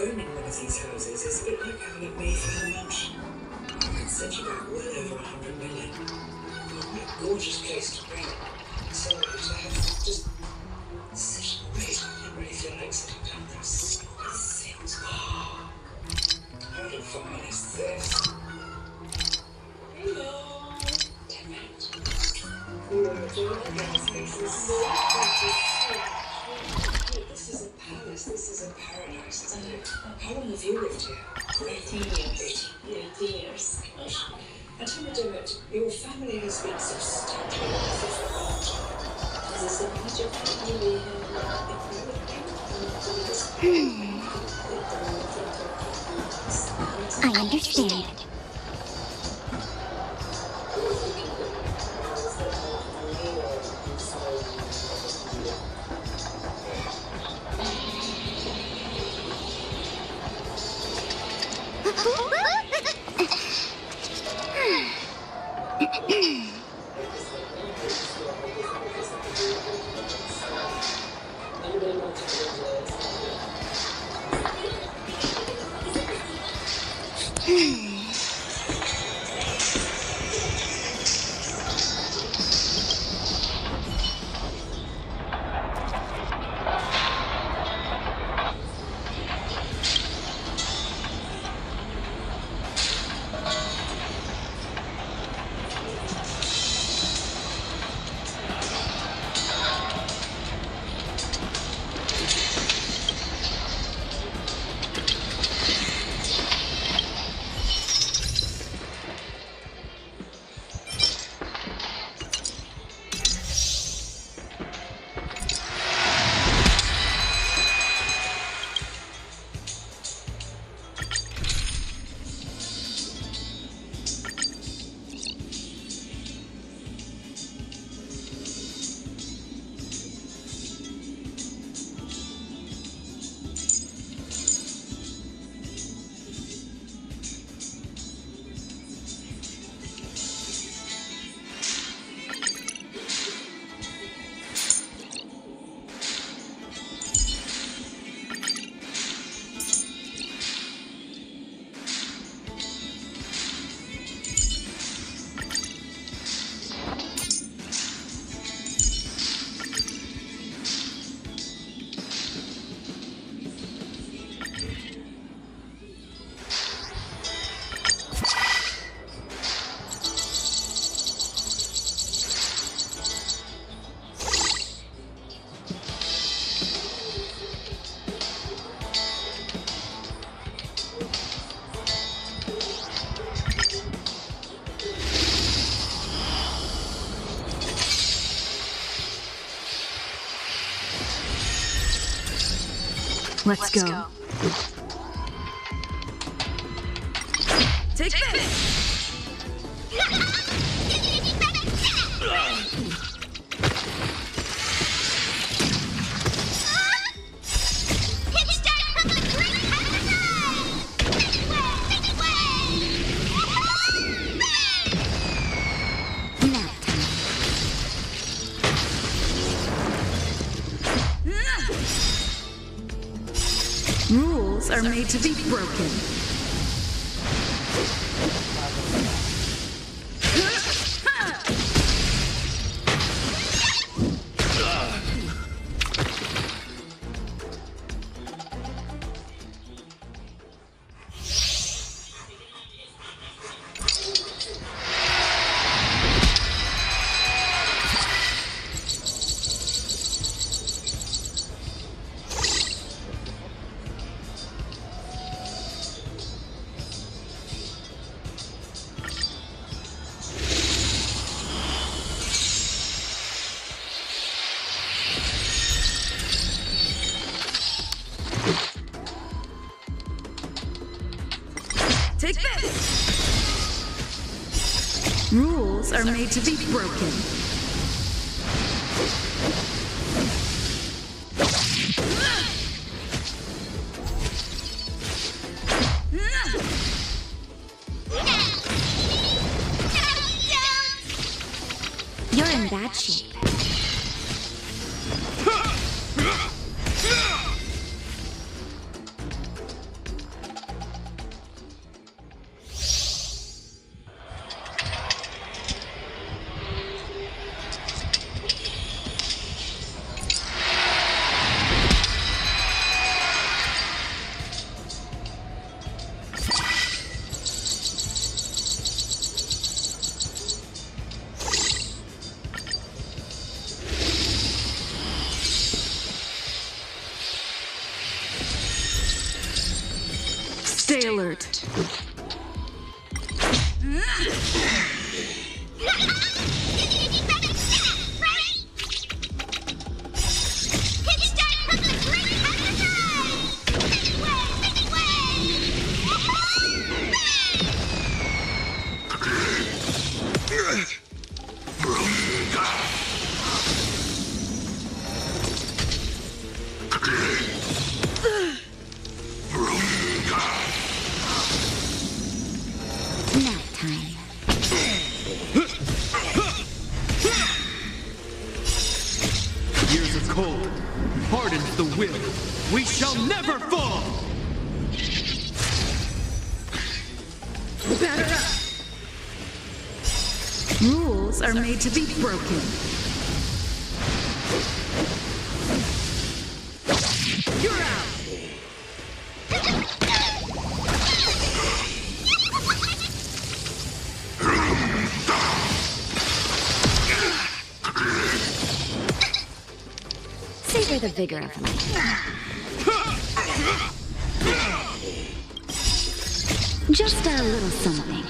Owning one of these houses is a bit like having a Mayfair mansion. It can set you back well over 100 million. What a gorgeous place to bring it. So to have just sit and wait, I don't really feel like sitting down there. So many things. How divine is this? Hello. 10 minutes. We were doing the spaces. This is a palace, this is a paradise, isn't it? How long have you lived here? 18 years. 18 years. And tell me, Dermot, your family has been so steeped in life for a long time. This is a major family. I understand. Let's go. Take this! Rules are made to be broken. Take this! Rules are made to be broken. You're in bad shape. Stay alert. Years of cold hardens the will. We shall never fall! Batter up! Rules are made to be broken. You're out! Savor the vigor of life. Just a little something.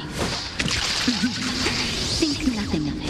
Think nothing of it.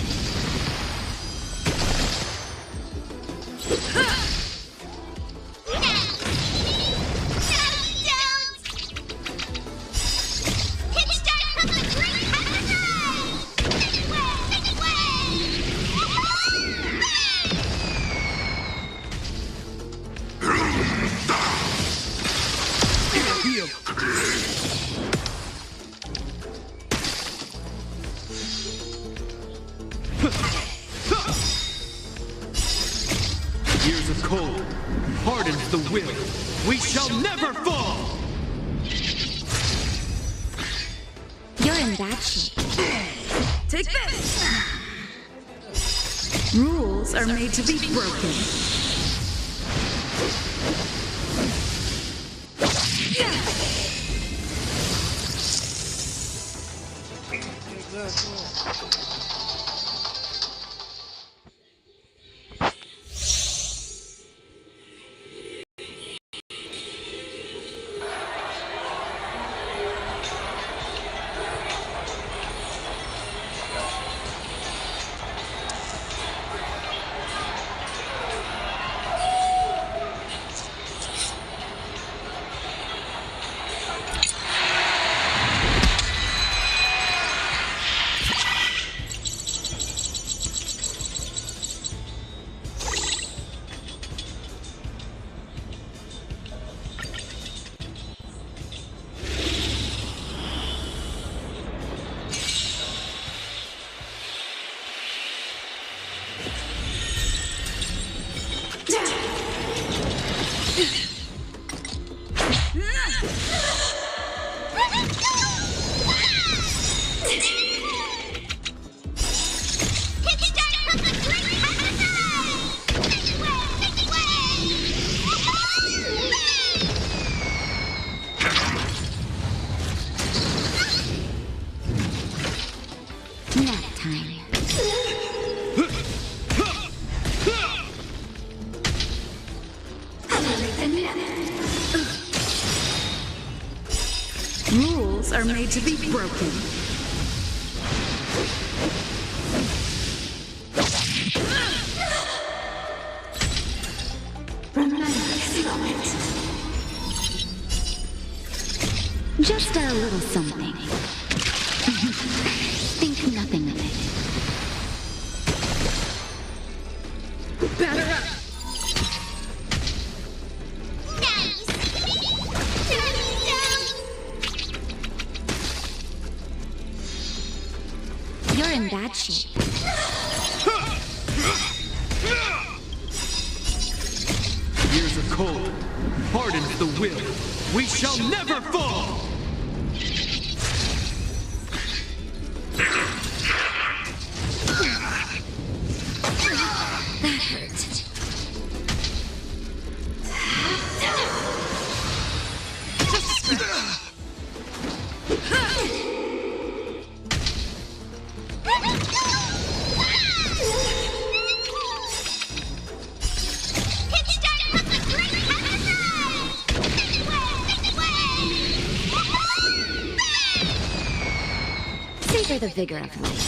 Years of cold hardens the will. We shall never fall! You're in bad shape. Take this! Rules are made to be broken. Rules are made to be broken. Remember this moment. Just a little something. Think nothing of it. Batter up! You're in bad shape. Years of cold hardens the will. We shall never fall! That hurt. Savor the vigor of life.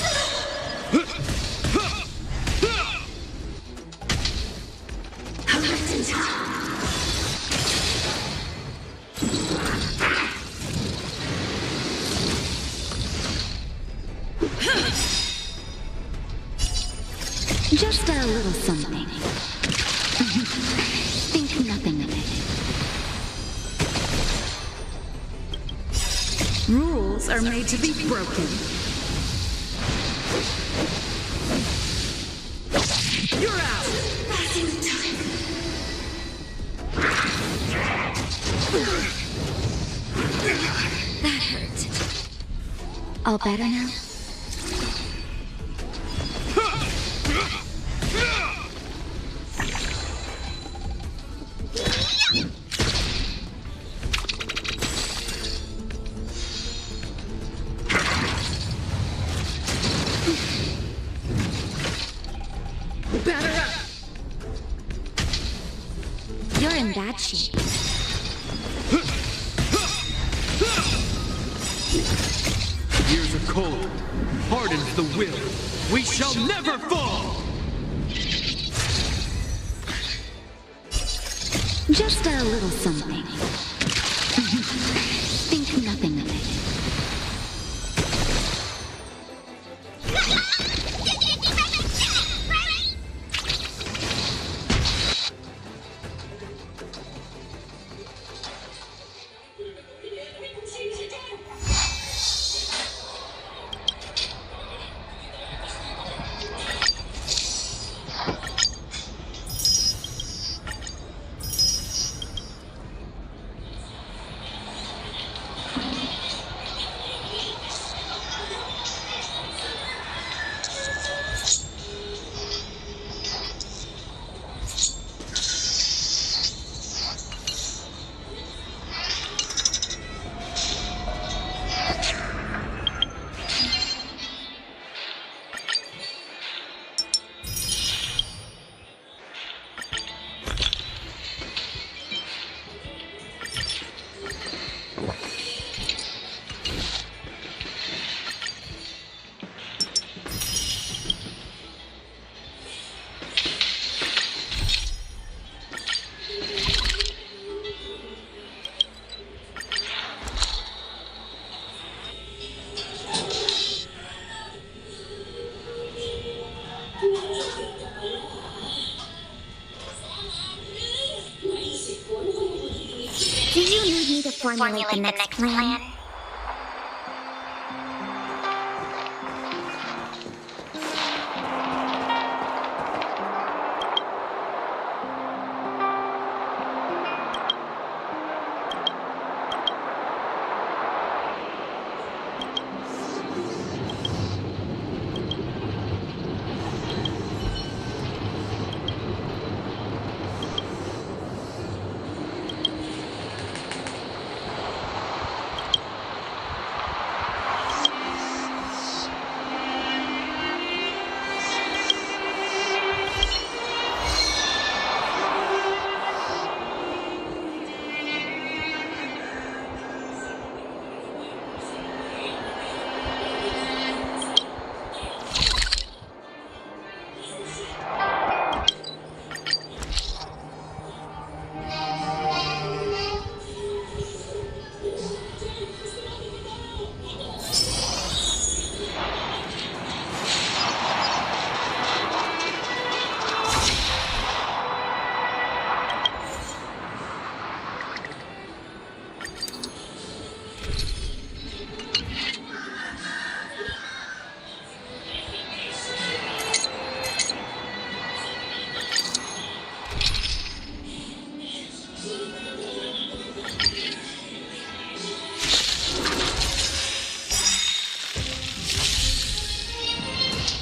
Just a little something. Think nothing of it. Rules are made to be broken. You're out! That hurt. All better now? Batter up! You're in bad shape. Years of cold hardens the will. We shall never fall! Just a little something. Think nothing of it. Do you need me to formulate the next plan?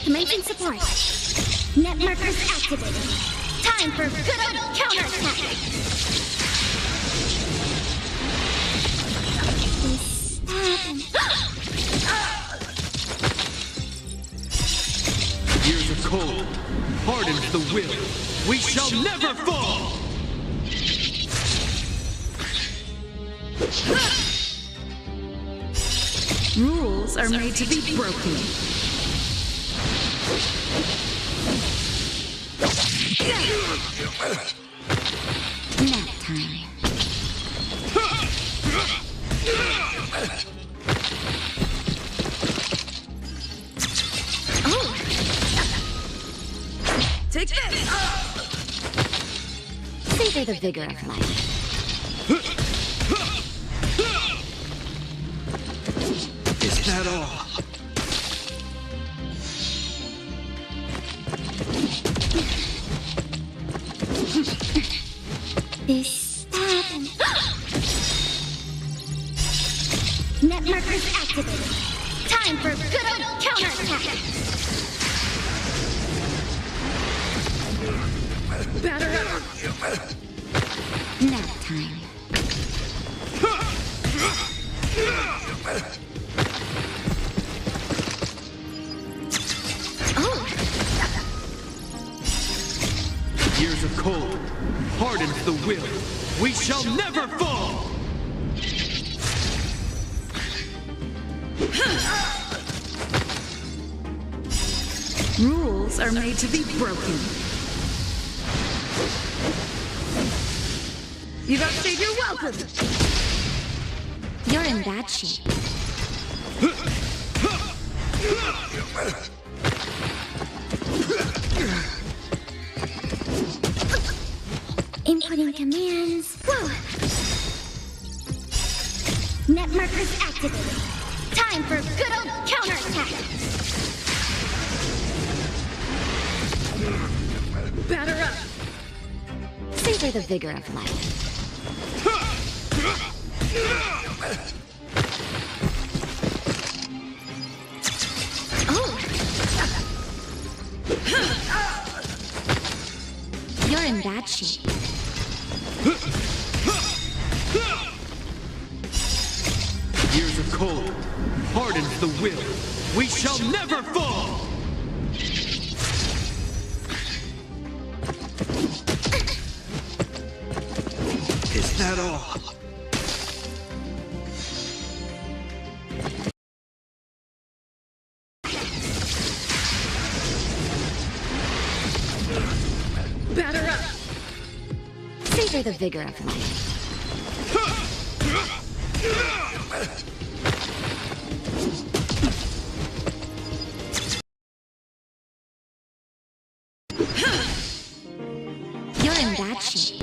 Commencing support. Net markers activated. Time for good old counterattack. Years of cold hardens the will. We shall never fall! Rules are made to be broken. Nap time. Oh! Take this! Savor the vigor of life. Is that all? This happened. Net markers activated. Time for good old counterattack. Batter up! Nap time. Oh! Years of cold hardens the will. We shall never fall! Rules are made to be broken. You've outstayed your welcome! You're in bad shape. Inputting commands. Whoa! Net markers activated. Time for good old counterattack. Batter up! Savor the vigor of life. Oh! You're in bad shape. Years of cold hardens the will. We shall never fall! Is that all? Batter up! Savor the vigor of life. You're in bad shape.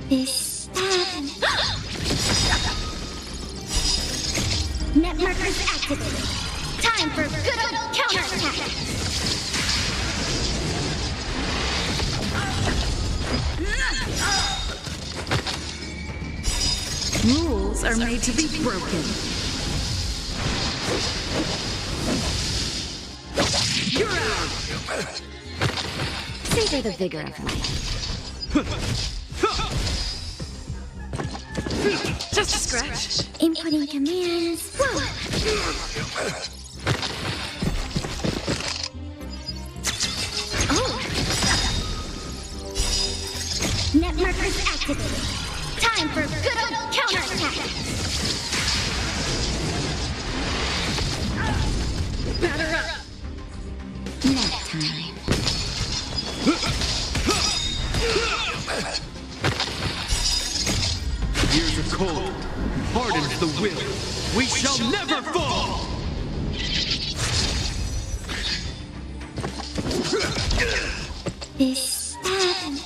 This happened. Net markers activated. Time for good old counterattack. Rules are made to be broken. You're out! Savor the vigor of life. Just a scratch. Inputting commands. Whoa! Oh! Net markers activated. Time for good old counterattack. Batter up! Nap time. Years of cold hardens the will. We shall never fall! This happened.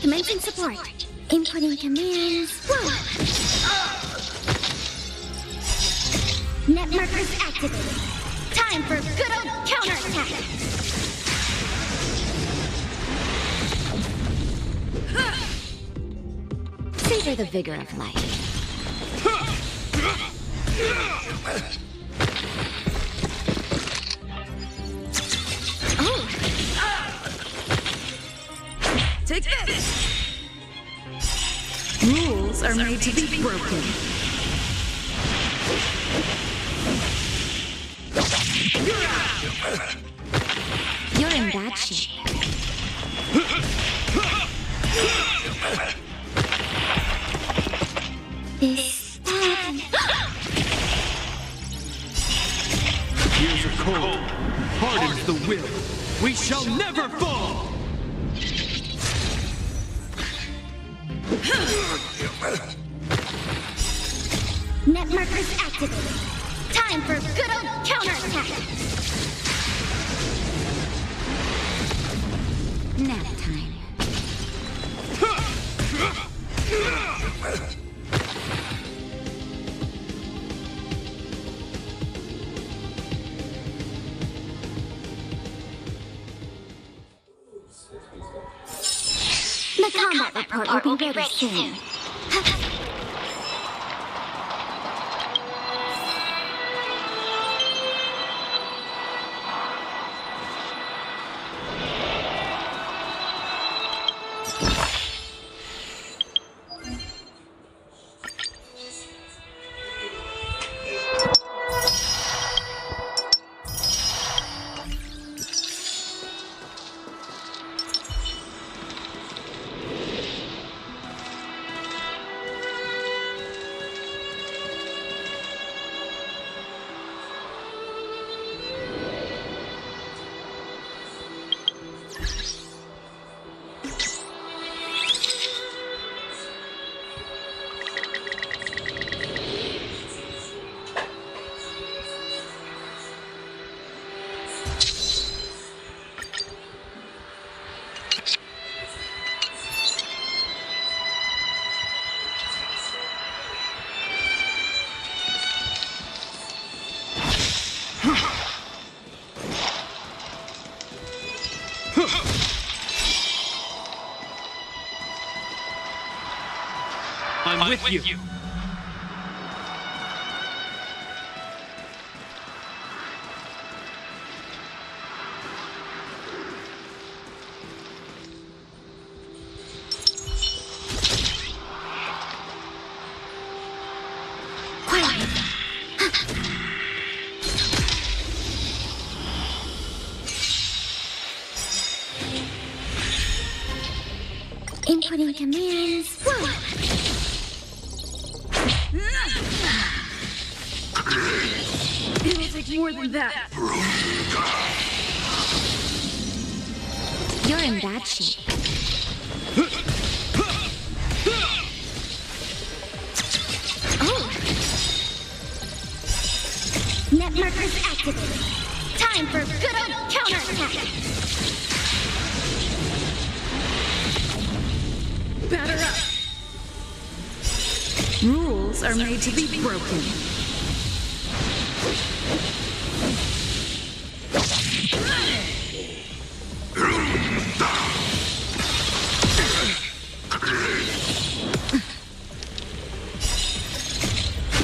Commencing support. Inputting commands. Whoa. Net markers activated. Time for good old counterattack. Savor the vigor of life. Take this! Rules are made to be broken. You're in bad shape. This Years of cold hardens the will. We shall never fall! net markers activated. Time for good old counterattack. Nap time. The combat report will be ready soon. I'm with you. Inputting commands. Whoa. It'll take more than that. You're in bad shape. Oh. Net markers activated. Time for good old counterattack. Batter up. Rules are made to be broken.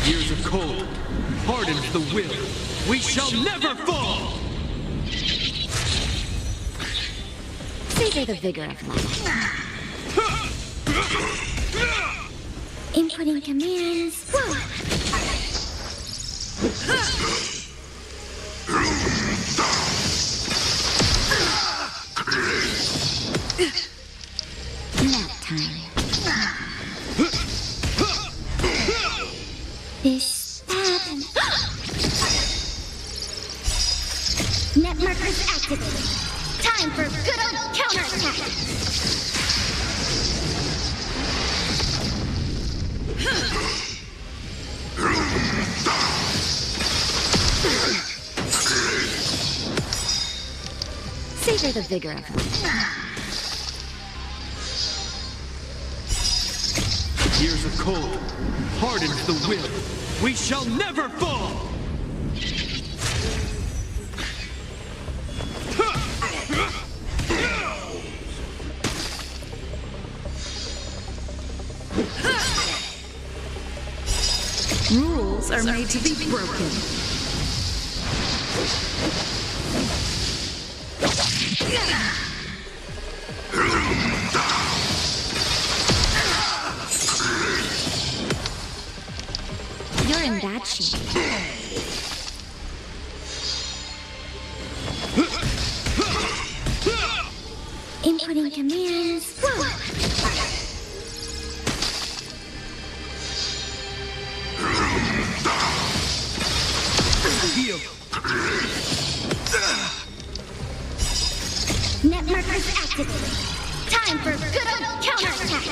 Years of cold hardens the will. We shall never fall! Savor the vigor of life. Inputting commands. Whoa. Nap time. This happened. Net markers activated. Time for good old counterattack. Savor the vigor of life. Years of cold hardens the will. We shall never fall! Rules are made to be broken. You're in bad shape. Inputting commands. Whoa. Heal. Net markers activated. Time for good old counterattack.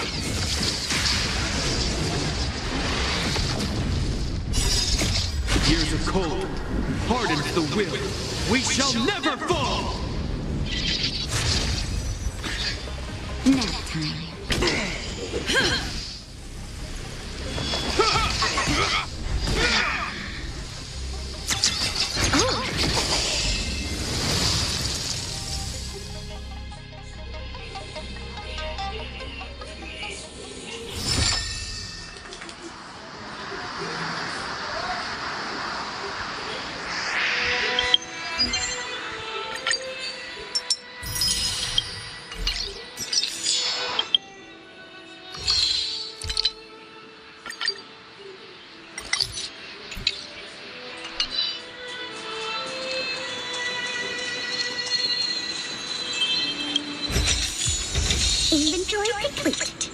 Years of cold hardens the will. We shall never fall! Nap time. Inventory complete.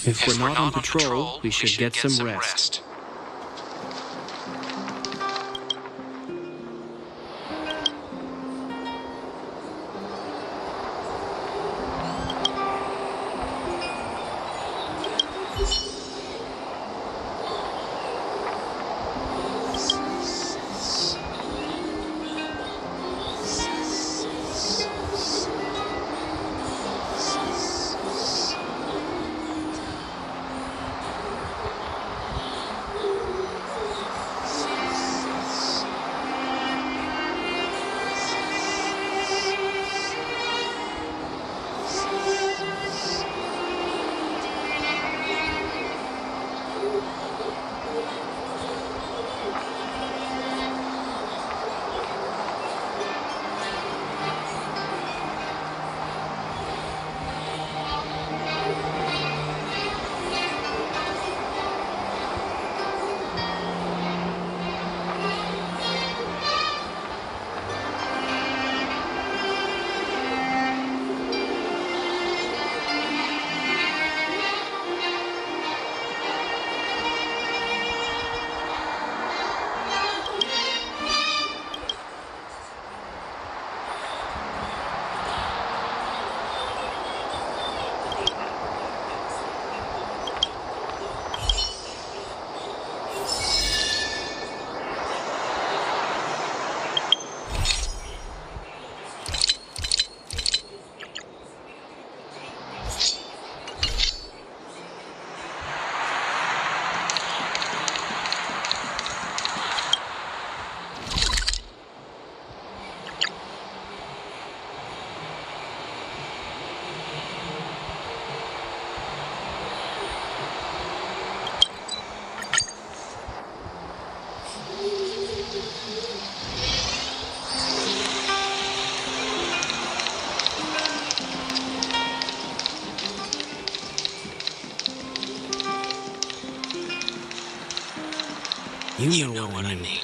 If we're not on patrol, we should get some rest. You know what I mean.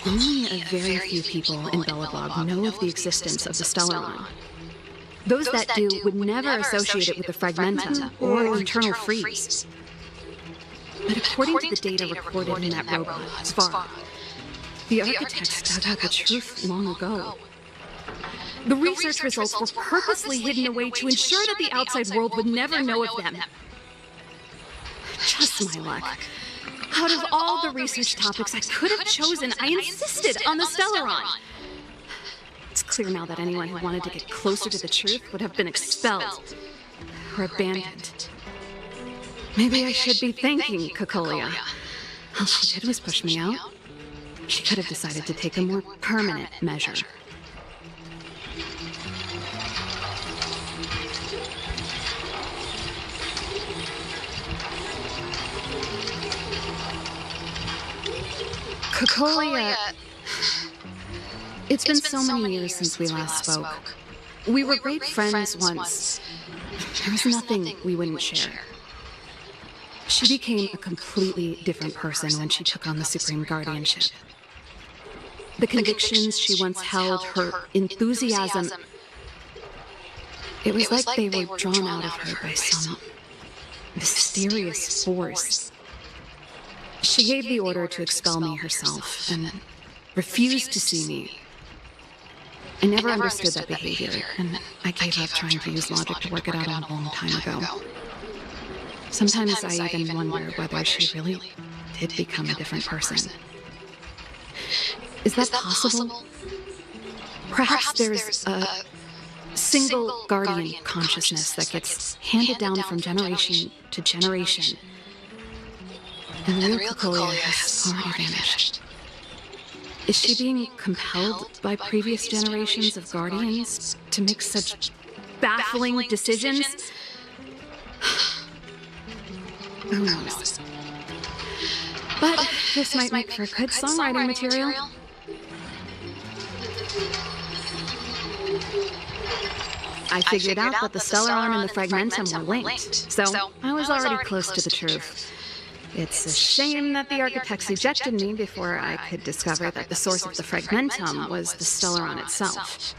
Only a very few people in Belobog know of the existence of the stellar line. Those that do would never associate it with the Fragmentum or Eternal Freeze. But according to the data recorded in that robot, Svar, the architects dug out the truth long ago. The research results were purposely hidden away to ensure that the outside world would never know of them. Just my luck. Out of all the research topics I could have chosen, I insisted on the Stellaron. It's clear now that anyone who wanted to get closer to the truth would have been expelled or abandoned. Maybe I should be thanking Kokolia. All she did was push me out. She could have decided to take a more permanent measure. Kokolia... It's been so many years since we last spoke. We were great friends once. There was nothing we wouldn't share. She became a completely different person when she took on the Supreme Guardianship. The convictions she once held, her enthusiasm, it was like they were drawn out of her by some mysterious force. She gave the order to expel me herself and refused to see me. I never understood that behavior, and I gave up trying to use logic to work it out a long time ago. Sometimes I even wonder whether she really did become a different person. Is that possible? Perhaps there's a single guardian consciousness that gets handed down from generation to generation, and the real Kokolia has already vanished. Is she being compelled by previous generations of guardians to make such baffling decisions? Who knows? But this might make for good songwriting material. I figured out that the Stellaron and the Fragmentum were linked, so I was already close to the truth. It's a shame that the architects ejected me before I could discover that the source of the Fragmentum was the Stellaron itself.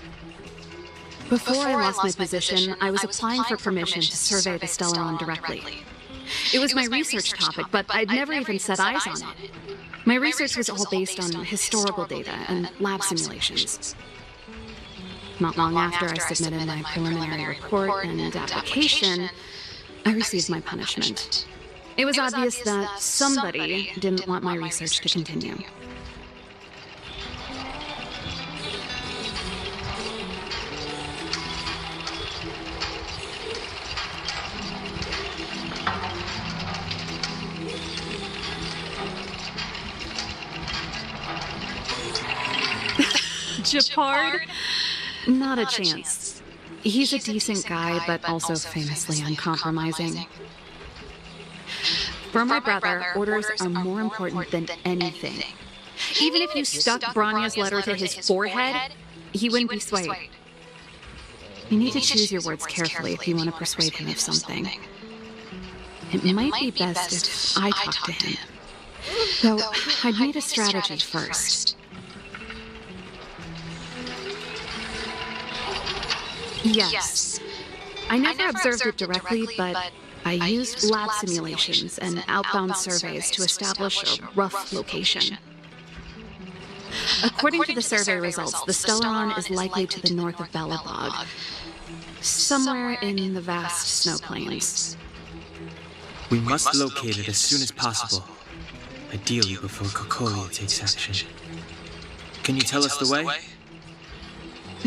Before I lost my position, I was applying for permission to survey the Stellaron directly. It was my research topic, but I'd never even set eyes on it. My research was all based on historical data and lab simulations. Not long after I submitted my preliminary report and application, I received my punishment. It was obvious that somebody didn't want my research to continue. Japard? Not a chance. He's a decent guy, but also famously uncompromising. For my brother, orders are more important than anything. Even if you stuck Bronya's letter to his forehead, he wouldn't be swayed. You need to choose your words carefully if you want to persuade him of something. It might be best if I talk to him. Though, I'd need a strategy first. Yes. I never observed it directly, but I used lab simulations and outbound surveys to establish a rough location. According to the survey results, the Stellaron is likely to the north of Belobog. somewhere in the vast snow plains. We must locate it as soon as possible. Ideally before Kokolia takes action. Can you tell us the way?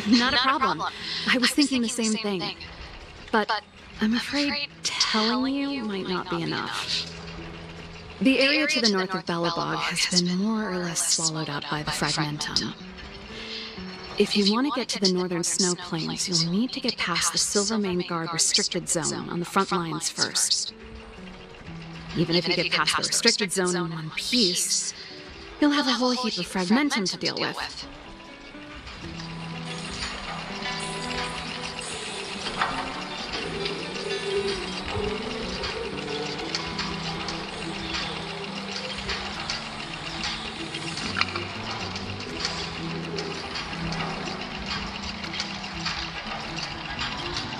Not a problem. I was thinking the same thing. But I'm afraid telling you might not be enough. The area to the north of Belobog has been more or less swallowed up by the Fragmentum. If you want to get to the northern snow plains, you'll need to get past the Silvermane Guard restricted zone on the front lines first. Even if you get past the restricted zone in one piece, you'll have a whole heap of Fragmentum to deal with.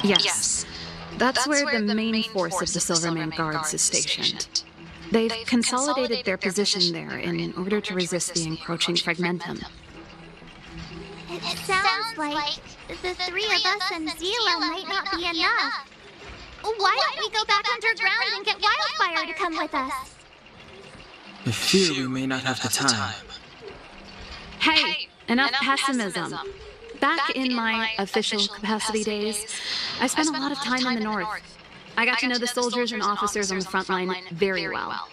Yes, that's where the main force of the Silvermane Guards is stationed. They've consolidated their position there in order to resist the encroaching Fragmentum. It sounds like the three of us and Zila might not be enough. Why don't we go back underground and get Wildfire to come with us? I fear we may not have the time. Hey, enough pessimism. Back in my official capacity days, I spent a lot of time in the north. I got to know the soldiers and officers on the front line very well.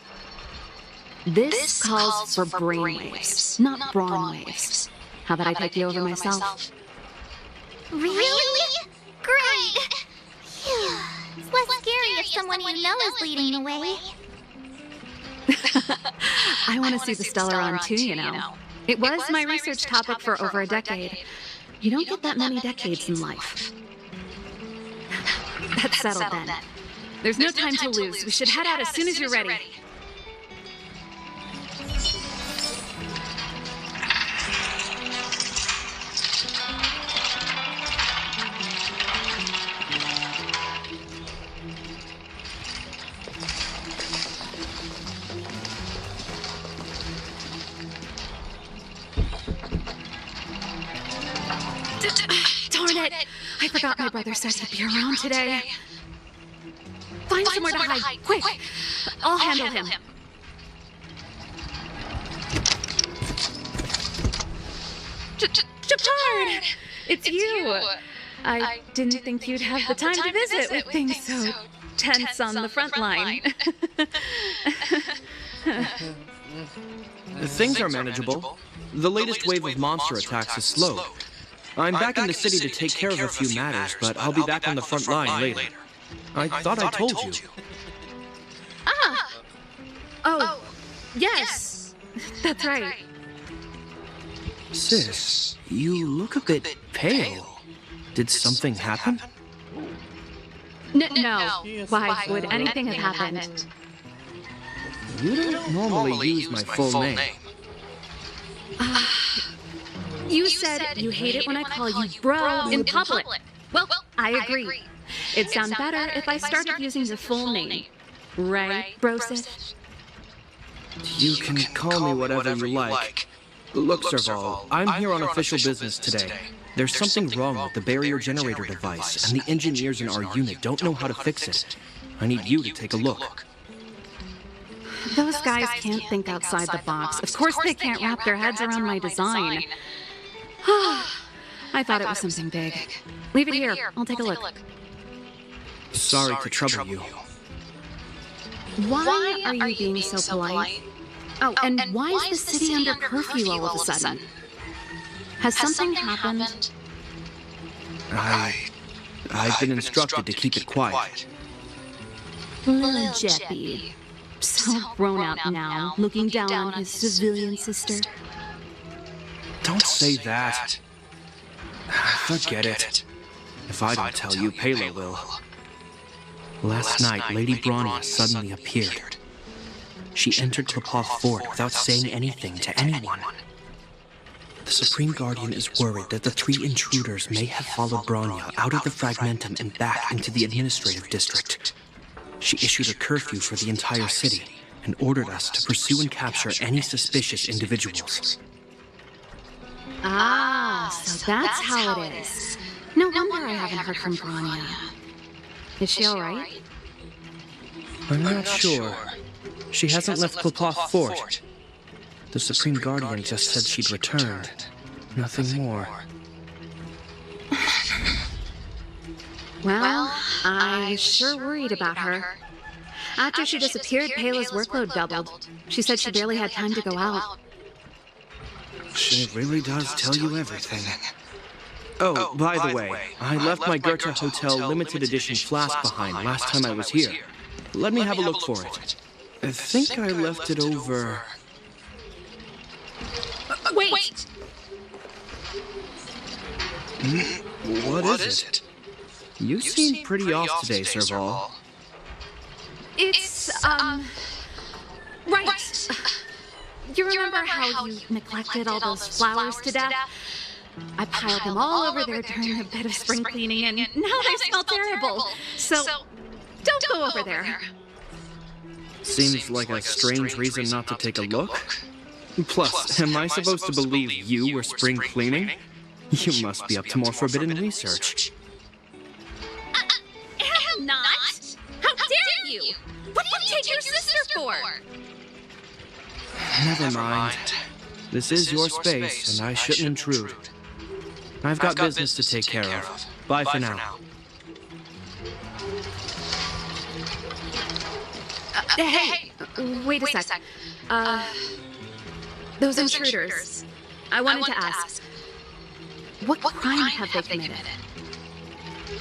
This calls for brainwaves, not brawn waves. How about I take you over myself? Really? Great! Phew. It's less scary if someone you know is leading the way. I want to see the Stellaron too, you know. It was my research topic for over a decade. You don't get that many decades in life. That's settled then. There's no time to lose. We should head out as soon as you're ready. Darn it! I forgot my brother said he'd be around today. Find somewhere to hide, quick! I'll handle him. Chapard! It's you! I didn't think you'd have the time to visit with things so tense on the front line. Things are manageable. The latest wave of monster attacks is slowed. I'm back in the city to take care of a few matters, but I'll be back on the front line later. I thought I told you. Ah! Oh, yes. That's right. Sis, you look a bit pale. Did something happen? No. Why would anything have happened? You don't normally use my full name. You said you hate it when I call you bro in public. Well, I agree. It'd sound better if I started using your full name. Right, Brosif? You can call me whatever you like. Look, Serval, I'm here on official business today. There's something wrong with the barrier generator device, and the engineers in our unit don't know how to fix it. I need you to take a look. Those guys can't think outside the box. Of course they can't wrap their heads around my design. I thought it was something big. Leave it here. I'll take a look. Sorry to trouble you. Why are you being so polite? Oh, and why is the city under curfew all of a sudden? Has something happened? I've been instructed to keep it quiet. Little Jeppy. So grown up now, looking down on his civilian sister. Don't say that. Forget it. If I don't tell you, Pela will. Last night, Lady Bronnia suddenly appeared. She entered Klopov Fort without saying anything to anyone. The Supreme Guardian is worried that the three intruders may have followed Bronnia out of the Fragmentum and back into the administrative district. She issued a curfew for the entire city and ordered us to pursue and capture any suspicious individuals. Ah, so that's how it is. No wonder I haven't heard from Branya. Is she alright? I'm not sure. She hasn't left Klopoth Fort. The Supreme Guardian just said she'd returned. Nothing more. Well, I was sure worried about her. After she disappeared, Payla's workload doubled. She said she barely had time to go out. She really does tell you everything. Oh, by the way, I left my Goethe Hotel limited edition flask behind last time I was here. Let me have a look for it. I think I left it over... Wait! What is it? You seem pretty off today, Serval. It's, right. You remember how you neglected all those flowers to death? I piled them all over there during a bit of spring cleaning, and now they smell terrible. So, don't go over there. Seems like a strange reason not to take a look. Plus, am I supposed to believe you were spring cleaning? You must be up to more forbidden research. I'm not! How dare you! What do you take your sister for? Never mind. This is your space, and I shouldn't intrude. I've got business to take care of. Bye for now. Hey, wait a sec. Those intruders. I wanted to ask, what crime have they committed?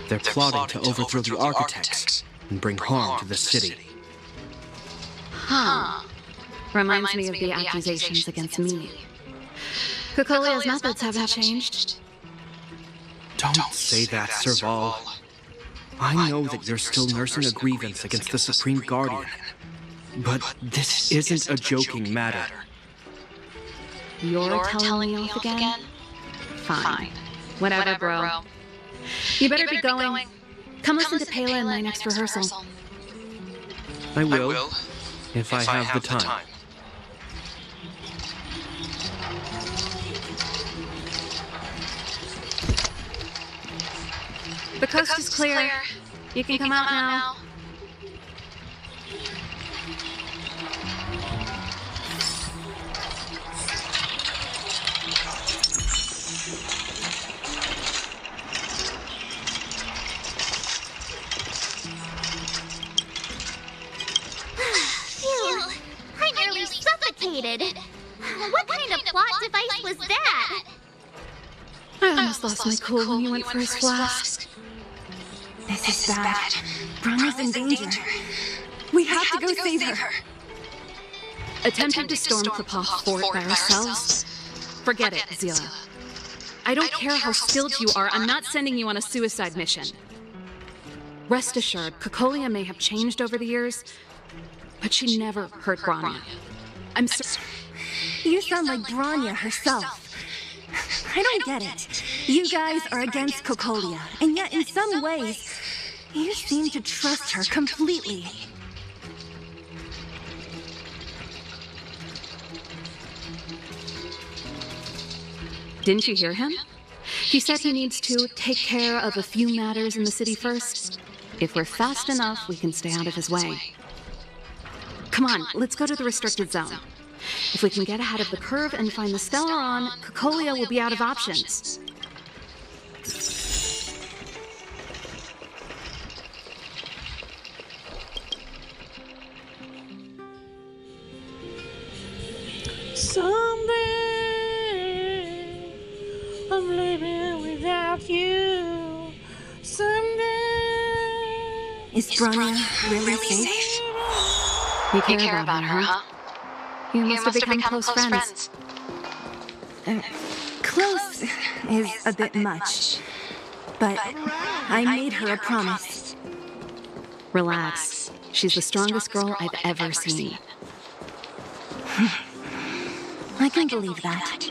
They're plotting to overthrow the architects and bring harm to the city. Huh. Reminds me of the accusations against me. Kokolia's methods haven't changed. Don't say that, Serval. I know that you're still nursing a grievance against the Supreme Guardian. But this isn't a joking matter. You're telling me off again? Fine. Whatever, bro. You better be going. Come listen to Payla in my next rehearsal. I will, if I have the time. The coast is clear. You can come out now. Phew, I nearly suffocated. What kind of plot device was that? I almost lost my cool when you went for his flask. This is bad. Branya's in danger. We have to go save her. Attempting to storm Klopoth Fort by ourselves? Forget it, Zila. I don't care how skilled you are, I'm not sending you on a suicide mission. Rest assured, Kokolia may have changed over the years, but she never hurt Branya. I'm sorry. You sound like Branya herself. I don't get it. You guys are against Kokolia, and yet in some ways, you seem to trust her completely. Didn't you hear him? He said he needs to take care of a few matters in the city first. If we're fast enough, we can stay out of his way. Come on, let's go to the restricted zone. If we can get ahead of the curve and find the Stellaron, Kokolia will be out of options. Someday I'm living without you. Someday. Is Branya really safe? You care about her, huh? You must have become close friends. Close is a bit much, but I made her a promise. Relax. She's the strongest girl I've ever seen. I can believe that.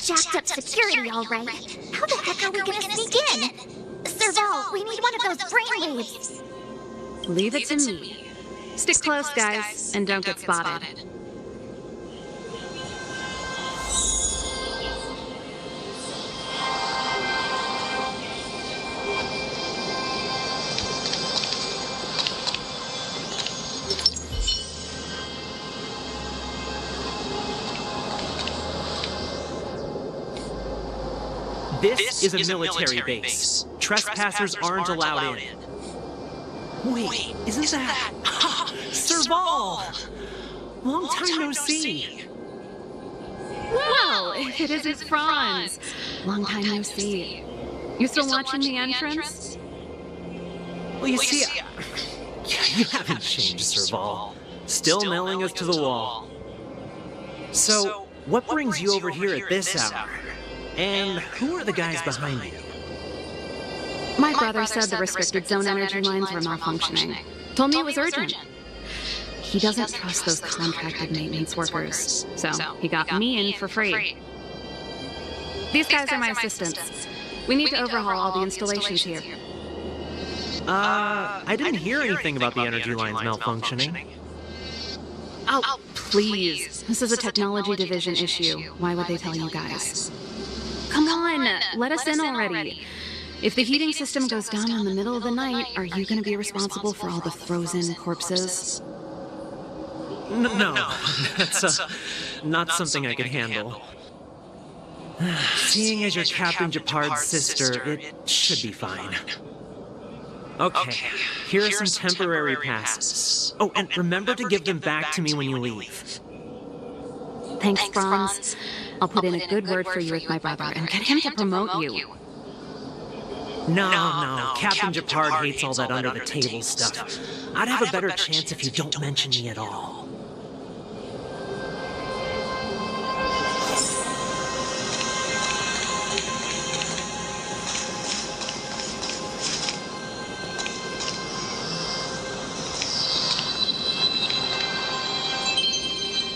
Jacked up security, all right. How the heck are we gonna sneak in? Serval, we need one of those brainwaves. Leave it to me. Stick close, guys, and don't get spotted. This is a military base. Trespassers aren't allowed in. Wait, isn't that... Serval! Long time no see. Well, if it isn't Franz. Long time no see. You still watching the entrance? Well, you see, you haven't changed, Serval. Still nailing us to the wall. So, what brings you over here at this hour? And who are the guys behind you? My brother said the restricted zone energy lines were malfunctioning. Told me it was urgent. He doesn't trust those contracted maintenance workers, so he got me in for free. These guys are my assistants. We need to overhaul all the installations here. I didn't hear anything about the energy lines malfunctioning. Oh, please. This is a technology division issue. Why would they tell you guys? Come on, let us in already. If the heating system goes down in the middle of the night, are you going to be responsible for all the frozen corpses? No, that's not something I can handle. Seeing as you're Captain Japard's sister, it should be fine. Okay, here are some temporary passes. Oh, and remember to give them back to me when you leave. Thanks, Franz. I'll put in a good word for you with my brother and get him to promote you. No, Captain Japard hates all that under-the-table stuff. I'd have a better chance if you don't mention me at all.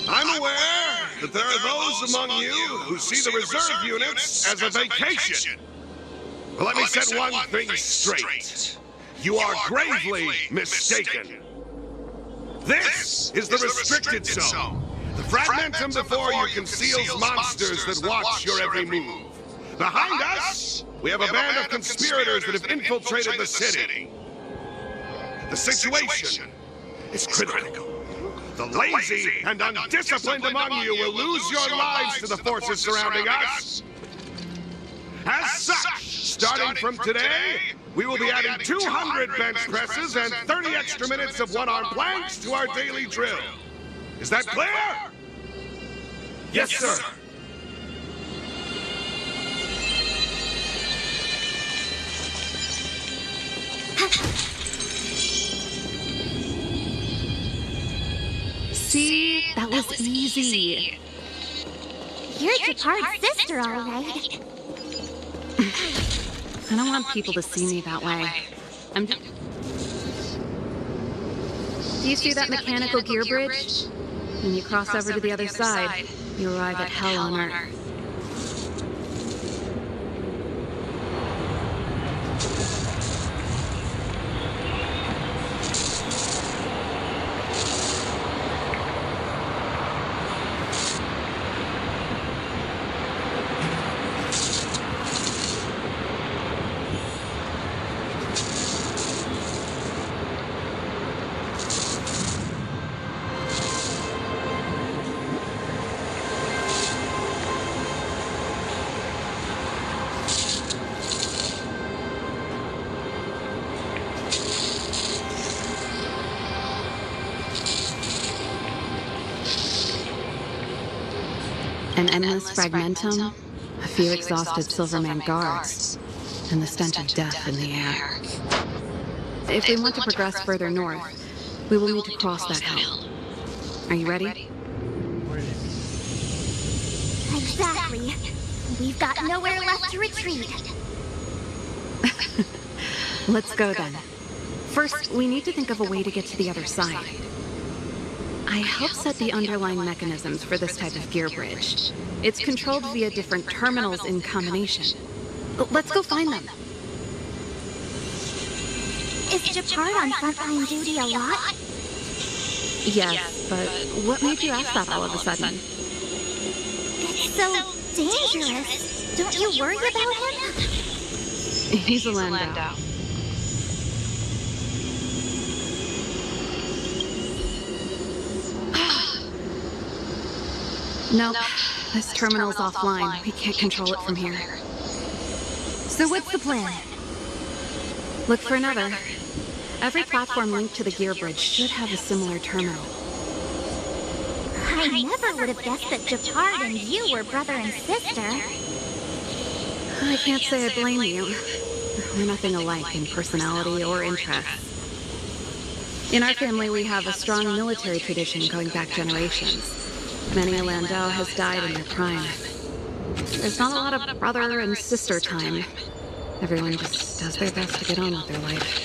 I'm aware that there are those among you who see the reserve units as a vacation. But let me set one thing straight. You are gravely mistaken. This is the restricted zone. The fragmentum before you conceals monsters that watch your every move. Behind us, we have a band of conspirators that have infiltrated the city. The situation is critical. The lazy and undisciplined among you will lose your lives to the forces surrounding us. As such, starting from today, we will be adding 200 bench presses and 30 extra minutes of one-arm planks to our daily drill. Is that clear? Yes, sir. See? That was easy. You're Japard's sister, all right. I don't want people to see me that way. Do you see that mechanical gear bridge? When you cross over to the other side, you arrive at Hell on Earth. An endless fragmentum, a few exhausted Silverman guards, and the stench of death in the air. If we want to progress further north, we will need to cross that hill. Are you ready? Exactly. We've got nowhere left to retreat. Let's go then. First, we need to think of a way to get to the other side. I helped set the underlying mechanisms for this type of gear bridge. It's controlled via different terminals in combination. Let's go find them. Is Japard on frontline duty a lot? Yes, but what made you ask that all of a sudden? It's so dangerous. Don't you worry about him? He's a Landau. Nope. This terminal's offline. We can't control it from here. So what's the plan? Look for another. Every platform linked to the gear bridge should have a similar terminal. I never would have guessed that Japard and you were brother and sister. I can't say I blame you. We're nothing alike in personality or interests. In our family, we have a strong military tradition going back generations. Many a Landau has died in their prime. There's not a lot of brother and sister time. Everyone just does their best to get on with their life.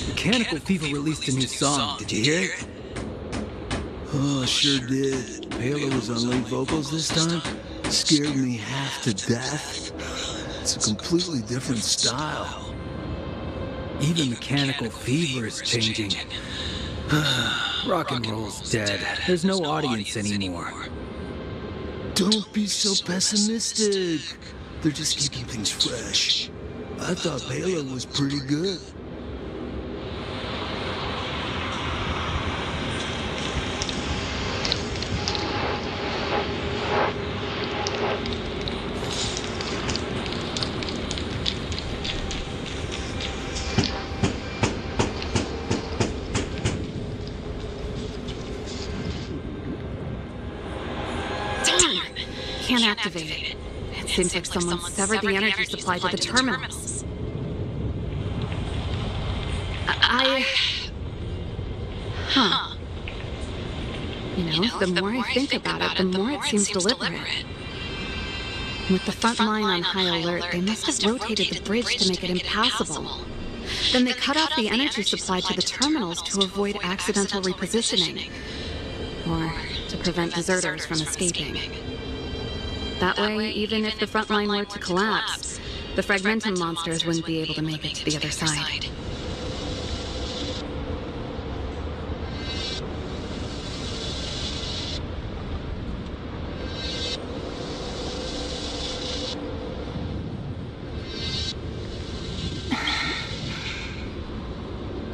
Mechanical Fever released a new song. Did you hear it? Oh, I sure did. Palo was on lead vocals this time. Scared me half to death. It's a completely different style. Even Mechanical Fever is changing. Rock and roll's dead. There's no audience anymore. Don't be so pessimistic. They're just keeping things fresh. I thought Palo was pretty good. Can't activate it. It seems like someone severed the energy supply to the terminals. You know, the more I think about it, the more it seems deliberate. With the front line on high alert, they must have rotated the bridge to make it impassable. Then they cut off the energy supply to the terminals to avoid accidental repositioning, or to prevent deserters from escaping. That way, even if the front line were to collapse, the Fragmentum monsters wouldn't be able to make it to the other side.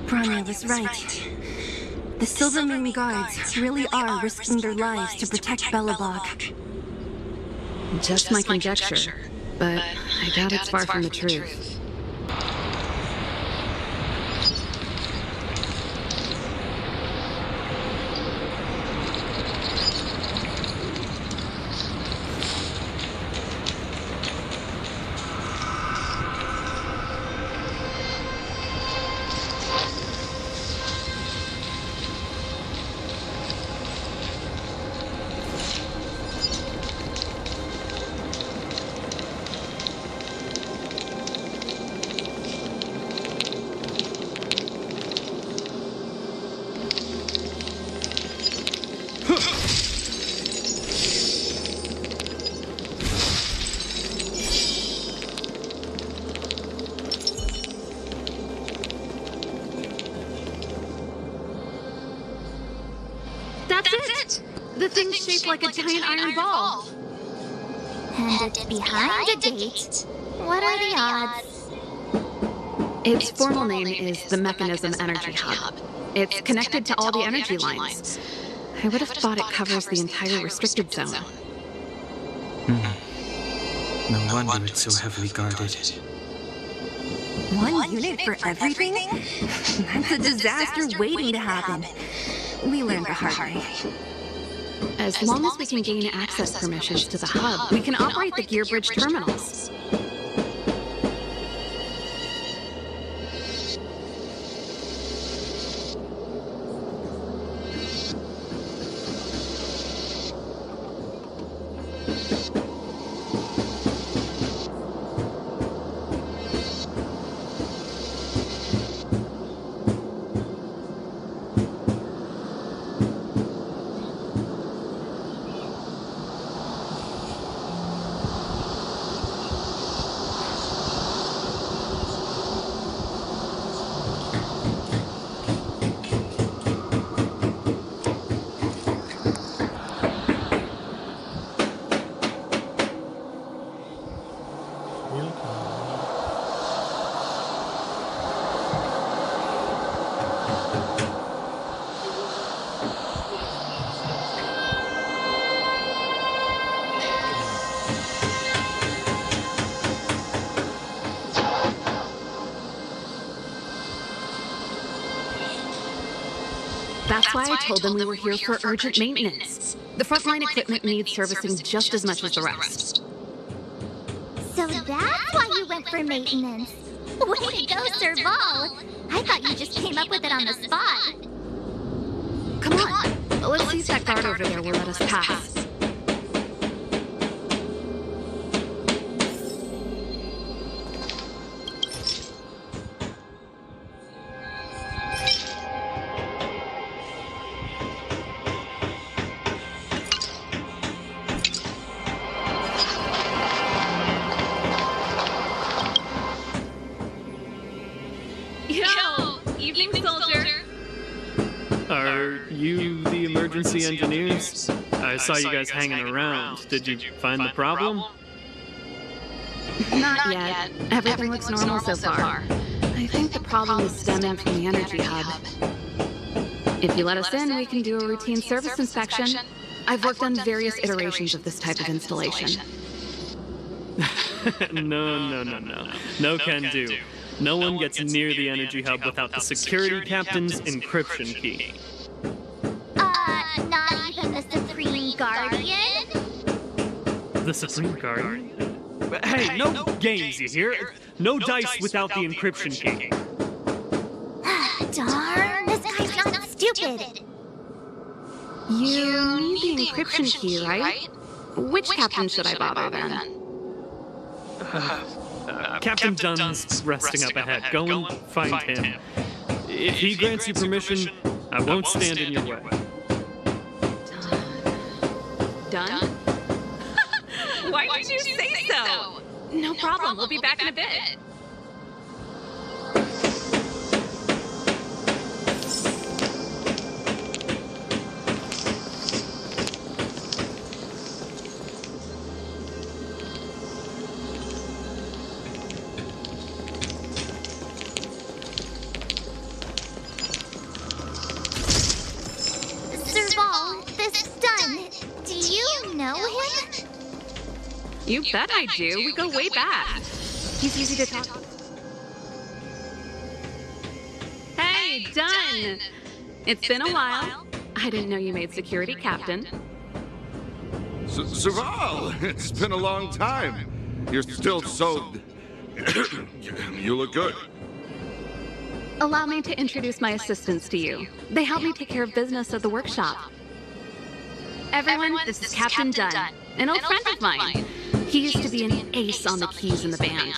Branya was right. The Silvermoon Guards really are risking their lives to protect Belobog. Just my conjecture, but I doubt it's far from the truth. That's it! The thing's shaped like a giant iron ball. And it's behind a gate. What are the odds? Its formal name is the Mechanism Energy Hub. It's connected to all the energy lines. I would have thought it covers the entire restricted zone. No wonder it's so heavily guarded. One unit for everything? That's a disaster waiting to happen. We learned the hard way. As long as we can gain access permissions to the hub, we can operate the gear bridge terminals. That's why I told them we were here for urgent maintenance. The frontline equipment needs servicing just as much as the rest. So that's why you went for maintenance. Way to go, Serval. I thought you just came up with it on the spot. Come on, let's see if that guard over there will let us pass. Are you the emergency engineers? I saw you guys hanging around. Did you find the problem? Not yet. Everything looks normal so far. I think the problem is stemming from the energy hub. If you let us in, we can do a routine service inspection. I've worked on various iterations of this type of installation. No. No can do. No one gets near the energy hub without the security captain's encryption key. Not even the Supreme Guardian? The Supreme Guardian? Hey, no games, you hear? No dice without the encryption key. Darn, this guy's not stupid. You need the encryption key, right? Which captain should I bother then? Captain Dunn's resting up ahead. Go and find him. If he grants you permission, I won't stand in your way. Dunn? Why did you say so? No problem, we'll be back in a bit. You bet I do. We go way back. He's easy to talk to. Hey, Dunn! It's been a while. I didn't know you made security captain. Serval, it's been a long time. You're still so... You look good. Allow me to introduce my assistants to you. They help me take care of business at the workshop. Everyone, this is Captain Dunn, an old friend of mine. He used to be an ace on the keys in the band.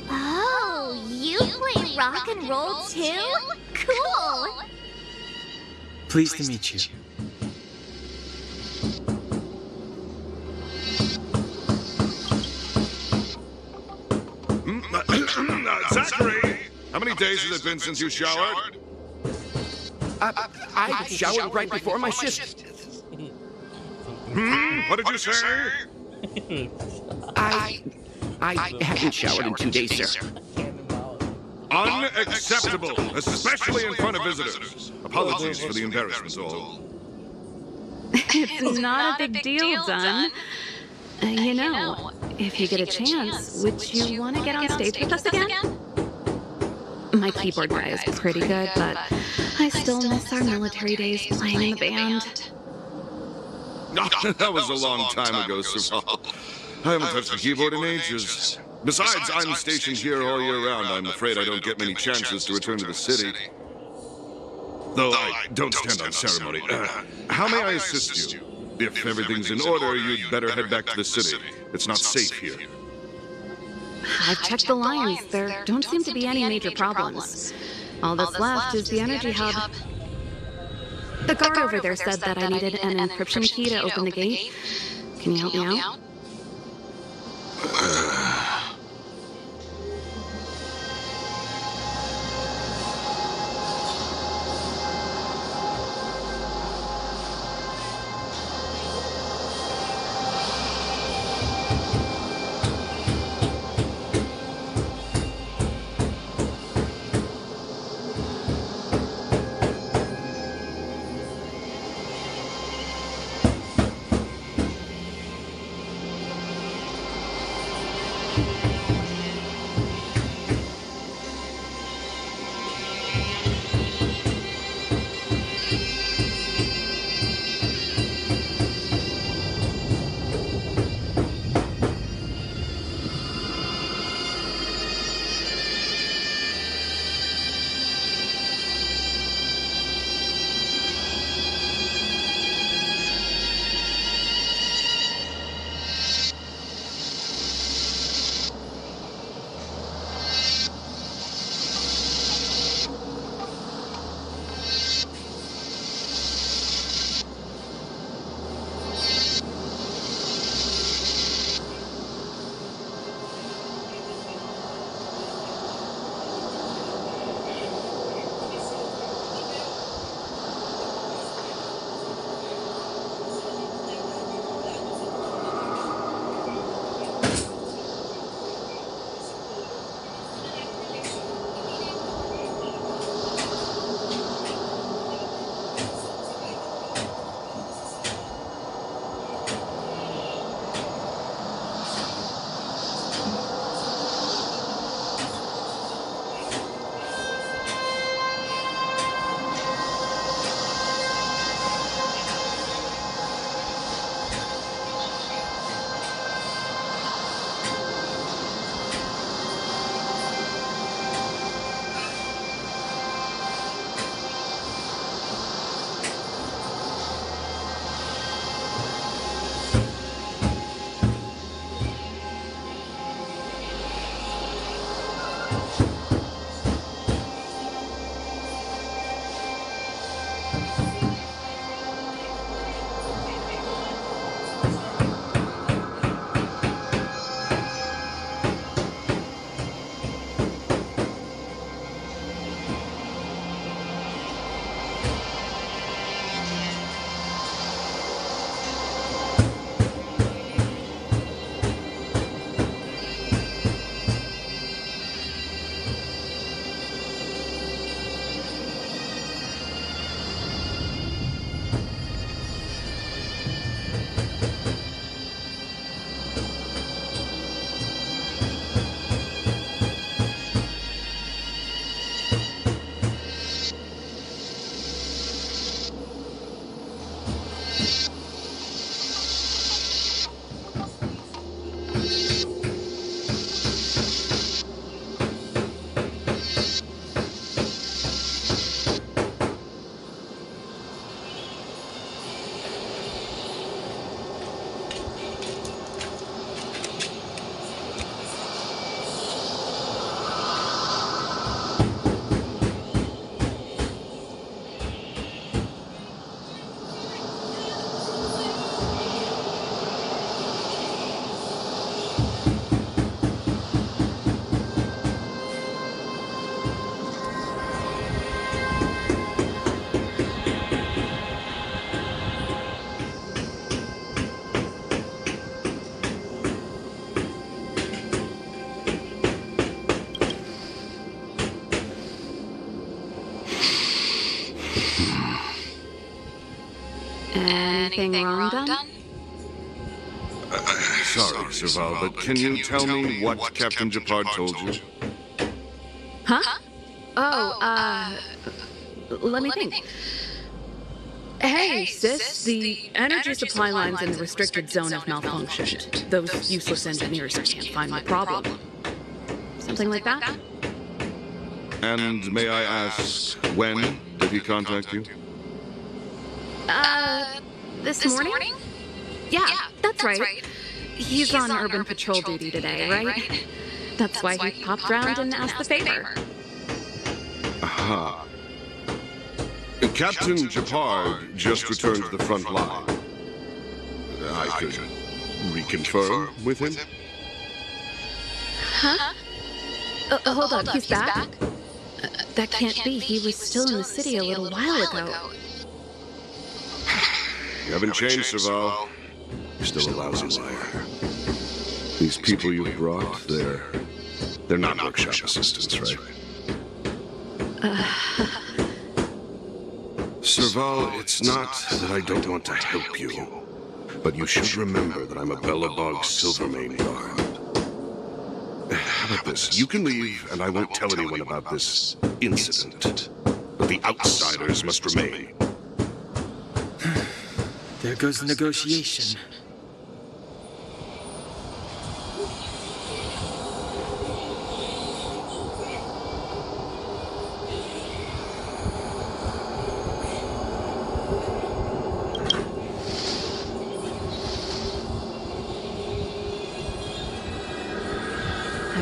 Oh, you play rock and roll too? Cool! Pleased to meet you. Zachary! How many days has it been since you showered? I showered right before my shift. What did you say? I haven't showered in 2 days, sir. Unacceptable, especially in front of visitors. Apologies for the embarrassment, all. It's not a big deal, Dunn. You know, if you get a chance, would you want to get on stage with us again? My keyboard guy is pretty good, but I still miss our military days playing in the band. That was a long time ago, Serval. I haven't touched the keyboard in ages. Besides, I'm stationed here all year round. I'm afraid I don't get many chances to return to the city. Though I don't stand on ceremony. How may I assist you? If everything's in order, you'd better head back to the city. It's not safe here. I've checked the lines. There don't seem to be any major problems. All that's left is the energy hub. The guard over there said that I needed an encryption key to open the gate. Can you help me out? Anything wrong done? Sorry, Serval, but can you tell me what Captain Japard told you? Huh? Oh, let me think. Hey, sis, the energy supply lines in the restricted zone have malfunctioned. Those useless engineers can't find the problem. Something like that? And may I ask, when did he contact you? This morning? Yeah, that's right. He's on urban patrol duty today, right? That's why he popped round and asked the favor. Aha. Captain Japard just returned to the front line. I could reconfirm with him? Huh? Hold on, he's back? That can't be. He was still in the city a little while ago. You haven't changed, Serval. You're still a lousy liar. These people you brought, they're not workshop assistants, right? Serval, it's not that I don't want to help you, but you should remember that I'm a Belobog Silvermane guard. How about this? You can leave, and I won't tell anyone about this incident. But the outsiders must remain. There goes the negotiation.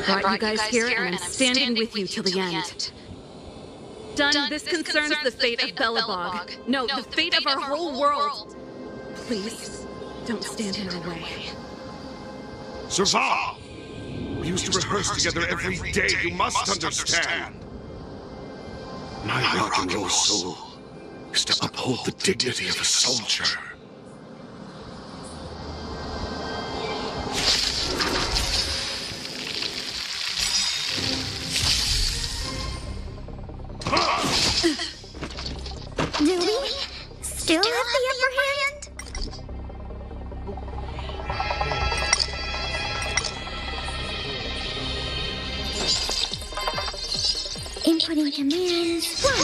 I brought you guys here, and I'm standing with you till the end. Done, this concerns the fate of Belobog. No, the fate of our whole world. Please, don't stand in our way. Serval! We used to rehearse together every day, you must understand. My rock and roll soul is to uphold the dignity of a soldier. Do we still have the upper hand? Inputting commands. Whoa.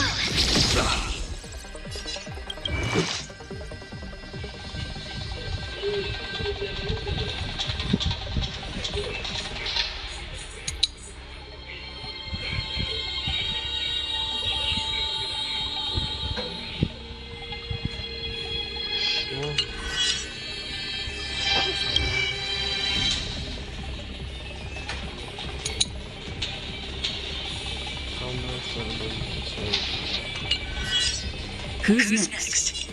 Who's next?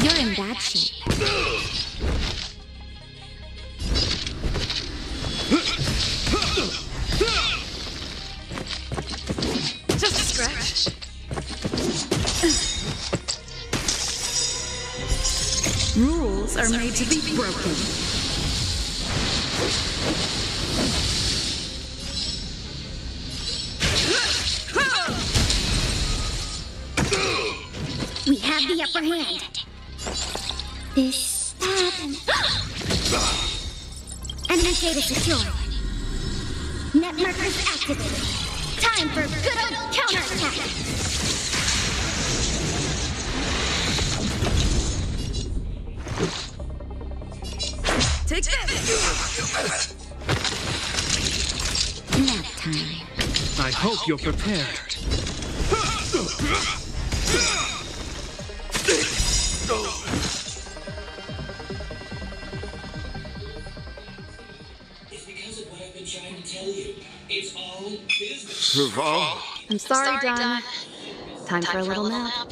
You're in bad shape. Just a scratch. Rules are made to be broken. We have the upper hand. This happened. Enemy data secured. Net markers activated. Time for good old counterattack. Take this! Nap time. I hope you're prepared. It's because of what I've been trying to tell you. It's all business. Serval? I'm sorry, Don. Time for a little nap.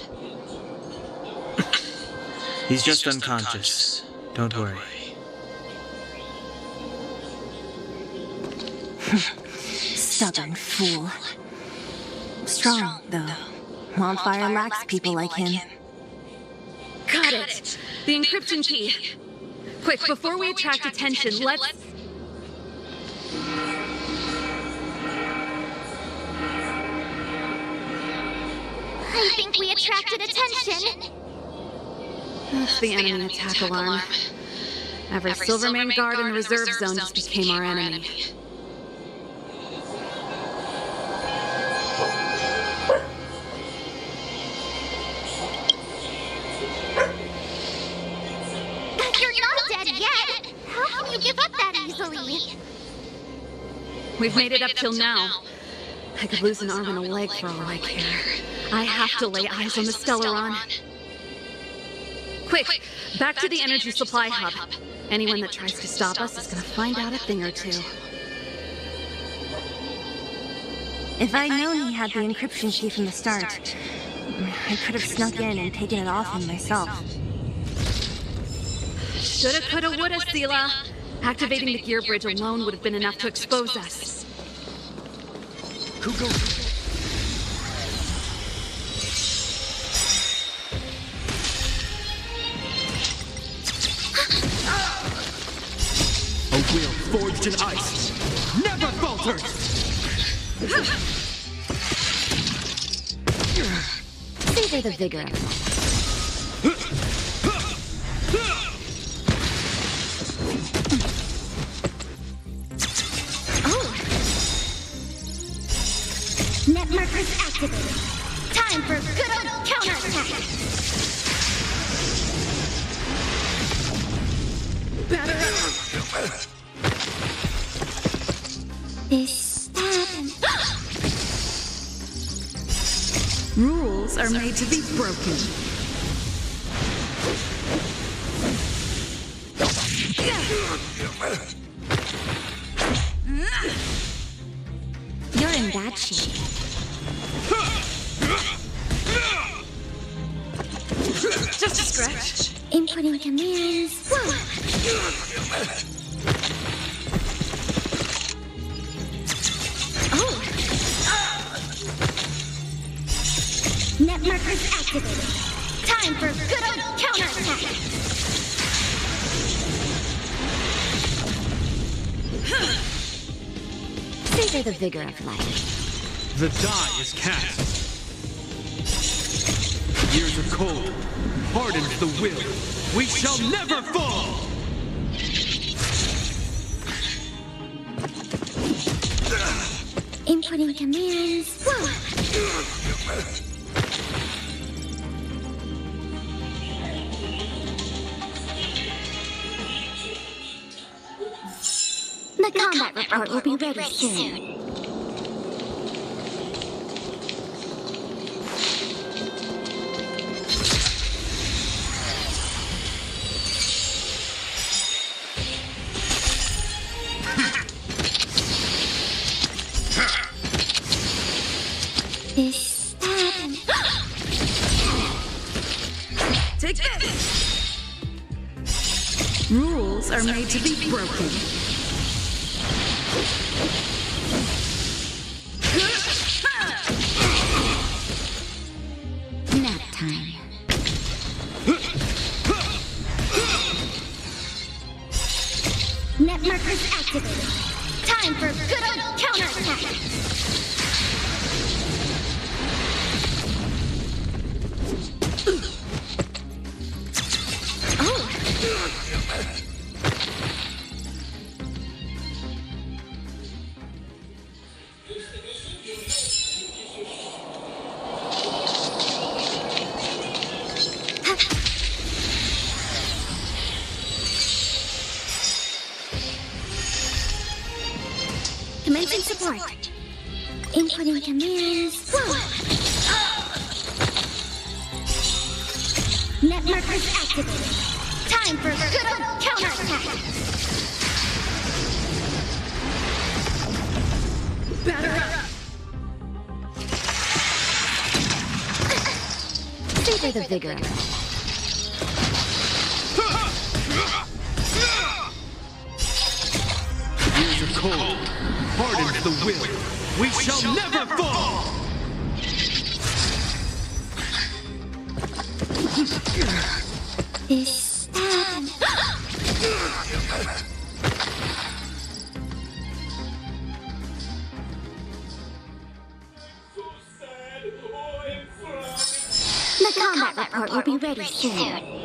He's just unconscious. Don't worry. Stubborn fool. Strong, though. Wildfire lacks people like him. Got it! The encryption key. Quick, before we attract attention, let's... I think we attracted attention. That's the enemy attack alarm. Every Silvermane guard in the reserve zone just became our enemy. You're not dead yet. How can you give up that easily? We've made it up till now. I could lose an arm and a leg for all I care. I have to lay eyes on the Stellaron. Quick, back to the energy supply hub. Anyone that tries to stop us is gonna find out a thing or two. If I'd known he had the encryption key from the start, I could have snuck in and taken it off him myself. Shoulda, coulda, woulda, Sela. Activating the gear bridge alone would have been enough to expose us. Who goes? A will forged in ice never falters! Savor the vigor of it. Net markers activated. Time for good old counterattack. Batter up! This happened. Rules are made to be broken. You're in bad shape. Just a scratch. Inputting commands. Whoa. Oh. Net markers activated. Time for good old counterattack. Savor the vigor of life. The die is cast. Years are cold, hardened the will. We shall never fall! Inputting commands. Whoa. The combat report will be ready soon. This happened. Take this! Rules are made to be broken. Nap time. Net markers activated. Time for good old counterattack. Commencing support. Inputting commands. Whoa. Net markers activated. Time for good old counterattack. Batter up! Savor the vigor of it. Years are cold, hardened is the will. We shall never fall! Is that... The combat report will be ready soon.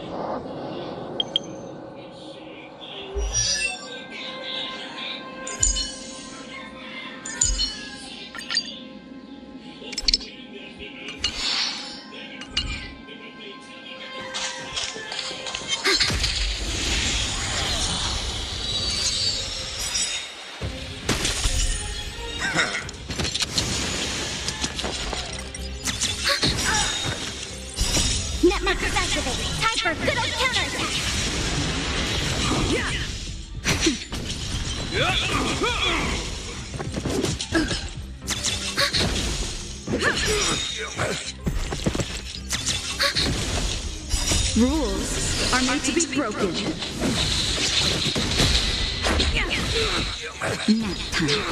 Netmarkers activated. Time for good old counterattack. Rules are made to be broken. Nap time.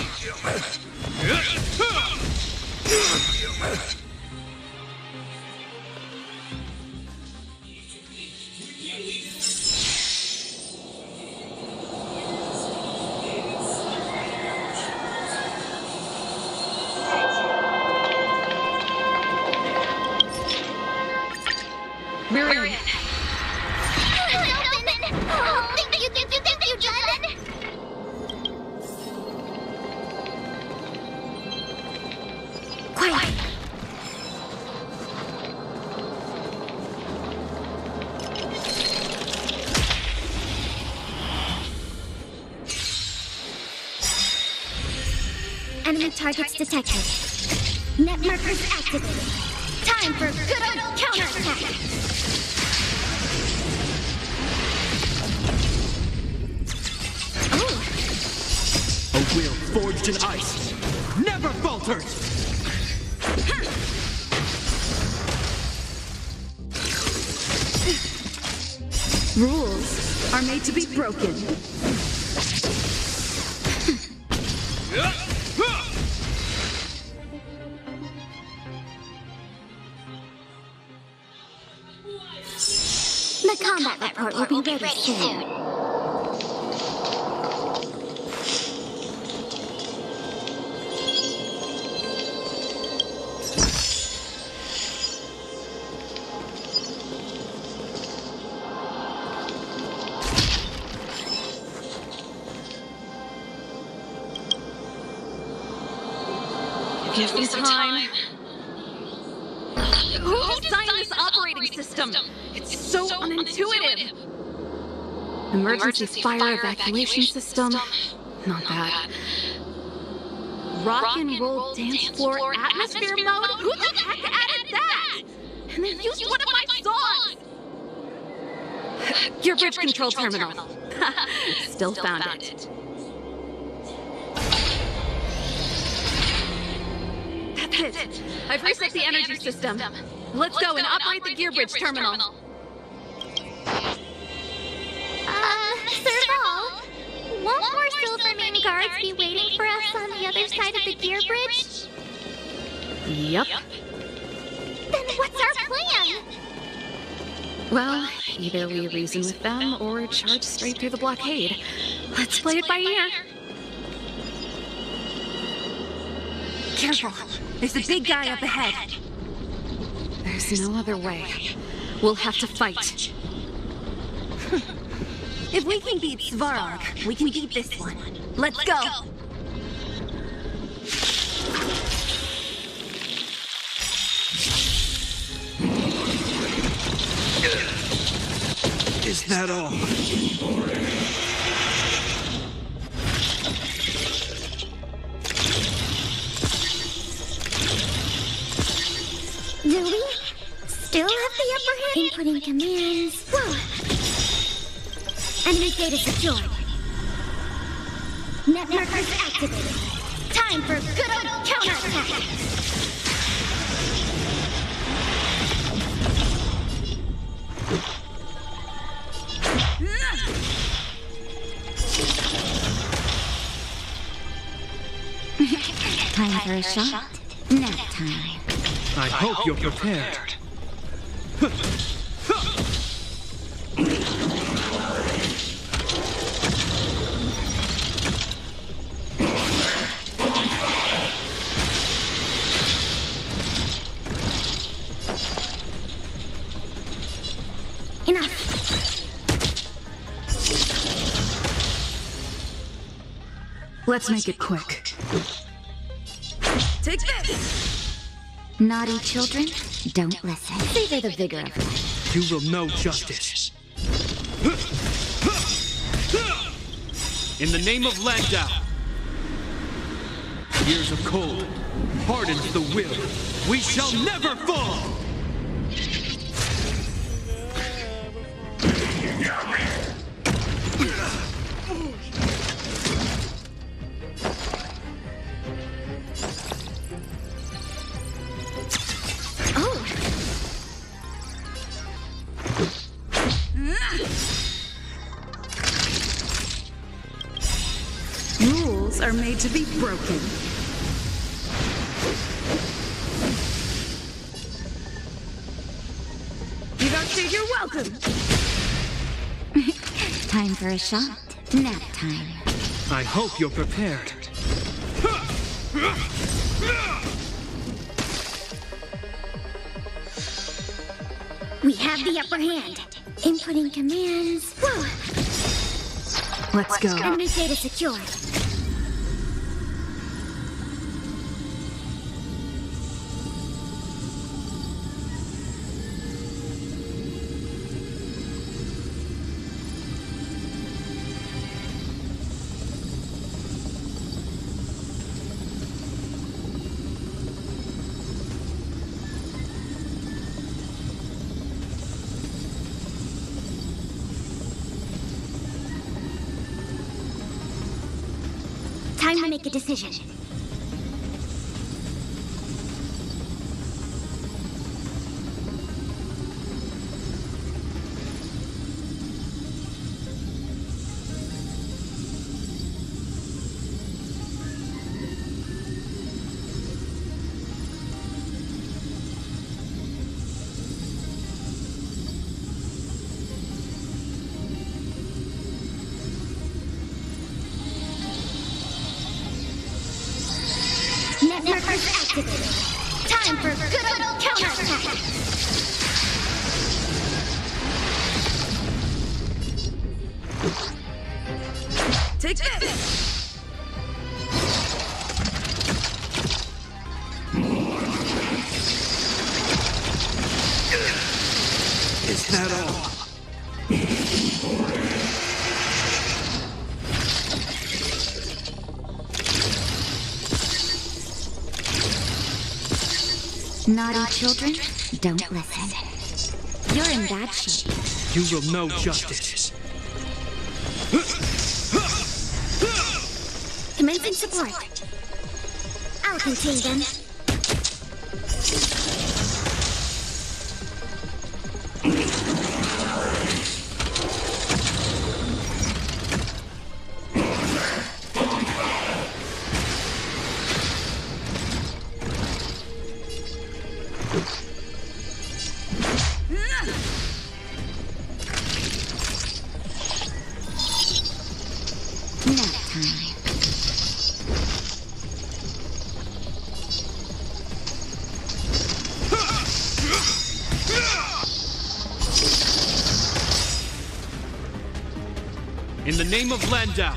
Miriam! Oh, thank you, John! Quiet! Enemy targets detected. Net markers activated. Time for good old counterattack! A will forged in ice never falters! Rules are made to be broken. The combat report will be ready soon. Give me some time. Who designed this operating system? It's so unintuitive. Emergency fire evacuation system? Not that. Rock and roll dance floor atmosphere mode? Who the heck added that? And then used one of my songs! Gearbridge control terminal. Still found it. That's it. I've reset the energy system. Let's go and operate the Gearbridge terminal. Serval, won't more Silvermane guards be waiting for us on the other side of the Gearbridge? Yep. Then what's our plan? Well, either we reason with them or charge straight through the blockade. Let's play it by ear. Careful. There's a big guy up ahead. There's no other way. We'll have to fight. If we can beat Svarog, we can beat this one. Let's go! Is that all? Do we still have the upper hand? Inputting commands. Whoa. Enemy data secured. Net markers activated. Time for good old counterattack. Time for a shot. Nap time. I hope you're prepared. Enough. Let's make it quick. Take this! Naughty children, don't listen. Savor the vigor of life. You will know justice. In the name of Landau. Years of cold hardens the will. We shall never fall! Rules are made to be broken. You don't think you're welcome. Time for a shot. Nap time. I hope you're prepared. We have the upper hand. Inputting commands. Whoa. Let's go. Enemy data secured. Time to make a decision. Networkers activated. Time for good old counterattack. Take this! Is that all? Naughty children, don't listen. You're in bad shape. You will know justice. Commencing support. I'll contain them. In the name of Landau.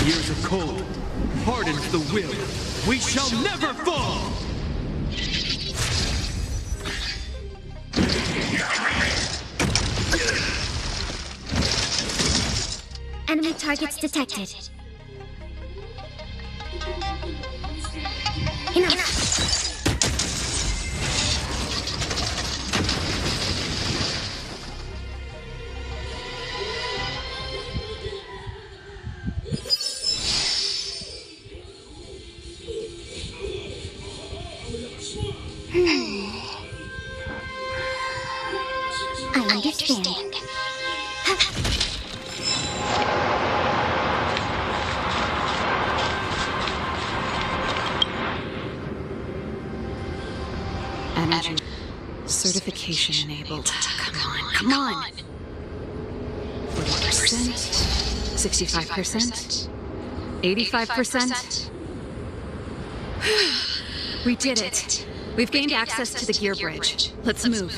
Years of cold hardens the will. We shall never fall! Enemy targets detected. Enough. I understand. energy. Certification enabled. Come on. 40%, 65%, 85%. We did it. We've gained access to the gear bridge. Let's move.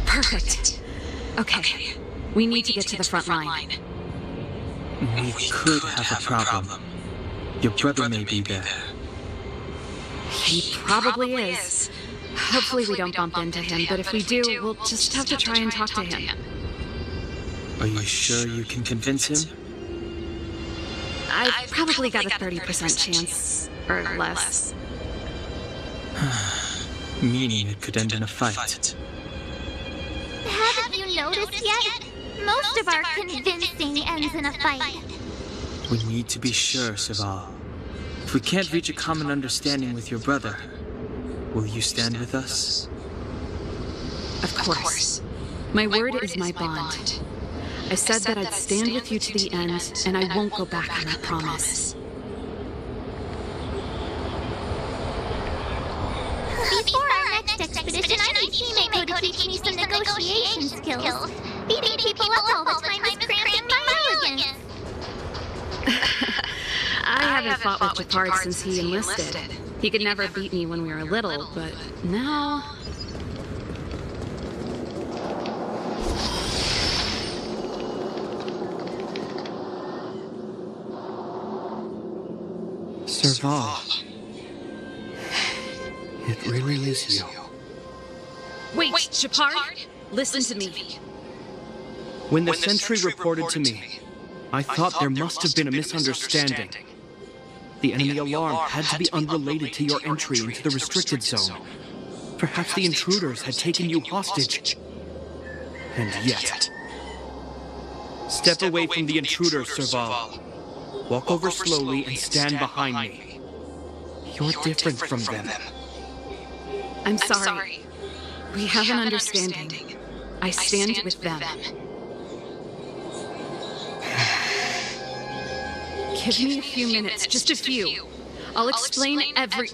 Perfect. Okay. We need to get to the front line. We could have a problem. Your brother may be there. He probably is. Hopefully we don't bump into him, but if we do, we'll just have to try and talk to him. Are you sure you can convince him? I've probably got a 30% chance, or less. Meaning it could end in a fight. Haven't you noticed yet? Most of our convincing ends in a fight. We need to be sure, Serval. If we can't reach a common understanding with your brother, will you stand with us? Of course. My word is my bond. I said that I'd stand with you to the end, and I won't go back on that promise. Before our next expedition, I need Himeko to teach me some negotiation skills. Beating people up all the time is cramping my elegance. I haven't fought with Gepard since he enlisted. He could never beat me when we were little, but now... Serval. It really is you. Wait, Gepard? Listen to me. When the sentry reported to me, I thought there must have been a misunderstanding. The enemy alarm had to be unrelated to your entry into the restricted zone. Perhaps the intruders had taken you hostage. And yet... Step away from the intruders, Serval. Walk over slowly and stand behind me. You're different from them. I'm sorry. We have an understanding. I stand with them. Give me a few minutes, just a few. I'll explain every...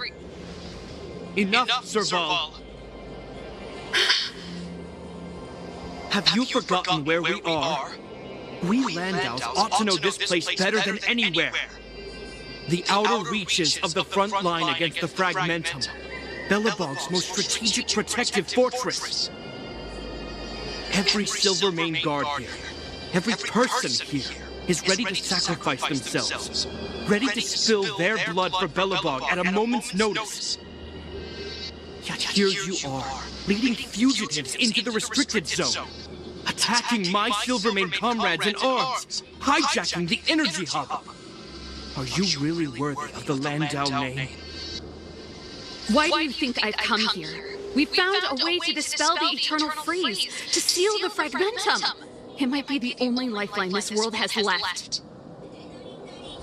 Enough, Serval! Have you forgotten where we are? We Landows ought to know this place better than anywhere. The outer reaches of the front line against the Fragmentum. Belobog's most strategic protective fortress. Every Silvermane guard here, every person here, is ready to sacrifice themselves, ready to spill their blood for Belobog at a moment's notice. Yet here you are, leading fugitives into the restricted zone, attacking my Silvermane comrades in arms, hijacking the energy hub. Are you really worthy of the Landau name? Why do you think I've come here? We found a way to dispel the eternal freeze, to seal the Fragmentum. It might be the only lifeline this world has left.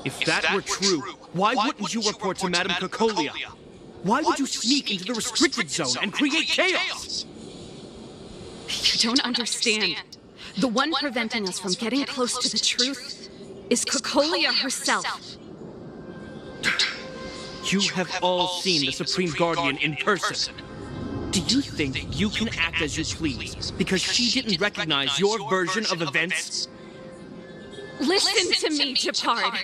If that were true, why wouldn't you report to Madame Cocolia? Why would you sneak into the restricted zone and create chaos? You don't understand. The one preventing us from getting close to the truth is Cocolia herself. You have all seen the Supreme Guardian in person. Do you think you can act as you please because she didn't recognize your version of events? Listen to me, Gepard.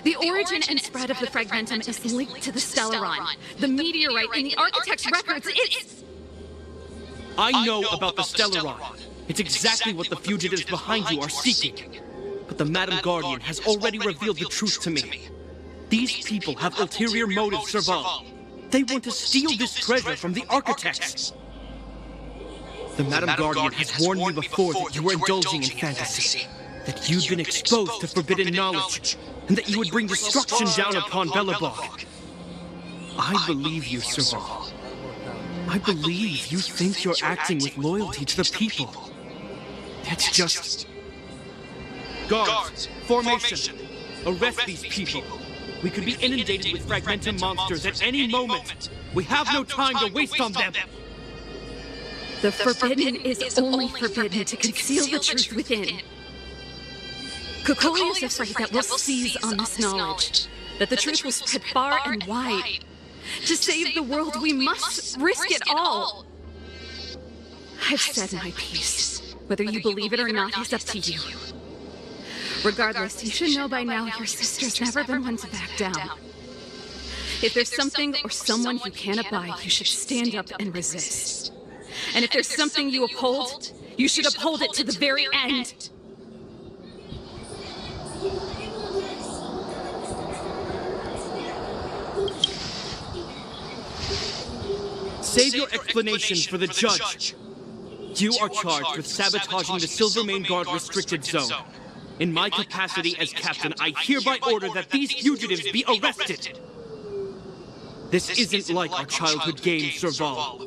The origin and spread of the Fragmentum is linked to the Stellaron. The meteorite in the Architect's records, it's... I know about the Stellaron. It's exactly what the fugitives behind you are seeking. But the Madam Guardian has already revealed the truth to me. These people have ulterior motives, Serval. They want to steal this treasure from the Architects. The Madam Guardian has warned me before that you were indulging in fantasy, that you'd been exposed to forbidden knowledge, and that you would bring destruction down upon Belobog. I believe you, Serval. I believe you think you're acting with loyalty to the people. That's just... Guards, formation! Arrest these people! We could be inundated with Fragmentum monsters at any moment! We have no time to waste on them! The forbidden is only forbidden to conceal the truth within. Cocolia is afraid that we'll seize on this knowledge, that the truth will spread far and wide. To save the world, we must risk it all. I've said my piece. Whether you believe it or not is up to you. Regardless, you should know by now your sister's never been one to back down. If there's something or someone you can't abide, you should stand up and resist. And if there's something you uphold, you should uphold it to the very end. Save your explanations for the judge. You are charged with sabotaging the Silvermane Guard restricted zone. In my capacity as captain, I hereby order that these fugitives be arrested. This isn't like our childhood game, Serval.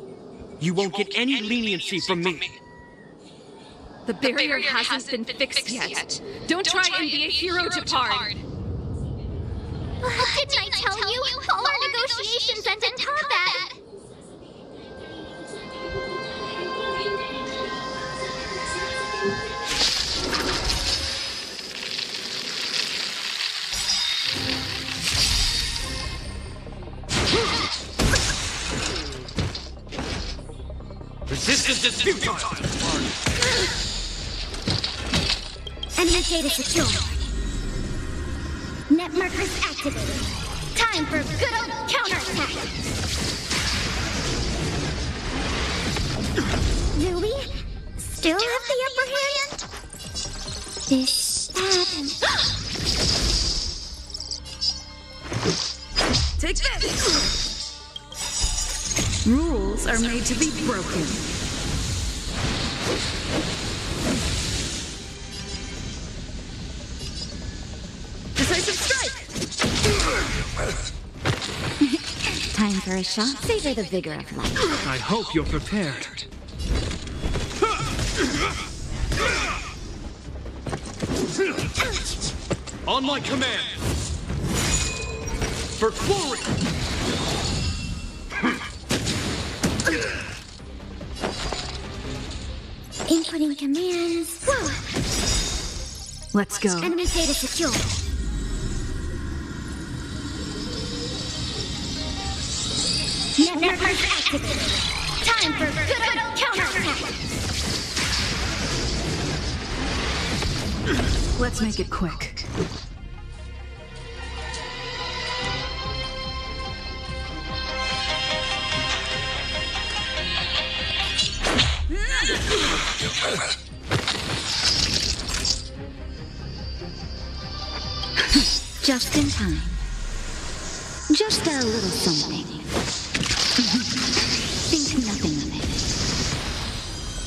You won't get any leniency from me. The barrier hasn't been fixed yet. Don't try and be a hero, Japard. Didn't I tell you? All our negotiations end in combat. Resistance is futile! Enemy data secure. Net markers activated. Time for good old counterattack. Do we still have the upper hand? Is that... Take this! Rules are made to be broken. Decisive strike! Time for a shot. Savor the vigor of life. I hope you're prepared. On my command! For glory! Inputting commands. Whoa. Let's go. Enemy data secure. Network activated. Time for good old counterattack. Let's make it quick. Just in time. Just a little something. Think nothing of it.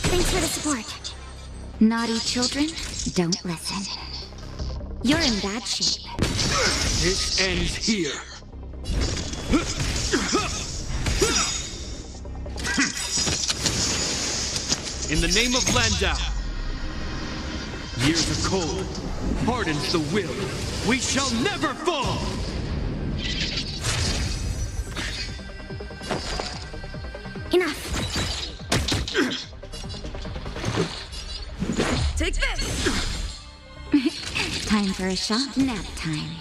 Thanks for the support. Naughty children, don't listen. You're in bad shape. This ends here. In the name of Landau, years of cold hardens the will. We shall never fall! Enough. Take this! Time for a shot. Nap time.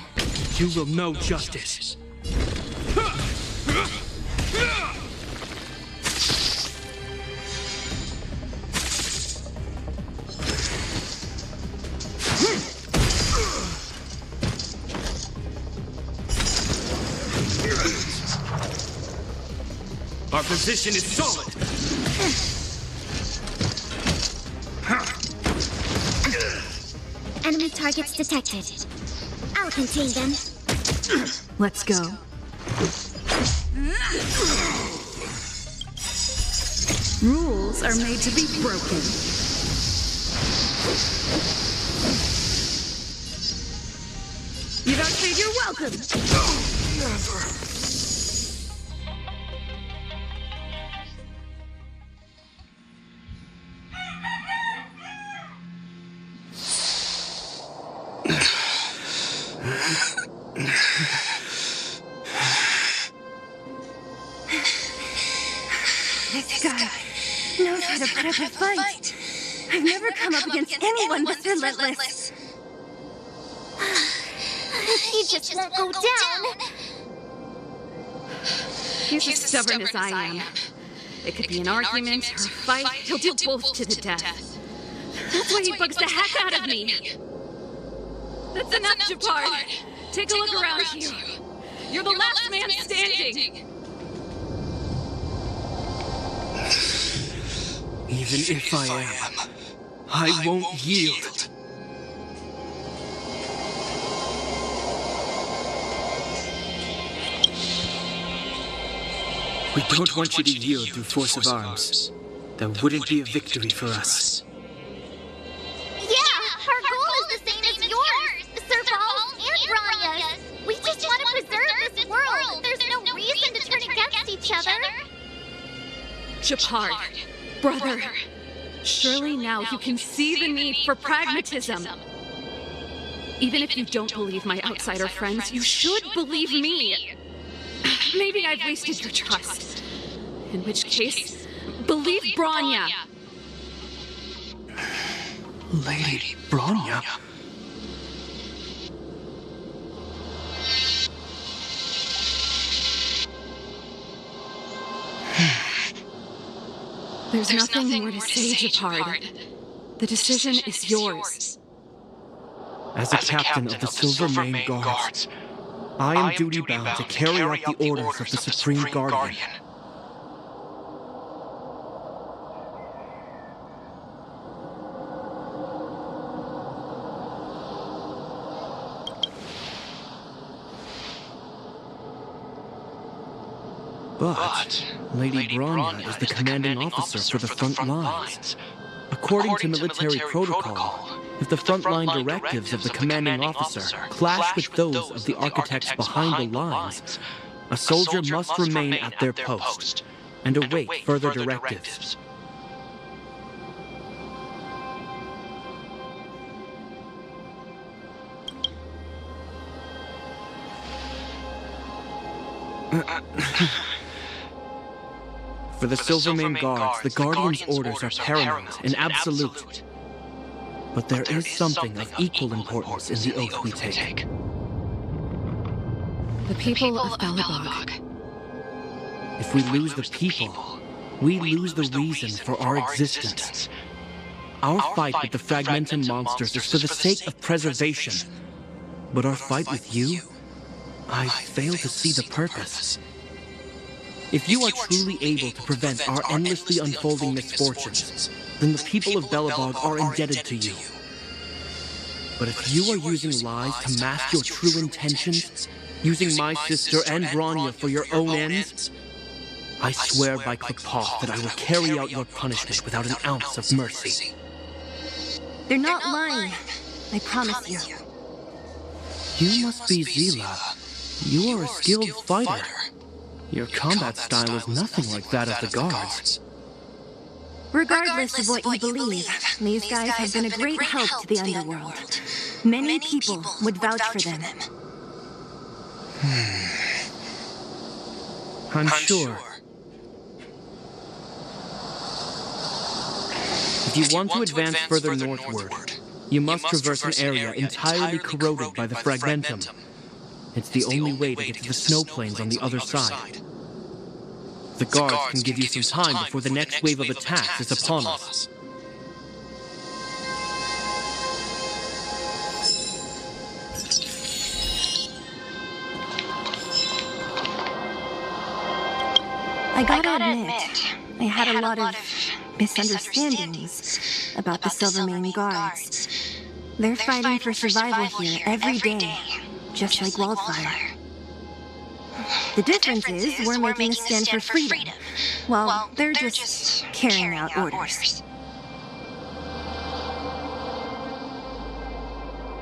You will know justice. Our position is solid. Enemy targets detected. I'll contain them. Let's go. Rules are made to be broken. You don't say you're welcome. Never. This guy knows how to put up a fight. I've never come up against anyone this relentless. he just won't go down. He's as stubborn as I am. It could be an argument or a fight. He'll do both to the death. That's why he bugs the heck out of me. That's enough, Japard. Take a look around you. You're the last man standing. Even if I am, I won't yield. We don't want you to yield through force of arms. That wouldn't be a victory for us. Yeah, our goal is the same as yours, Serval's and Bronya's. We just want to preserve this world. There's no reason to turn against each other. Japard, brother, surely now you can see the need for pragmatism. Even if you don't believe my outsider friends, you should believe me. Maybe I've wasted your trust. In which case, believe Bronya. Lady Bronya? There's nothing more to say, Japard. The decision is yours. As a captain of the Silver Mane Guards, I am duty-bound to carry out the orders of the Supreme Guardian. But Lady Bronya is the commanding officer for the front lines. According to military protocol, if the frontline directives of the commanding officer clash with those of the architects behind the lines, a soldier must remain at their post and await further directives. For the Silver Mane Guards, the Guardian's orders are paramount and absolute. But there is something of equal importance in the oath we take. The people of Belobog. If we lose the people, we lose the reason for our existence. Our fight with the Fragmentum monsters is for the sake of preservation. But our fight with you, I fail to see the purpose. If you are truly able to prevent our endlessly unfolding misfortunes, then the people of Belobog are indebted to you. But if you are using lies to mask your true intentions, using my sister and Bronya for your own ends, I swear by Klipoth that I will carry out your punishment without an ounce of mercy. They're not lying. I promise you. You must be Zila. You are a skilled fighter. Your combat style is nothing like that of the guards. Regardless of what you believe, these guys have been a great help to the underworld. Many people would vouch for them. I'm sure. If you want to advance further northward, you must traverse an area entirely corroded by the Fragmentum. It's the only way to get to the snow plains on the other side. The guards can give you some time before the next wave of attacks is upon us. I gotta admit, I had a lot of misunderstandings about the Silver Mane Guards. They're fighting for survival here every day, just like Wildfire. The difference is we're making a stand for freedom, while they're just carrying out orders.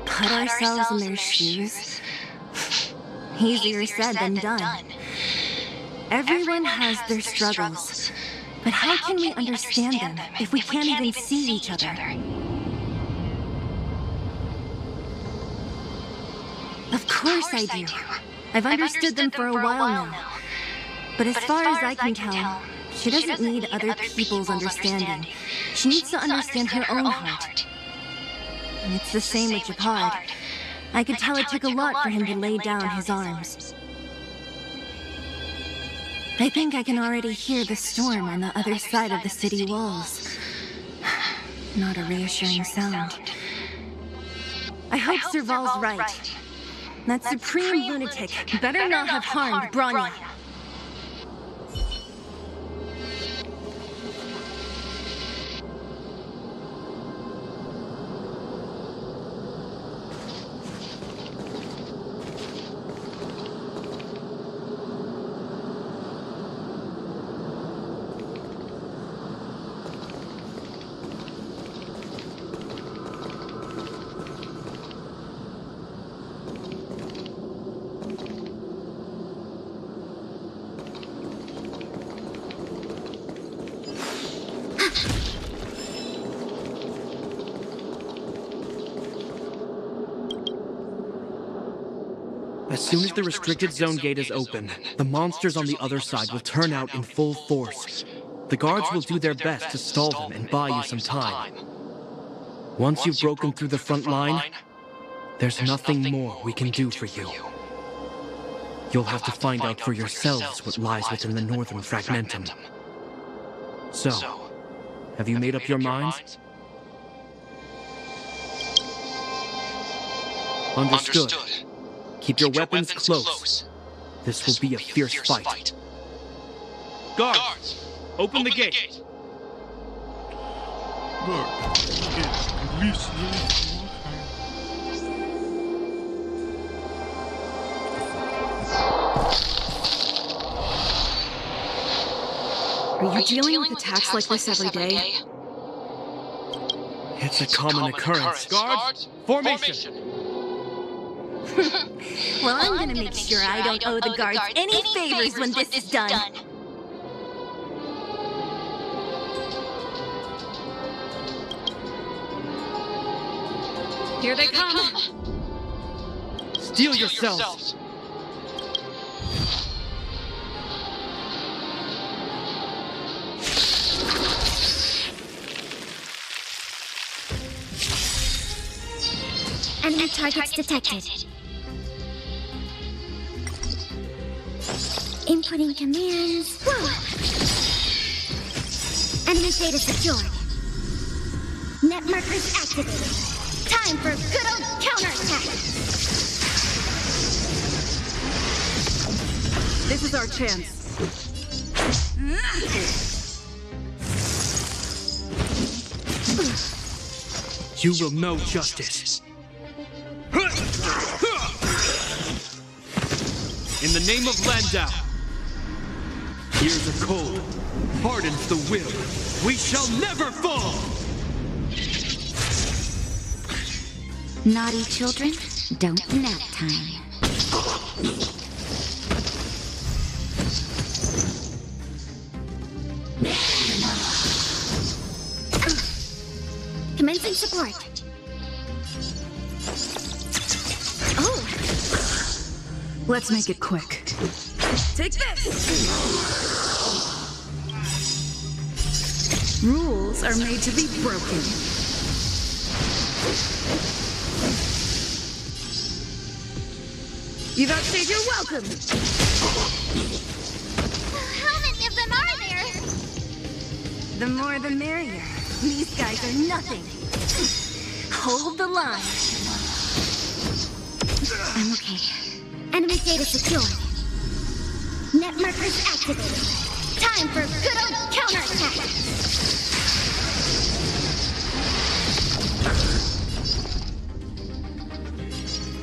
Put ourselves in their shoes? Easier said than done. Everyone has their struggles, but how can we understand them if we can't even see each other? Of course I do. I've understood them for a while now. But as far as I can tell, she doesn't need other people's understanding. She needs to understand her own heart. And it's the same with Japard. I could tell it took a lot for him to lay down his arms. I think I can already hear the storm on the other side of the city walls. Not a reassuring sound. I hope Serval's right. That supreme lunatic better not have harmed Bronya. As soon as the restricted zone gate is open, the monsters on the other side will turn out in full force. The guards will do their best to stall them and buy you some time. Once you've broken through the front line, there's nothing more we can do for you. You'll have to find out for yourselves what lies within the northern fragmentum. So, have you made up your minds? Understood. Keep your weapons close. This will be a fierce fight. Guards, open the gate. Are you dealing with attacks like this every day? It's a common occurrence. Guards, formation! Well, I'm gonna make sure I don't owe the guards any favors when this is done. Here they come! Steel yourselves! Enemy targets detected. Inputting commands. Whoa. Enemy data secured. Net markers activated. Time for good old counterattack. This is our chance. You will know justice. In the name of Landau, ears are cold, hardens the will. We shall never fall! Naughty children, don't nap time. Commencing support. Oh! Let's make it quick. Take this! Rules are made to be broken. You've outstayed your welcome! How many of them are there? The more the merrier. These guys are nothing. Hold the line. I'm okay. Enemy data secured. Net markers activated. Time for good old counterattack.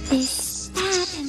This, that, and...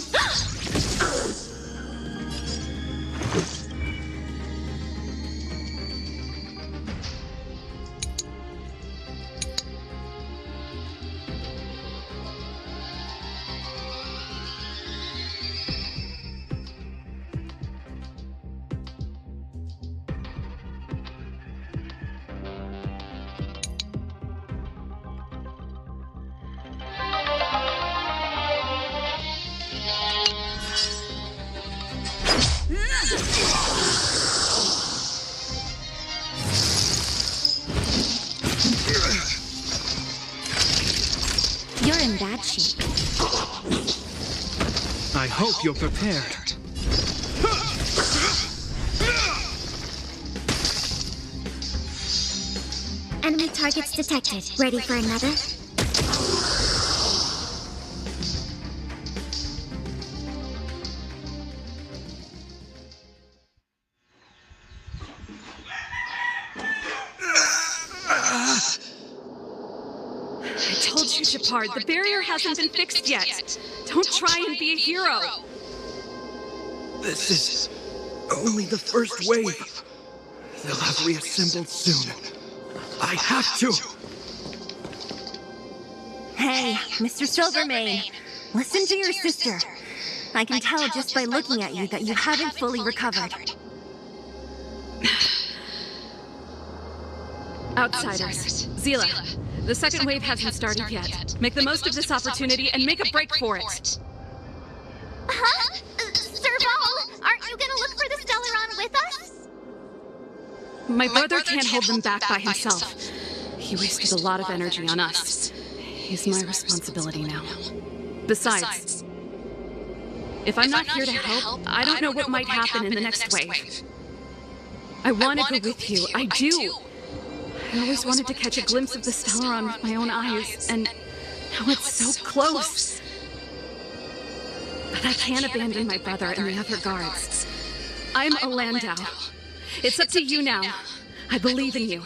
You're in bad shape. I hope you're prepared. Enemy targets detected. Ready for another? I told you, Shepard, the barrier hasn't been fixed yet. Don't try and be a hero. This is only the first wave. They'll have reassembled soon. I have to. Hey, Mr. Silvermane, listen to your sister. I can tell just by looking at you that you haven't fully recovered. Outsiders. Zila, the second wave hasn't started yet. Make the most of this opportunity and make a break for it. Huh? Serval, aren't you gonna look for the Stellaron with us? My brother can't hold them back by himself. He wasted a lot of energy on us. He's my responsibility now. Besides, if I'm not here to help, I don't know what might happen in the next wave. I want to go with you. I do. I always wanted to catch a glimpse of the Stellaron with my own eyes, and now it's so close. But I can't abandon my brother and the other guards. I'm a Landau. It's up to you now. I believe in you.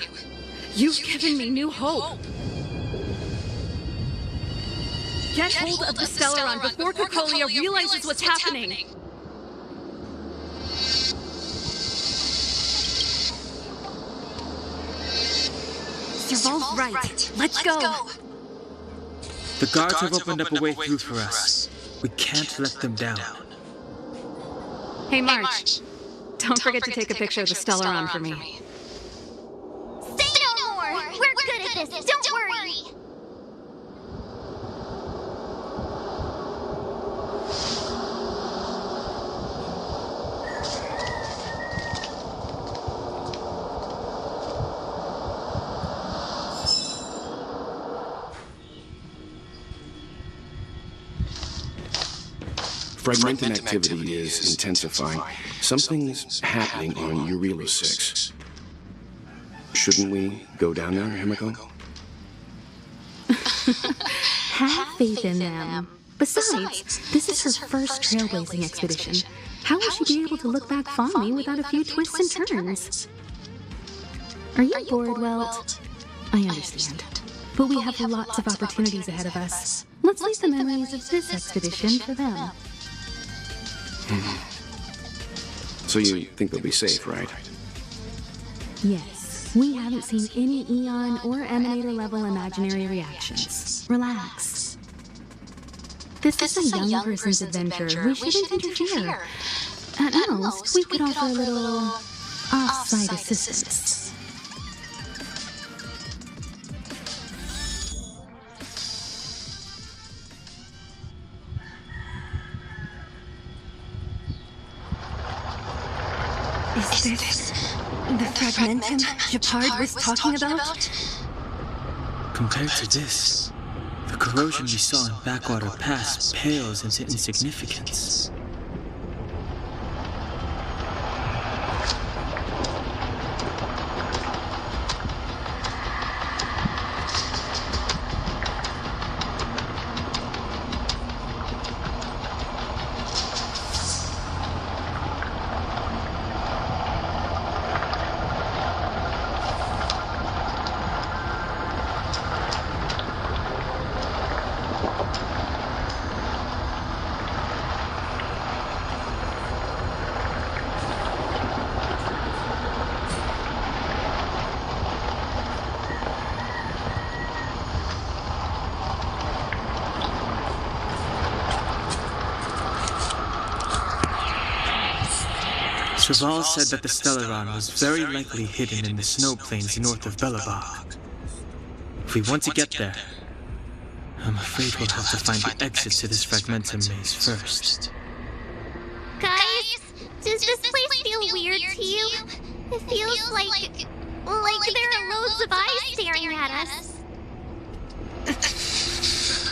You've given me new hope. Get hold of the Stellaron before Cocolia realizes what's happening. Serval's right. Let's go. The guards have opened up a way through for us. We can't let them down. Hey, March. Don't forget to take a picture of the Stellaron for me. Say no more! We're good at this, don't worry! Fragmented activity is intensifying. Something's happening on Eurela 6. Shouldn't we go down there, Himiko? Have faith in them. Besides, this is her first trailblazing expedition. How will she be able to look back fondly without a few twists and turns? Are you bored, Welt? I understand. But we have lots of opportunities ahead of us. Let's leave the memories of this expedition for them. So you think they'll be safe, right? Yes. We haven't seen any Eon or Emanator level imaginary reactions. Relax. This is a young person's adventure. We shouldn't interfere. At most, we could offer a little off-site assistance. Is this the fragmentum Shepard was talking about? Compared to this, the corrosion we saw in Backwater Pass pales into insignificance. Serval said that the Stellaron was very likely hidden in the snow plains north of Belobog. If we want to get there, I'm afraid we'll have to find the exit to this fragmentum maze first. Guys, does this place feel weird to you? It feels like there are loads of eyes staring at us.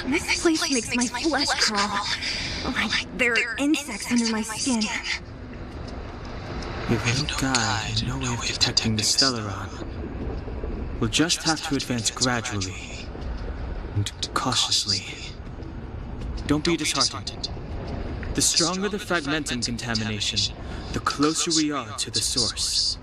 This place makes my flesh crawl. There are insects under my skin. With no guide and no way of detecting the Stellaron, we'll just have to advance gradually and cautiously. Don't be disheartened. The stronger the fragmentum contamination, the closer we are to the source.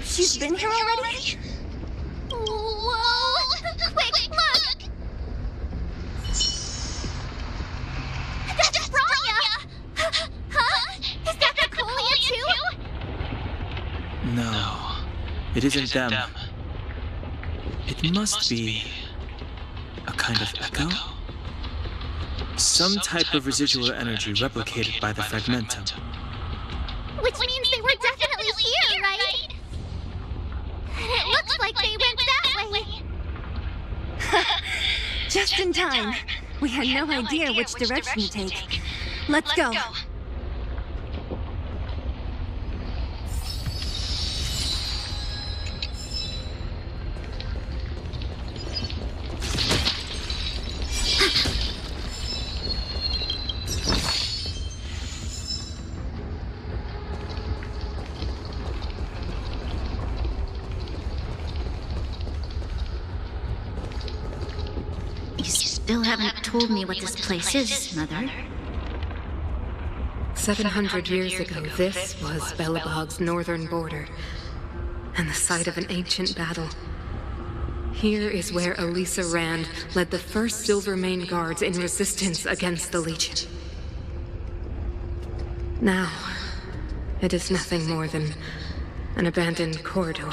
She's been here already? Whoa! Quick, look! That's Branya! Huh? Is that the Coolio too? No, it isn't them. It must be a kind of echo? Some type of residual energy replicated by the fragmentum. Which means they were definitely here, right? And it looks like they went that way. Just in time. We had no idea which direction to take. Let's go. Still haven't told me what this place is, Mother. 700 years ago, this was Belobog's northern border, and the site of an ancient battle. Here is where Elisa Rand led the first Silvermane Guards in resistance against the Legion. Now, it is nothing more than an abandoned corridor,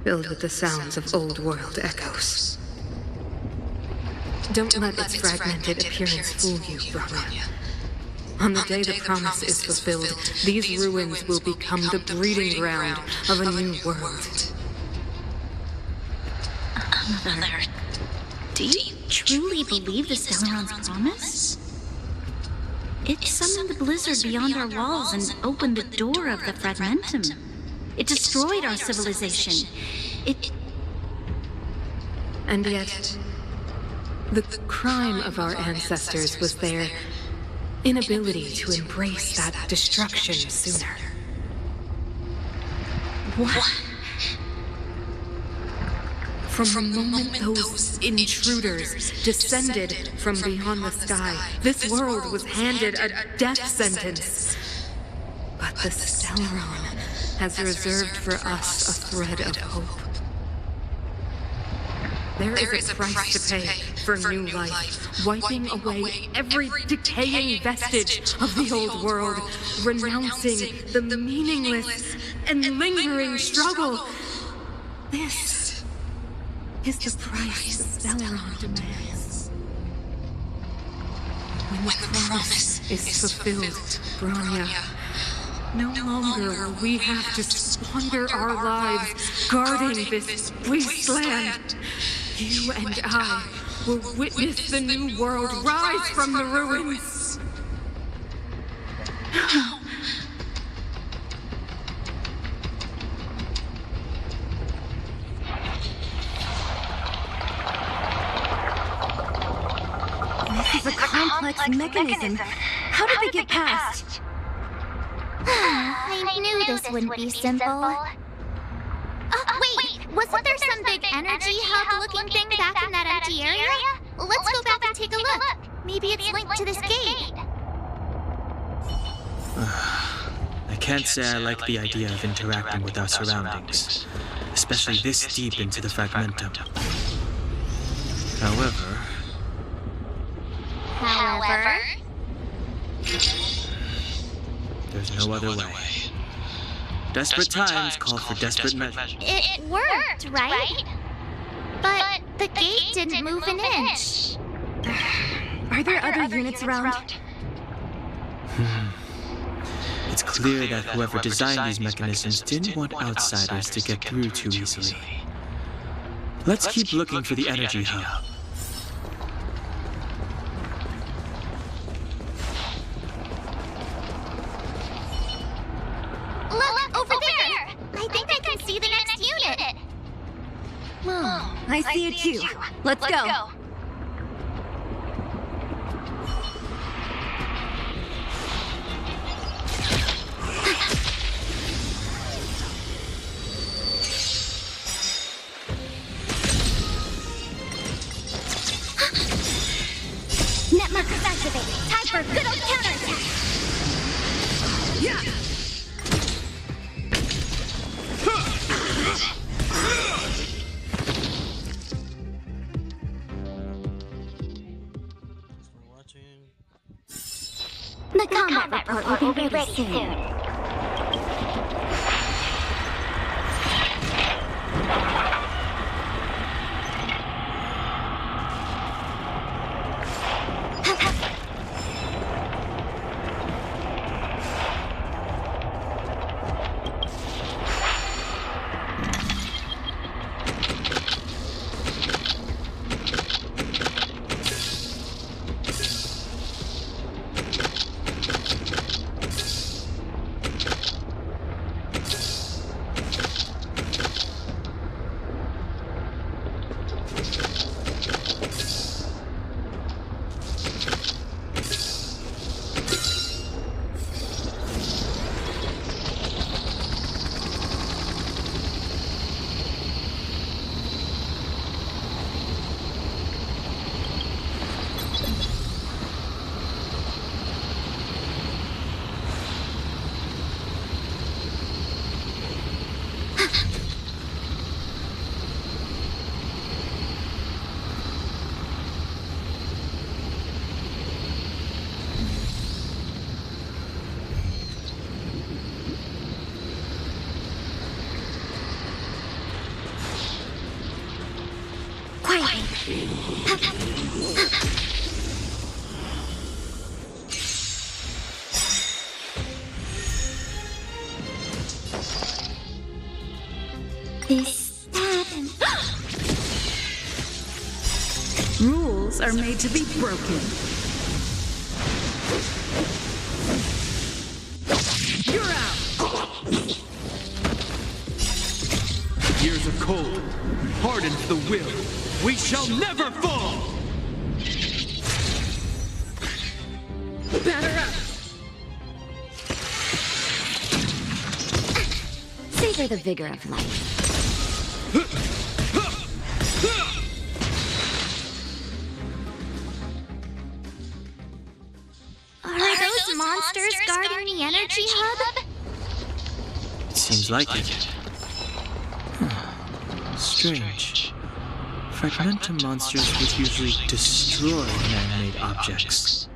filled with the sounds of old-world echoes. Don't let its fragmented appearance fool you, Brahma. On the day the promise is fulfilled, these ruins will become the breeding ground of a new world. Mother, do you truly believe the Stellaron's promise? It summoned the blizzard beyond our walls and opened the door of the fragmentum. It destroyed our civilization. And yet, the crime of our ancestors was their inability to embrace that destruction sooner. What? From the moment those intruders descended from beyond the sky, this world was handed a death sentence. But the Stellaron has reserved for us a thread of hope. There is a price to pay for new life, wiping away every decaying vestige of the old world, renouncing the meaningless and lingering struggle. This is the price the Stellaron demands. When the promise is fulfilled, Branya, no longer will we have to squander our lives guarding this wasteland. You and I will witness the new world rise from the ruins. This is a complex mechanism. How did they get past? I knew this wouldn't be simple. Wait, wasn't there some big energy hub-looking thing back in that empty area? Let's go back and take a look. Maybe it's linked to this gate. I can't say I like the idea of interacting with our surroundings, especially this deep into the fragmentum. However, there's no other way. Desperate times call for desperate measures. It worked, right? But the gate didn't move an inch. Are there other units around? It's clear that whoever designed these mechanisms didn't want outsiders to get through too easily. Let's keep looking for the energy hub. Look, over there! I think I can see the next unit. Oh, I see it too. Let's go. Net markers activated. Time for a good old counterattack. Yeah! The combat report will be ready soon. Rules are made to be broken. You're out! Years are cold, hardened to the will. We shall never fall! Batter up! Savor the vigor of life. Are those monsters guarding the energy hub? It seems like it. Strange. Fragmentum monsters would usually destroy man-made objects.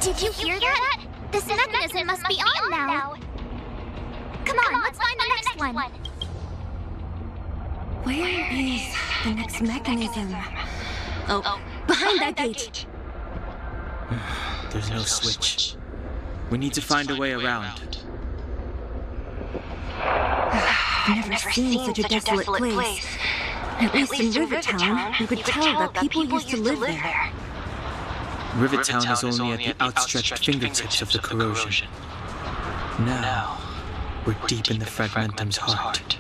Did you hear that? This mechanism must be on now. Come on, let's find the next one. Where is the next mechanism? Oh, behind that gate. There's no switch. We need to find a way around. I've never seen such a desolate place. At least in Rivertown, you could tell that people used to live there. Rivertown is only at the outstretched fingertips of the corrosion. Now, we're deep in the Fragmentum's heart.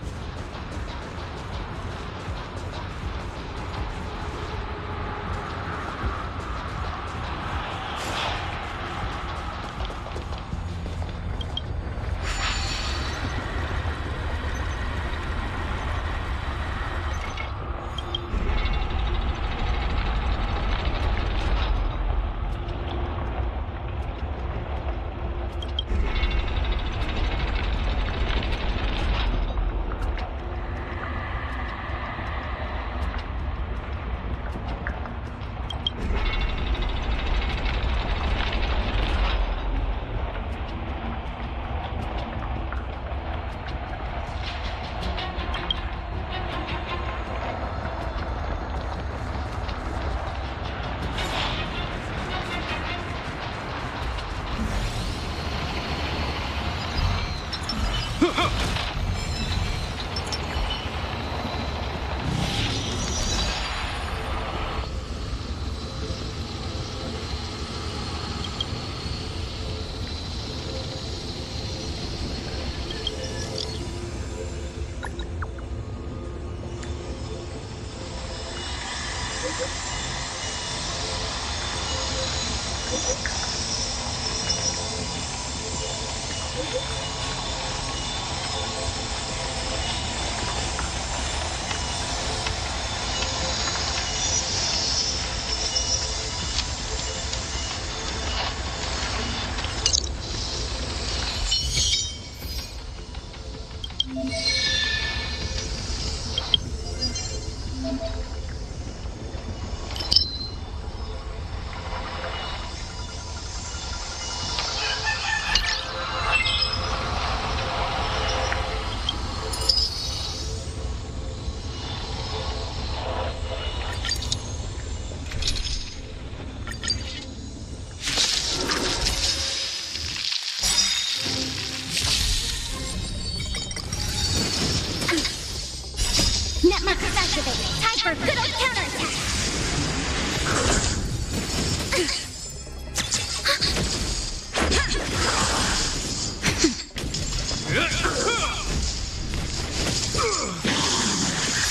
for good old counterattack!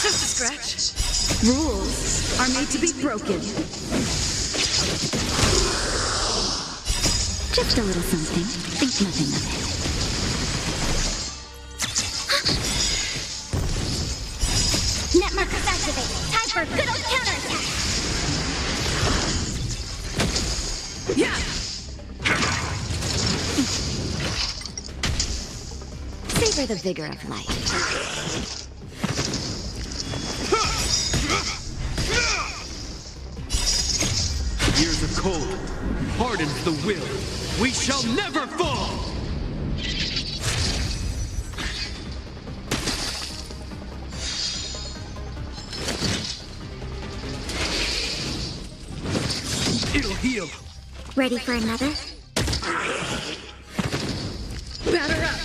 Just a scratch. Rules are made to be broken. Just a little something. Think nothing of it. Net markers activated. Time for good old counterattack! Yeah! Savor the vigor of life. Years of cold hardens the will. We shall never fall! It'll heal. Ready for another? Batter up!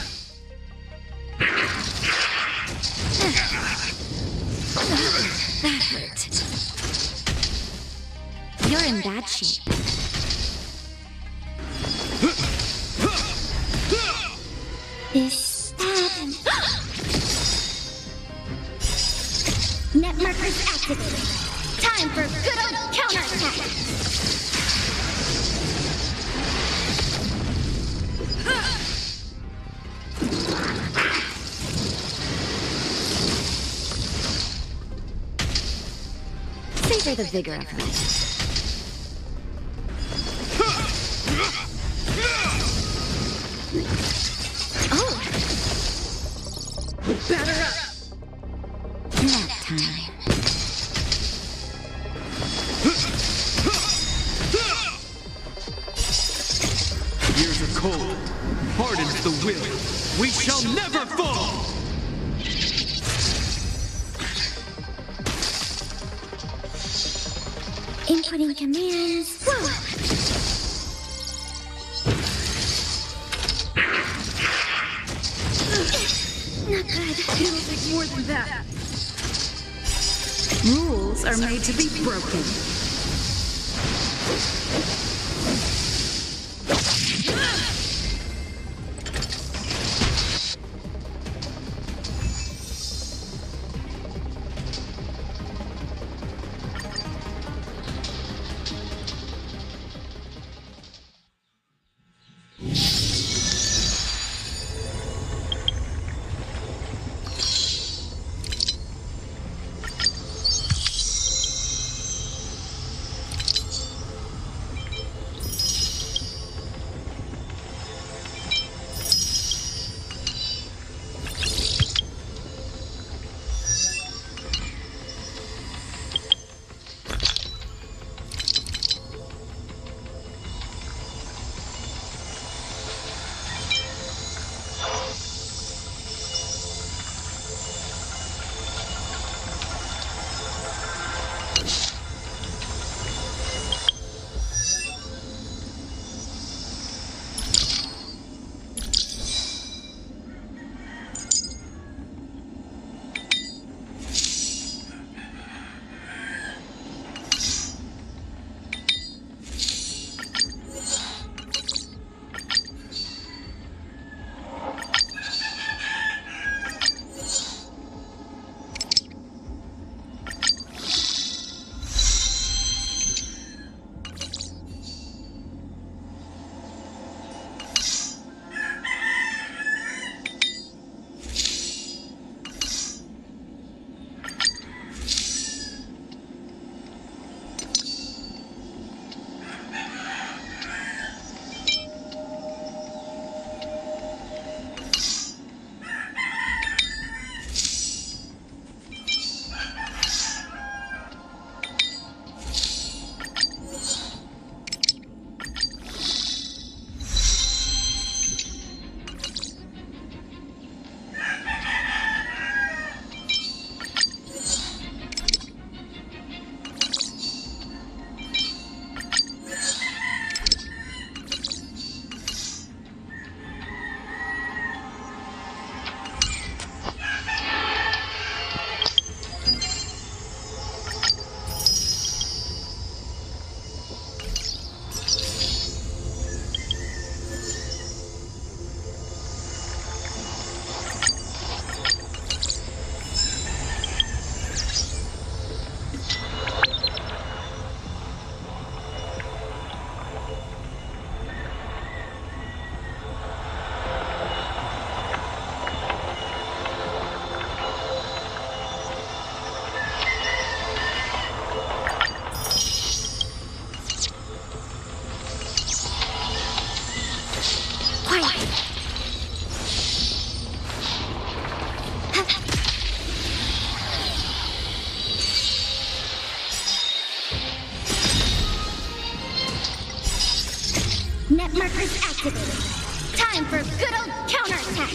That hurt. You're in bad shape. Is that... Net markers activated. Time for good old counterattack! Savor the vigor of life. Oh! Batter up! Nap time. Years of cold hardens the will. We shall never fall! Inputting commands. Whoa! Not good. It'll take more than that. Rules are made to be broken. activated. Time for good old counterattack.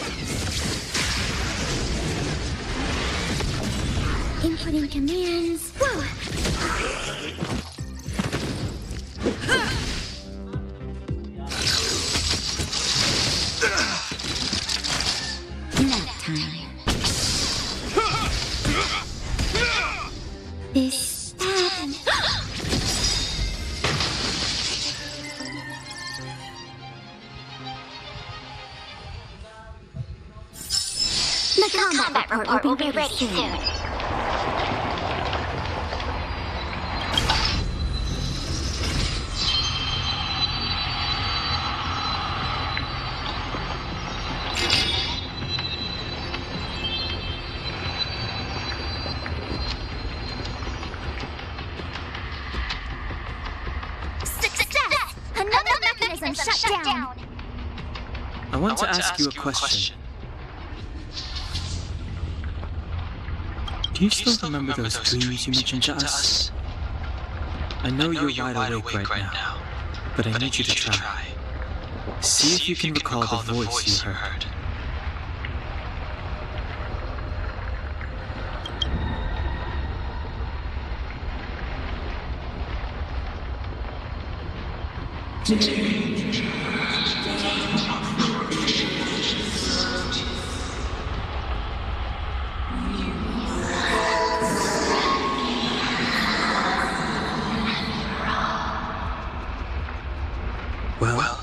Inputting commands. Whoa. Nap time. This happened. The combat report will be ready soon. Success! Another mechanism shut down. I want to ask you a question. Do you still remember those dreams you mentioned to us? I know you're wide awake right now, but I need you to try. See if you can recall the voice you heard. Well,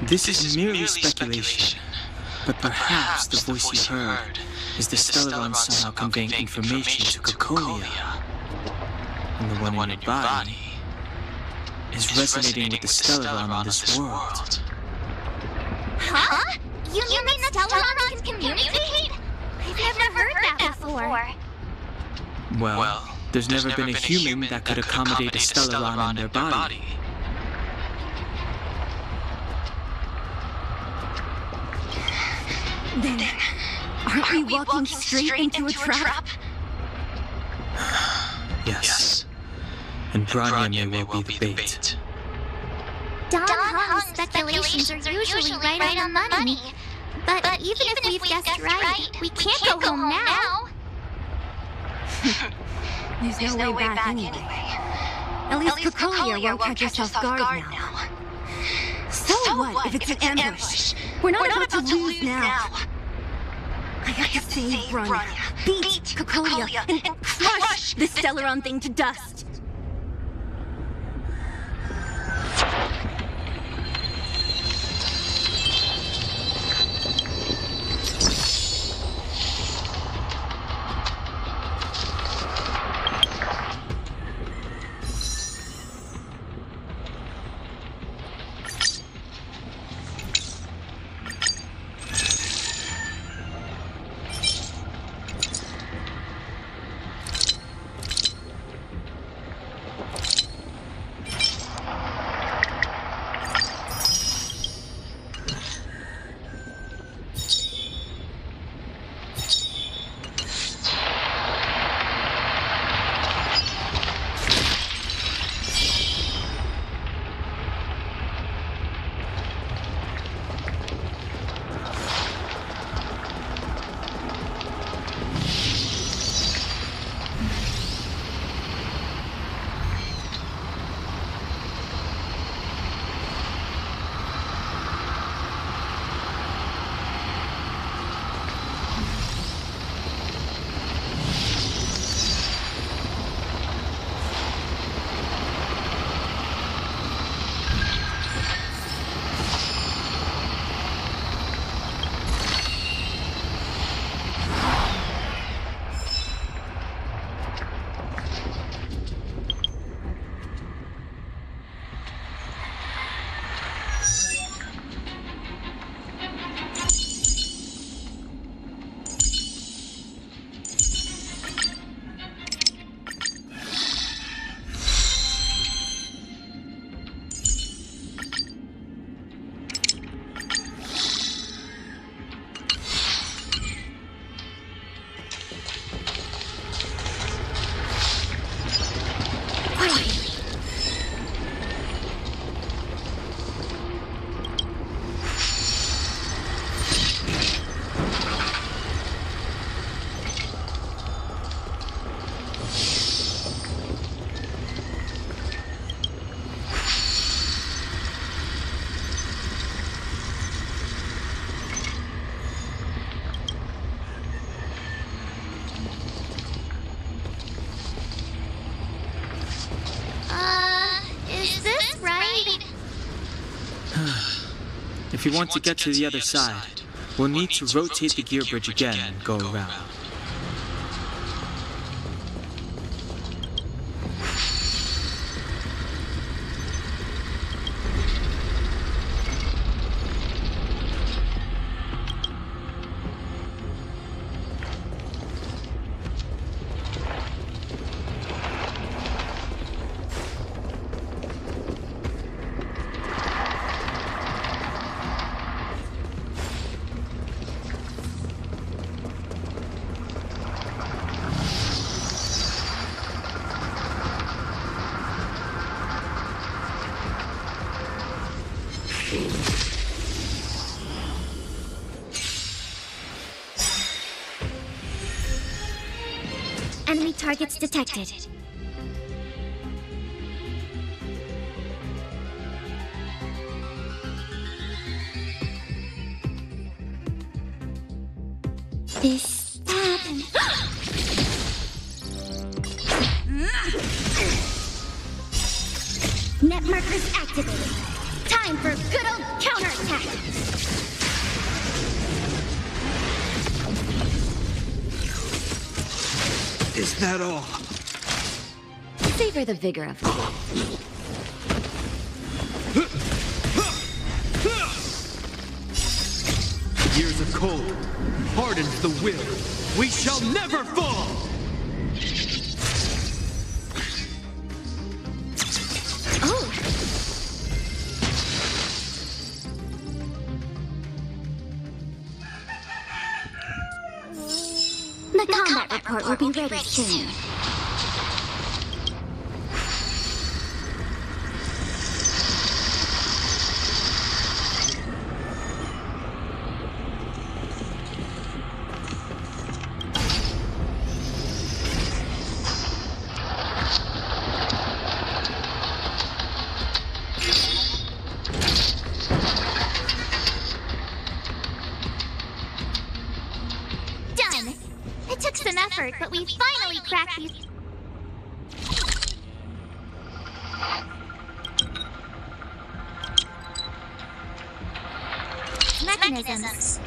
this is merely speculation, but perhaps the voice you heard is the Stellaron somehow conveying information to Cocolia, and the one in your body is resonating with the Stellaron in this world. Huh? You mean the Stellaron community? I've never heard that before. Well, there's never been a human that could accommodate a Stellaron in their body. Then, aren't we walking straight into a trap? Yes. And Branya may well be the bait. Don Hong's speculations are usually right on the money. But even if we've guessed right, we can't go home now. There's no way back anyway. At least Cocolia won't catch us off guard now. So what if it's an ambush? We're not about to lose now. I have to save Branya, beat Cocolia, and crush this Stellaron thing to dust. If we want to get to the other side, we'll need to rotate the gear bridge again and go around. Enemy targets detected. This happened. Net markers activated. Time for good old counterattack. Is that all? Savor the vigor of life. Years of cold hardens the will. We shall never fall! Oh! The combat report will be ready soon. Done! It took some effort, but we finally cracked these... mechanisms.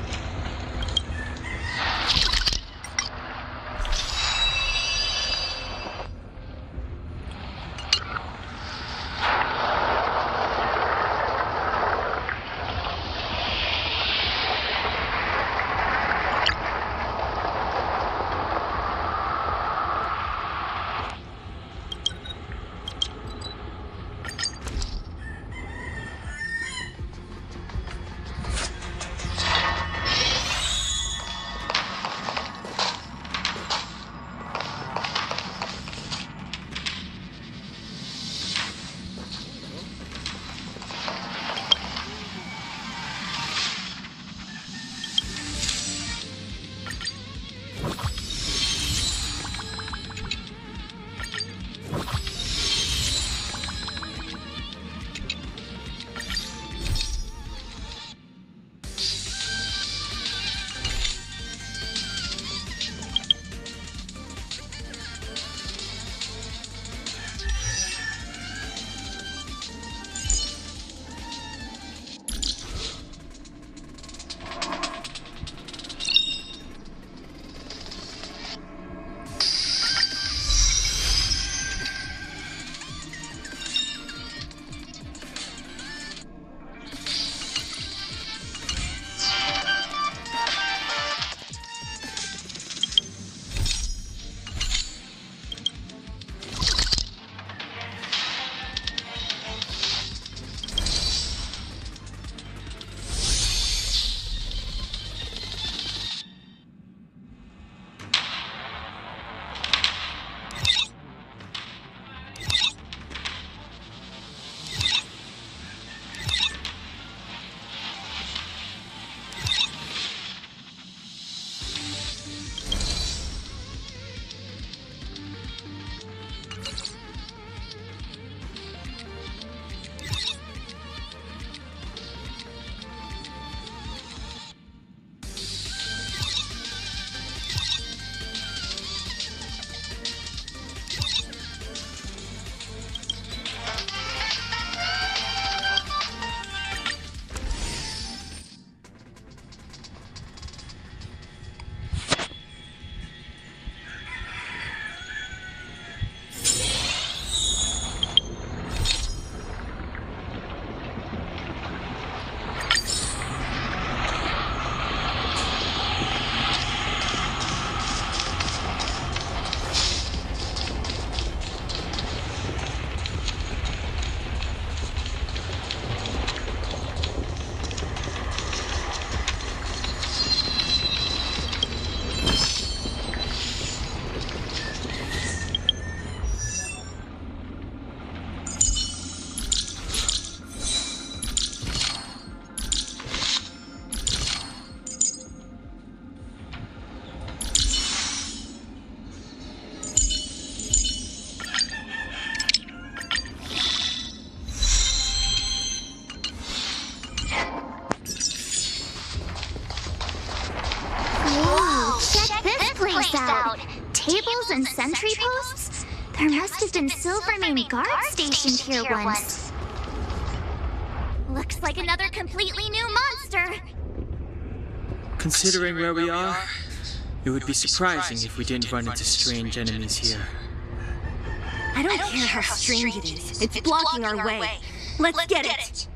and sentry posts? There must have been Silvermane guards stationed here once. Looks like another completely new monster. Considering where we are, it would be surprising if we didn't run into strange enemies here. I don't care how strange it is. It's blocking our way. Let's get it!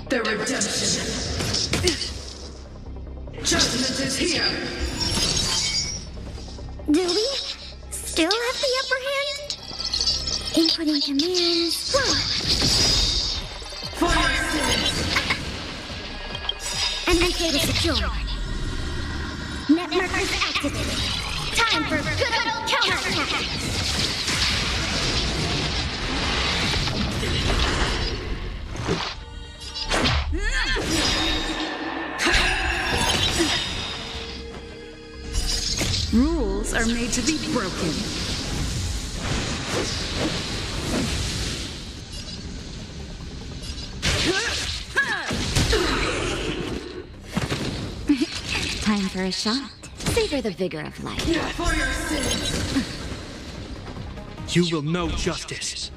The redemption. Judgment is here. Do we still have the upper hand? Inputting commands. Fire sins. Enemy data secured. Net markers activated. Time for good old counterattack. Rules are made to be broken. Time for a shot. Savor the vigor of life. For your sins. You will know justice.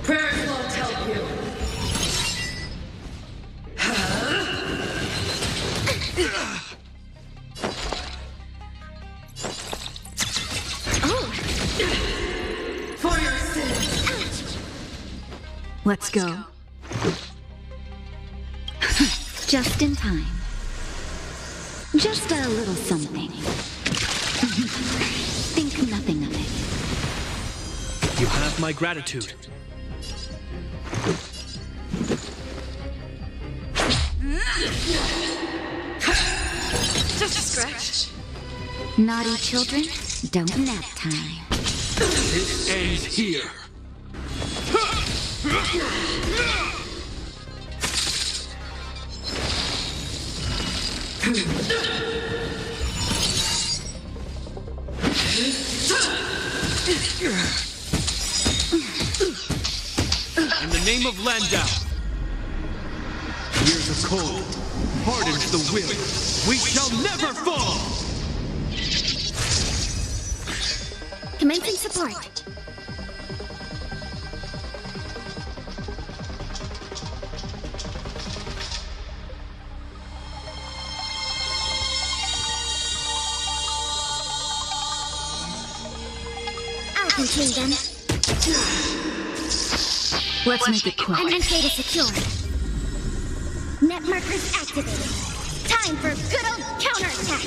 Prayers won't help you. For your sins. Let's go. Just in time. Just a little something. Think nothing of it. You have my gratitude. Just a scratch. Naughty children, don't nap time. This ends here. In the name of Landau, years of cold hardens the will. We shall never fall! Commencing support. I'll contain them. Let's make it quick. Enemy data secured. Net markers activated. Time for good old counterattack.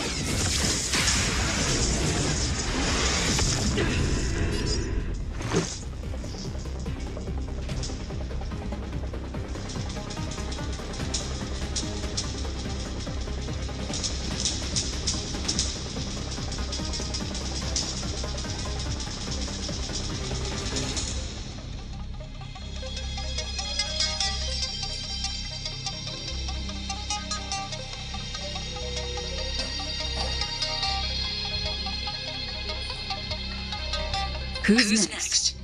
Who's next?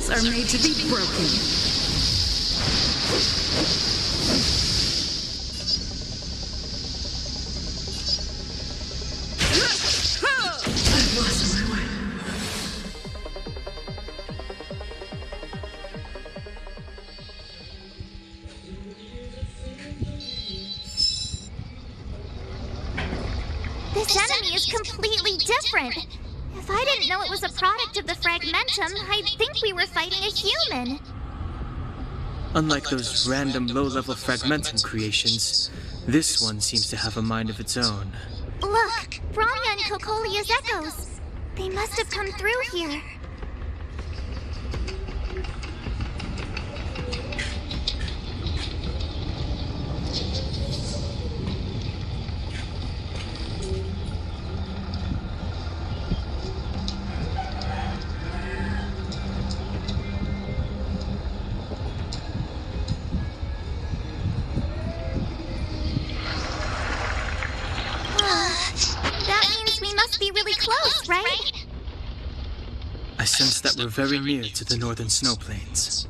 rules are made to be broken. I've lost my way. This enemy is completely different. If I didn't know it was a product of the fragmentum, I'd think we were fighting a human. Unlike those random low-level fragmentum creations, this one seems to have a mind of its own. Look, Bronya and Kokolia's echoes. They must have come through here. That means we must be really close, right? I sense that we're very near to the northern snow plains.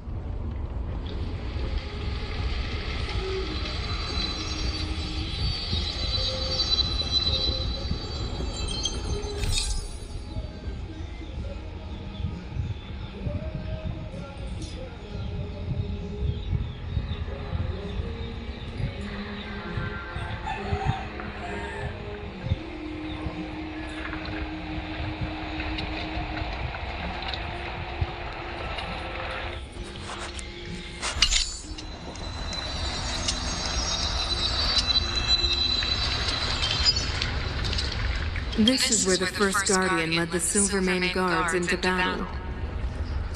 This is where the first Guardian led the Silvermane Guards into battle.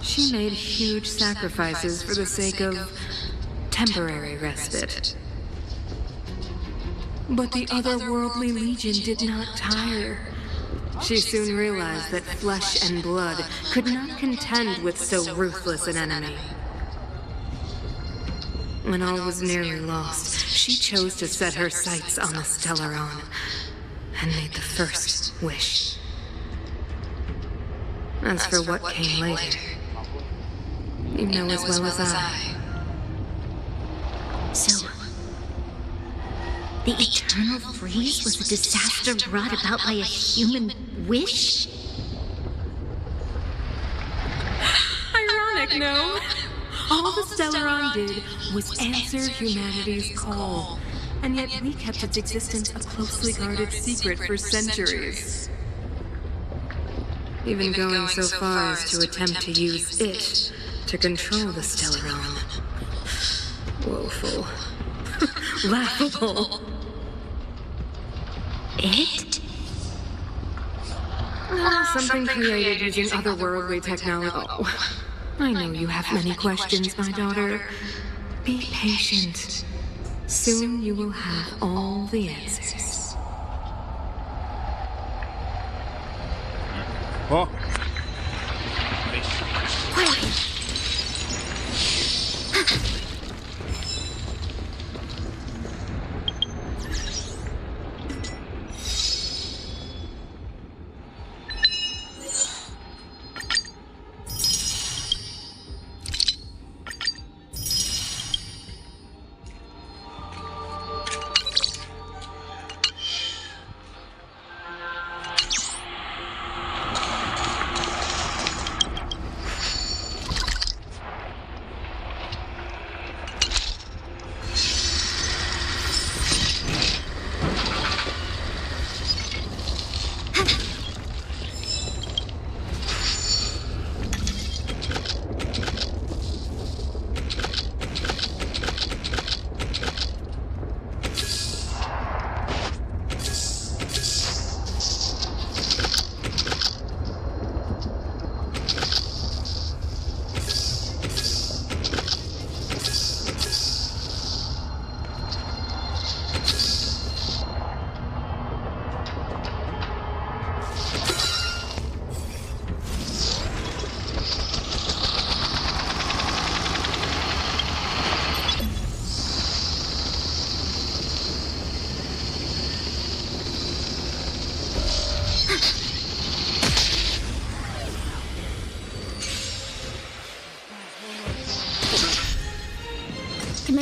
She made huge sacrifices for the sake of temporary respite. But the otherworldly Legion did not tire. She soon realized that flesh and blood could not contend with so ruthless an enemy. When all was nearly lost, she chose to set her sights on the Stellaron and made the first wish. As for what came later, you know as well as I. So, the eternal freeze was a disaster brought about by a human wish? Ironic, no? All the Stellaron did was answer humanity's call, and yet we kept its existence a closely guarded secret for centuries. Even going so far as to attempt to use it to control the Stellaron. Woeful. Laughable. It? Something created using otherworldly technology. Oh, I know you have many questions, my daughter. Be patient. Soon you will have all the answers. Oh.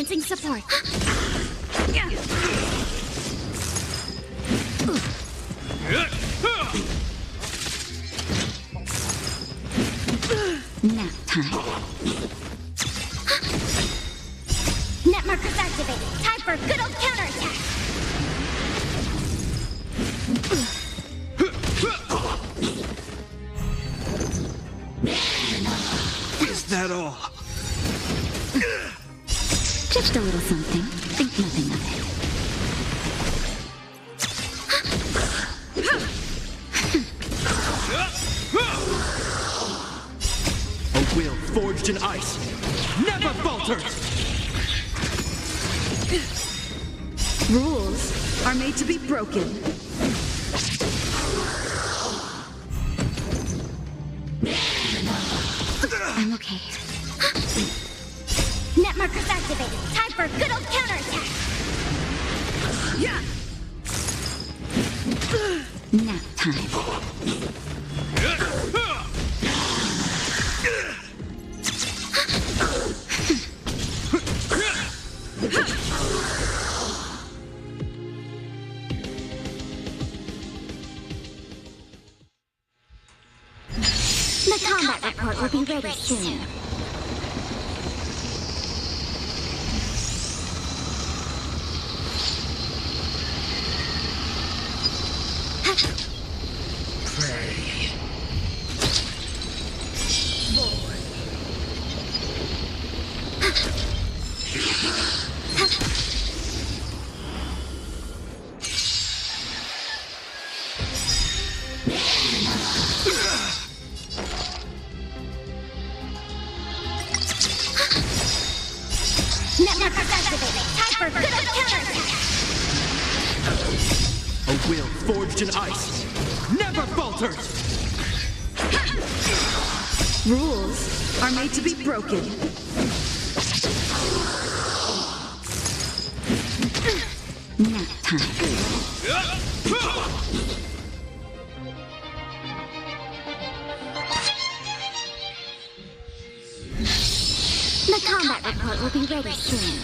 Commencing support. Nap time. Net markers activated. Time for a good old counterattack. Is that all? Just a little something. Think nothing of it. A will forged in ice never falters! Rules are made to be broken. I'm okay. Net markers activated. Time for a good old counterattack. Yeah. Nap time. The combat report will be ready soon. Net markers activated. Time for a good old counterattack. A will forged in ice never falters! Rules are made to be broken. Nap time. The combat report will be ready soon.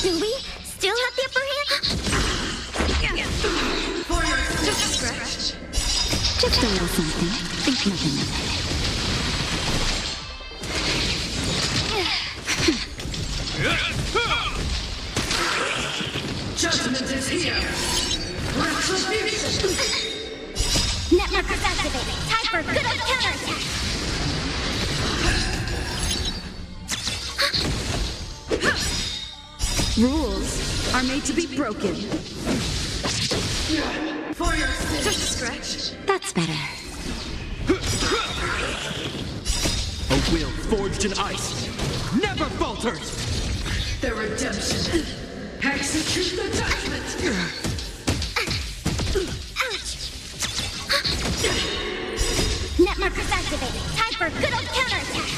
Do we still have the upper hand? Just a scratch. Just a little something. Think nothing of it. Judgment is here. Retribution. Net markers activated. Time for a good old counterattack. Rules are made to be broken. For your sins. Just a scratch. That's better. A will forged in ice never falters! The redemption. Execute the judgment. Net markers activated. Time for a good old counterattack.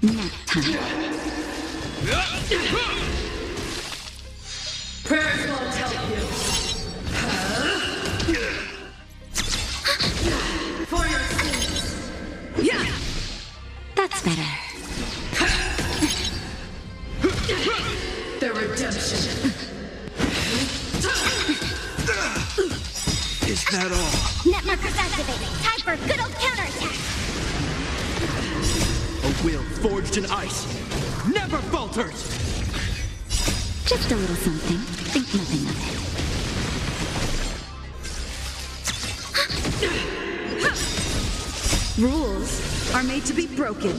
Nap time. Prayers won't help you. For your sins. That's better. The redemption. Is that all? Net markers activated. Time for a good old counterattack. A will forged in ice never falters! Just a little something. Think nothing of Rules are made to be broken.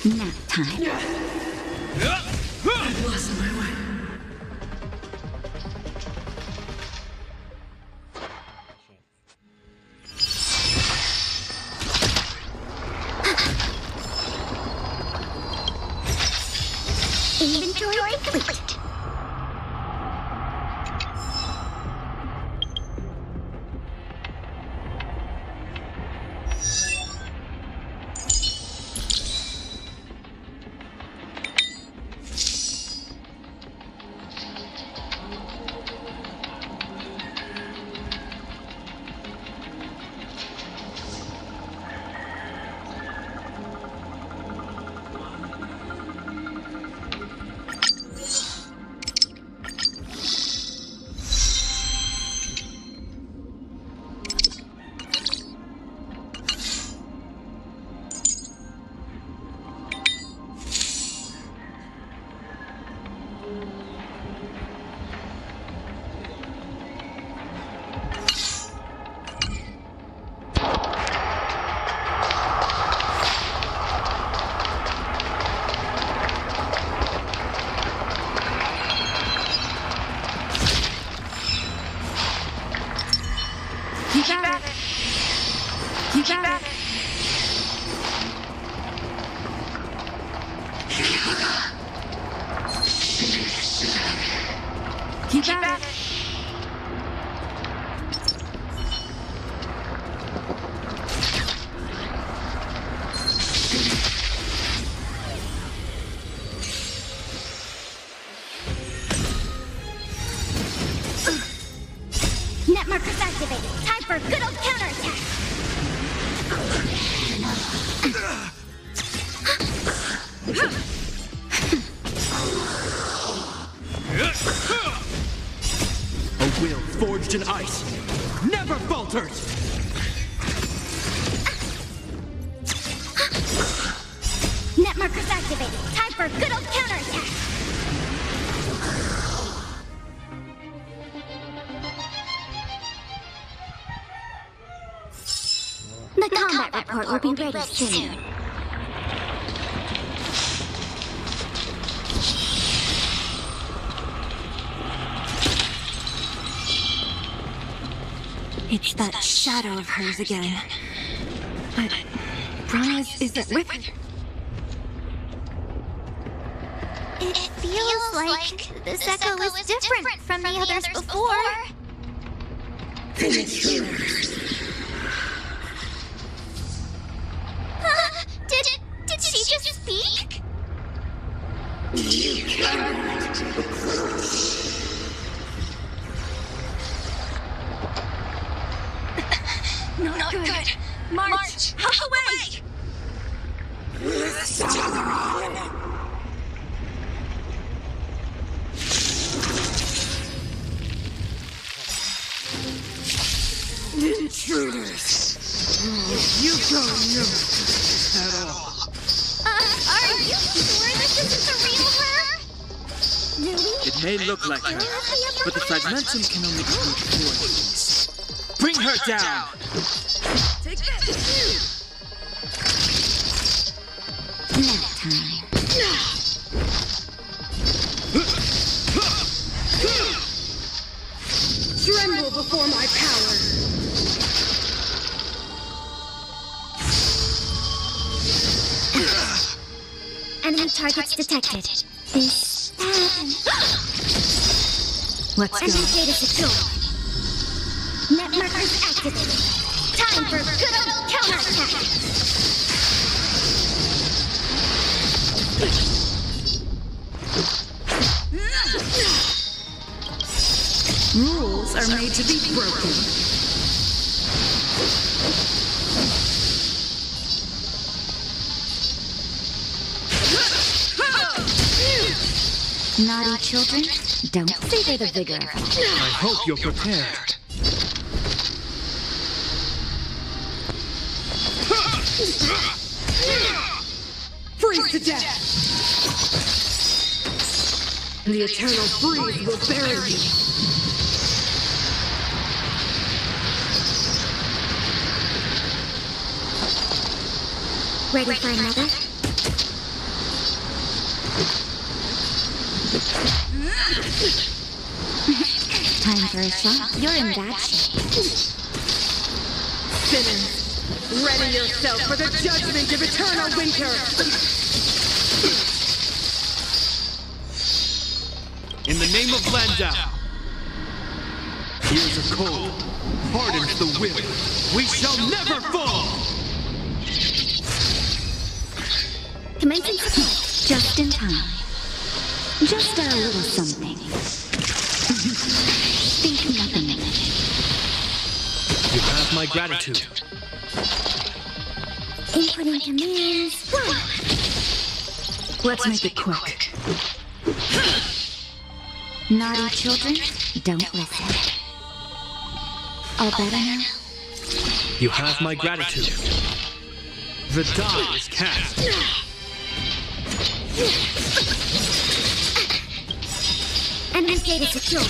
Nap time. I've lost my way. Inventory complete. Keep at it. Keep at it. Keep at it. Net markers activated. Time for a good old counterattack. A will forged in ice never falters! Net markers activated. Time for a good old counterattack. The combat report will be ready soon. It's that shadow of hers again. But Brahma's isn't with her. It feels like this echo is different from the others before. Did she just speak? You cannot approach. Not good. March! Away! Intruders! You don't know at all. Are you sure this isn't the real her? Do we? It may look like her, but the fragmentum can only do 4 things. Bring her down! Take this! Nap time. Tremble before my power! Enemy targets detected. This happened. Let's Enemy go. data secure. Net markers activated. Time for good old counterattack. Rules are made to be broken. Naughty children, don't savor the vigor of it. I hope you're prepared. freeze to death! The eternal freeze will bury you. Ready for another? Time for a shot. You're in bad shape. Sinners, ready yourself for the judgment of eternal winter! In the name of Landau, here's a cold, hardens the will. We shall never fall! Commencing support. Just in time. Just a little something. Think nothing of it. You have my gratitude. Inputting commands. Let's make it quick. Naughty children, don't listen. All better now? You have my gratitude. The die is cast. Enemy's gate is secure.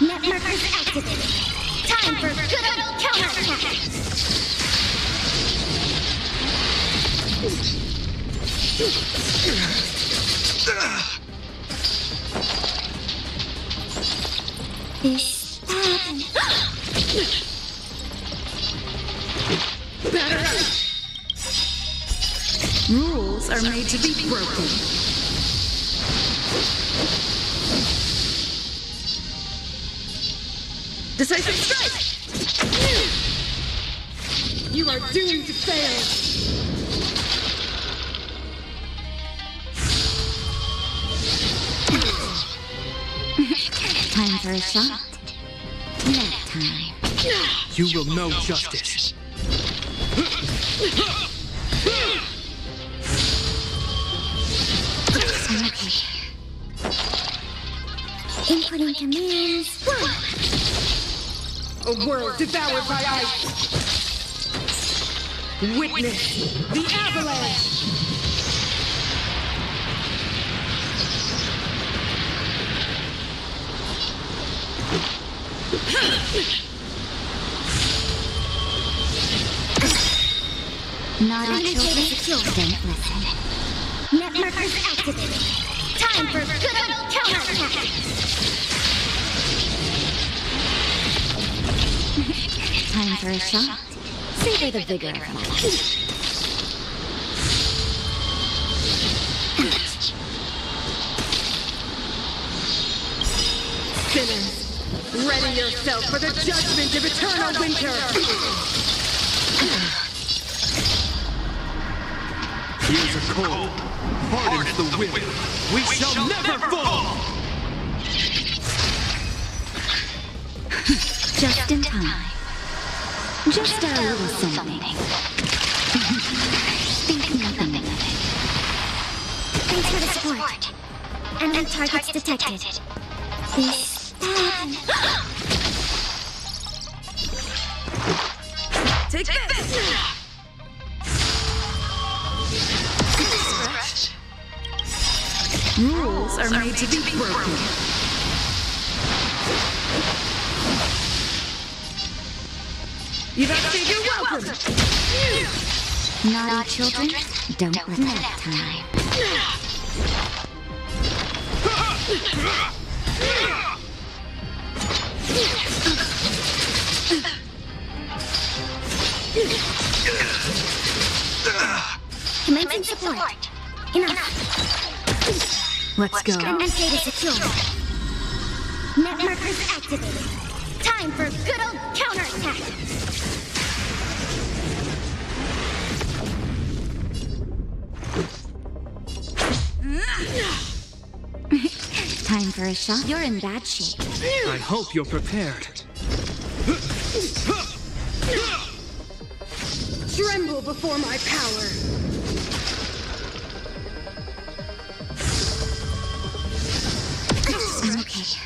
Net markers activated. Time for good old counterattack. This happened. Better! Rules are made to be broken. Decisive strike! You are doomed to fail! Time for a shot. Nap time. You will know justice. Okay. Inputting commands. A world devoured by ice. Witness the avalanche. Naughty children, don't listen. Net markers activated. Time for good old counterattack. Time for a shot. Savor the vigor of life. Sinners, ready yourself for the judgment of eternal winter! Here's a cold, hardens the will. We shall never fall! Just in time. Just a little something. Think nothing of it. Thanks for the support. Enemy targets detected. This happened. Take this! Rules are made to be broken. You've outstayed your welcome! Naughty children, don't let nap time. Commencing support. Enough. Let's go. Enemy's gate is secure. Net markers activated. Time for good old counterattack. Time for a shot. You're in bad shape. I hope you're prepared. Tremble before my power! I'm okay.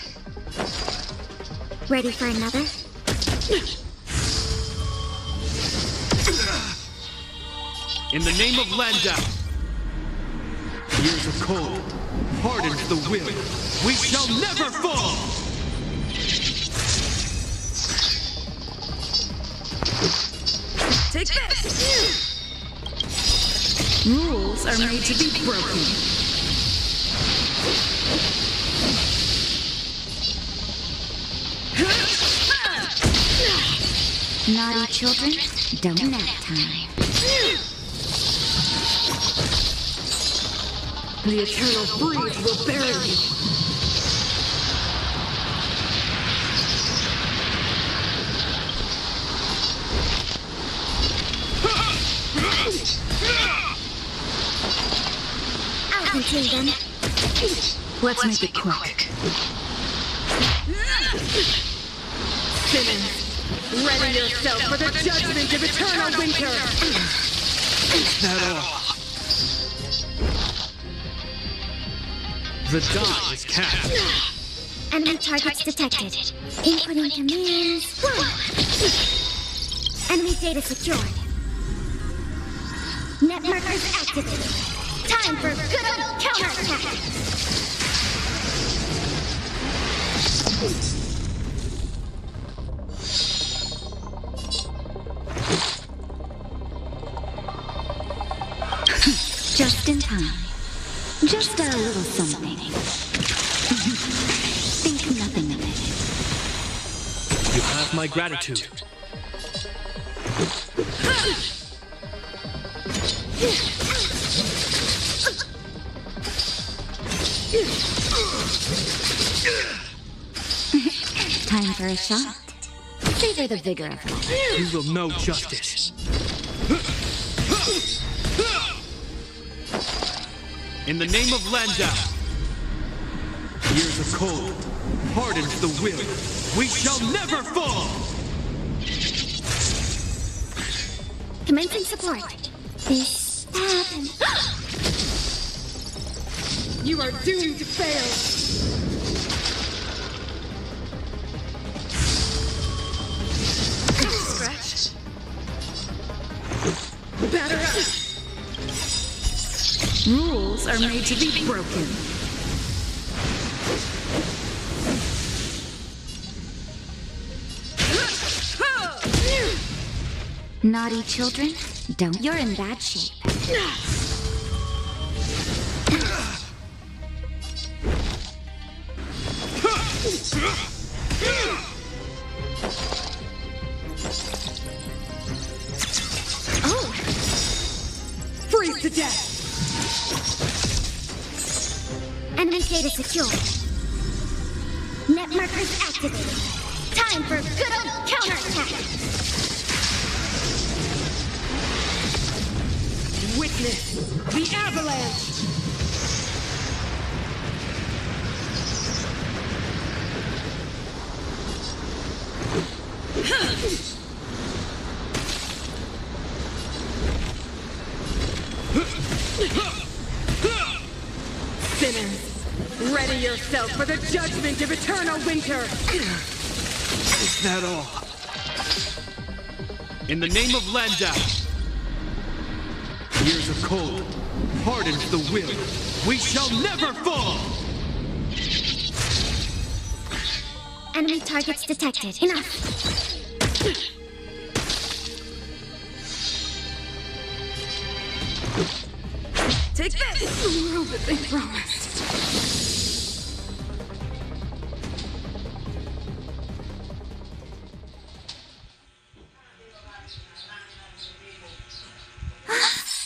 Ready for another? In the name of Landau, Years of cold hardens the will. We shall never fall! Take this! Rules are made to be broken. Naughty children, don't nap time. The eternal breeze will bury you. I'll contain them. Let's make it quick. Simmons, ready yourself for the judgment of eternal winter. Is that all? The die is cast. Enemy targets detected. Inputting commands. Enemy data secured. Net markers activated. Time for good old counterattack. Just in time. Just a little something. Think nothing of it. You have my gratitude. Time for a shot. Savor the vigor of life. You will know justice. In the name of Landau, years of cold hardens the will. We shall never fall! Commencing support. This happened. You are doomed to fail. Scratch. Batter up. Rules are made to be broken. Naughty children, don't. You're in bad shape. Oh! Freeze to death! Enemy data secured. Net markers activated. Time for good old counterattack. Witness the avalanche! Simmons, ready yourself for the judgment of eternal winter! Is that all? In the name of Landau, years of cold hardens the will. We shall never fall! Enemy targets detected. Enough. Take this! The world that they promised.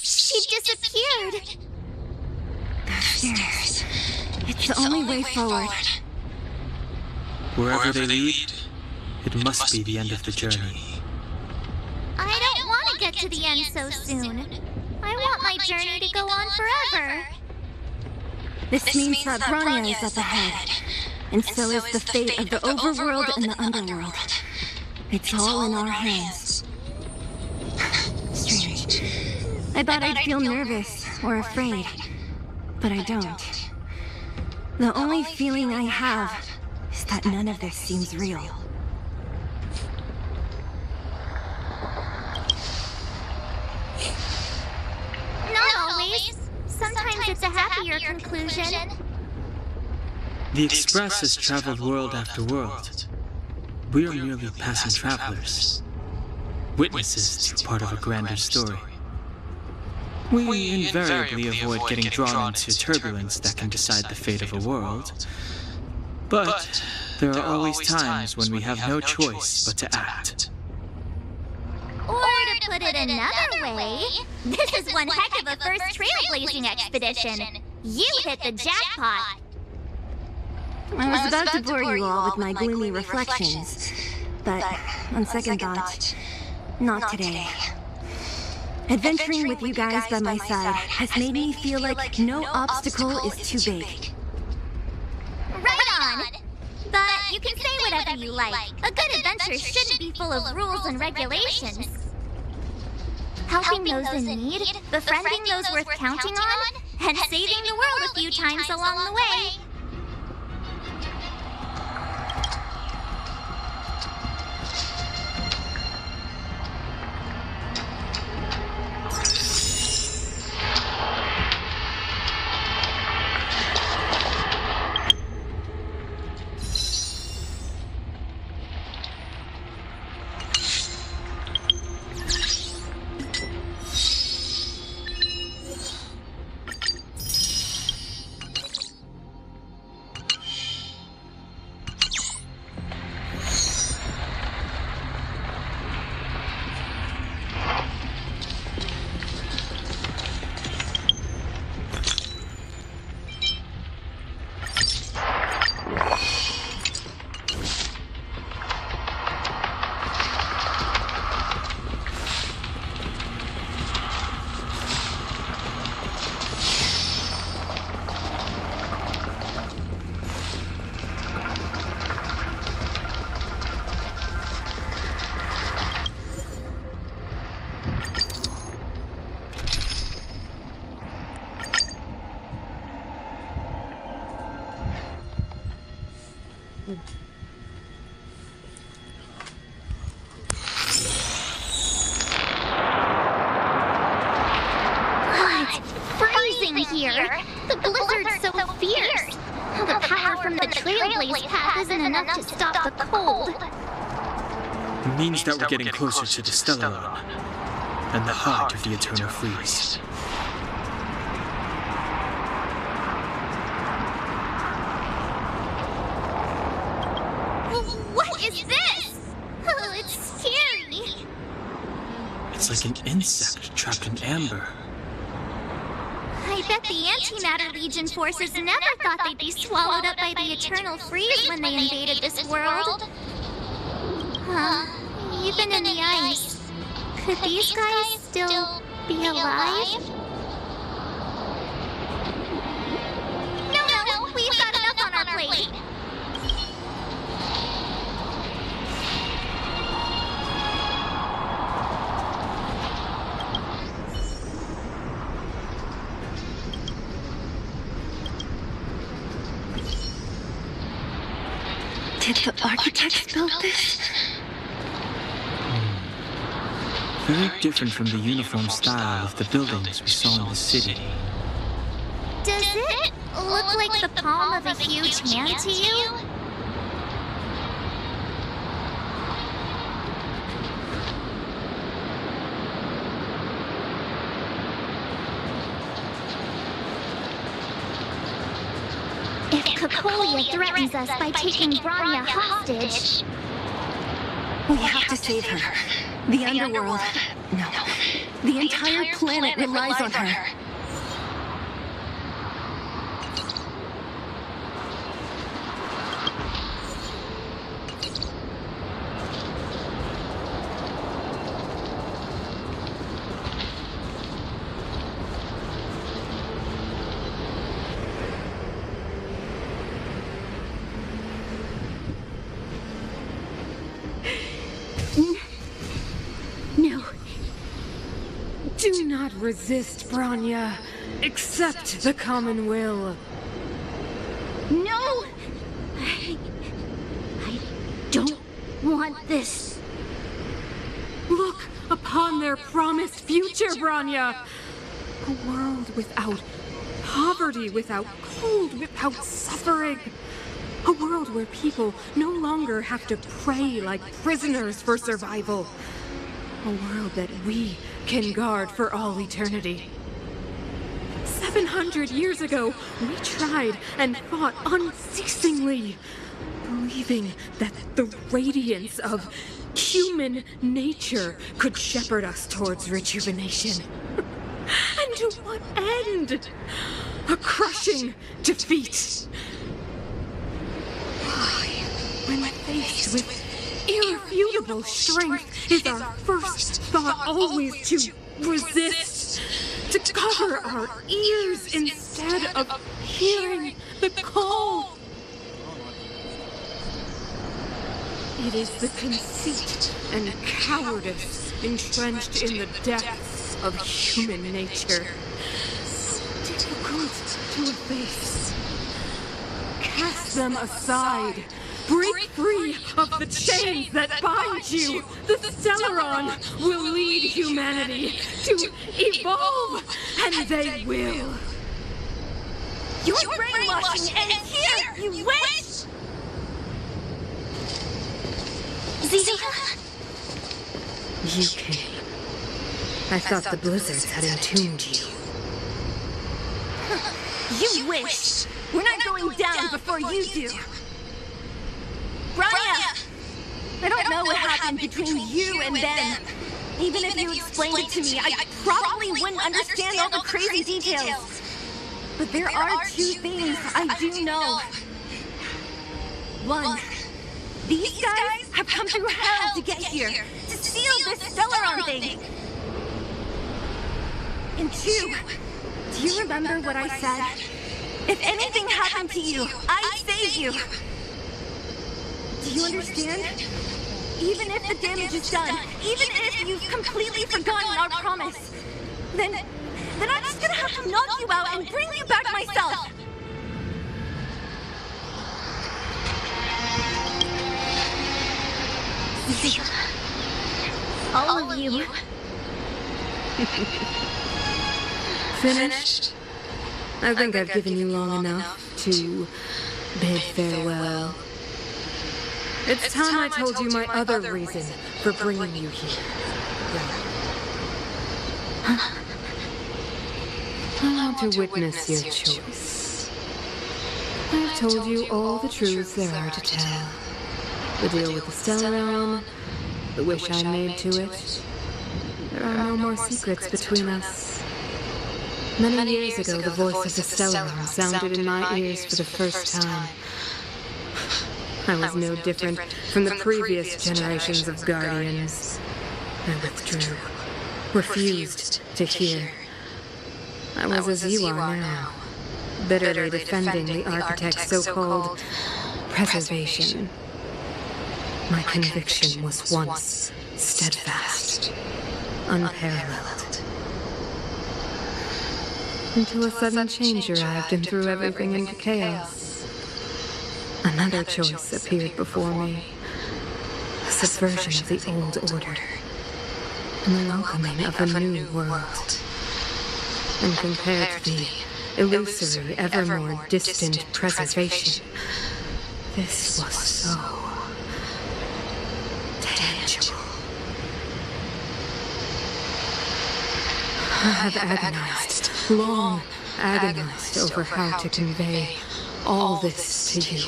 She disappeared. The stairs. It's the only way forward. Wherever they lead, it must be the end of the journey. I don't want to get to the end so soon. I want my journey to go on forever. This means that Bronya is at the head, and so is the fate of the overworld and the underworld. It's all in our hands. Strange. I thought I'd feel nervous or afraid, but I don't. The only feeling I have is that none of this seems real. Not always. Sometimes it's a happier conclusion. The Express has traveled world after world. We are merely passing travelers, witnesses to part of a grander story. We invariably avoid getting drawn into turbulence that can decide the fate of a world. But there are always times when we have no choice but to act. Or to put it another way, this is one heck of a first trailblazing expedition. You hit the jackpot. I was about to bore you all with my gloomy reflections, but on second thought, not today. Adventuring with you guys by my side has made me feel like no obstacle is too big. Right on. But you can say whatever you like. A good adventure shouldn't be full of rules and regulations. Helping those in need, befriending those worth counting on, and saving the world a few times along the way. The blizzard's so fierce. The power from the trailblaze path isn't enough to stop the cold. It means that we're getting closer to the Stellaron, and the heart of the Eternal Freeze. What is this? Oh, it's scary. It's like an insect trapped in amber. I bet the Antimatter Legion forces never thought they'd be swallowed up by the Eternal Freeze when they invaded this world. Even in the ice, could these guys still be alive? No, we've got enough on our plate. Did the architects build this? Very different from the uniform style of the buildings we saw in the city. Does it look like the palm of a huge hand to you? If Cocolia threatens us by taking Bronya hostage... We have to save her. The underworld... No. The entire planet relies on her. Do not resist, Bronya. Accept the common will. No! I don't want this. Look upon their promised future, Bronya. A world without poverty without cold, without suffering. A world where people no longer have to pray like prisoners for survival. A world that we can guard for all eternity. 700 years ago, we tried and fought unceasingly, believing that the radiance of human nature could shepherd us towards rejuvenation. And to what end? A crushing defeat. Why, when faced with irrefutable strength, is our first thought always to resist, to cover our ears instead of hearing the call? It is the conceit and cowardice entrenched in the depths of human nature, so difficult to efface. Cast them aside. Break free of the chains that bind you. The Stellaron will lead humanity to evolve, and they will. Your brainwashing ends here, you witch! Zika? You came. I thought the blizzards had entombed you. You wish! We're not going down before you do! Raya! I don't know what happened between you and them. Even if you explained it to me, I probably wouldn't understand all the crazy details. But there are two things I do know. One, these guys have come through hell to get here, to steal this Stellaron thing. And two, do you remember what I said? If anything happened to you, I'd save you. Do you understand? Even if the damage is done, even if you've completely forgotten our promise, then I'm just gonna have to knock you out and bring you back myself. All of you. Finished? I think I've given you long enough to bid farewell. It's time I told you my other reason for bringing you here. I want to witness your choice. I've told you all the truths there are to tell. The deal with the Stellaron, the wish I made to it. There are no more secrets between us. Many years ago, the voice of the Stellaron sounded in my ears for the first time. I was no different from the previous generations of Guardians. I withdrew, refused to hear. I was as you are now, bitterly defending the Architect's so-called preservation. My conviction was once steadfast, unparalleled. Until a sudden change arrived and threw everything into chaos. Another choice appeared before me. A subversion of the old order. And the welcoming of a new world. And compared to the illusory, ever more distant preservation, this was so tangible. I have agonized, long agonized over how to convey all this to you.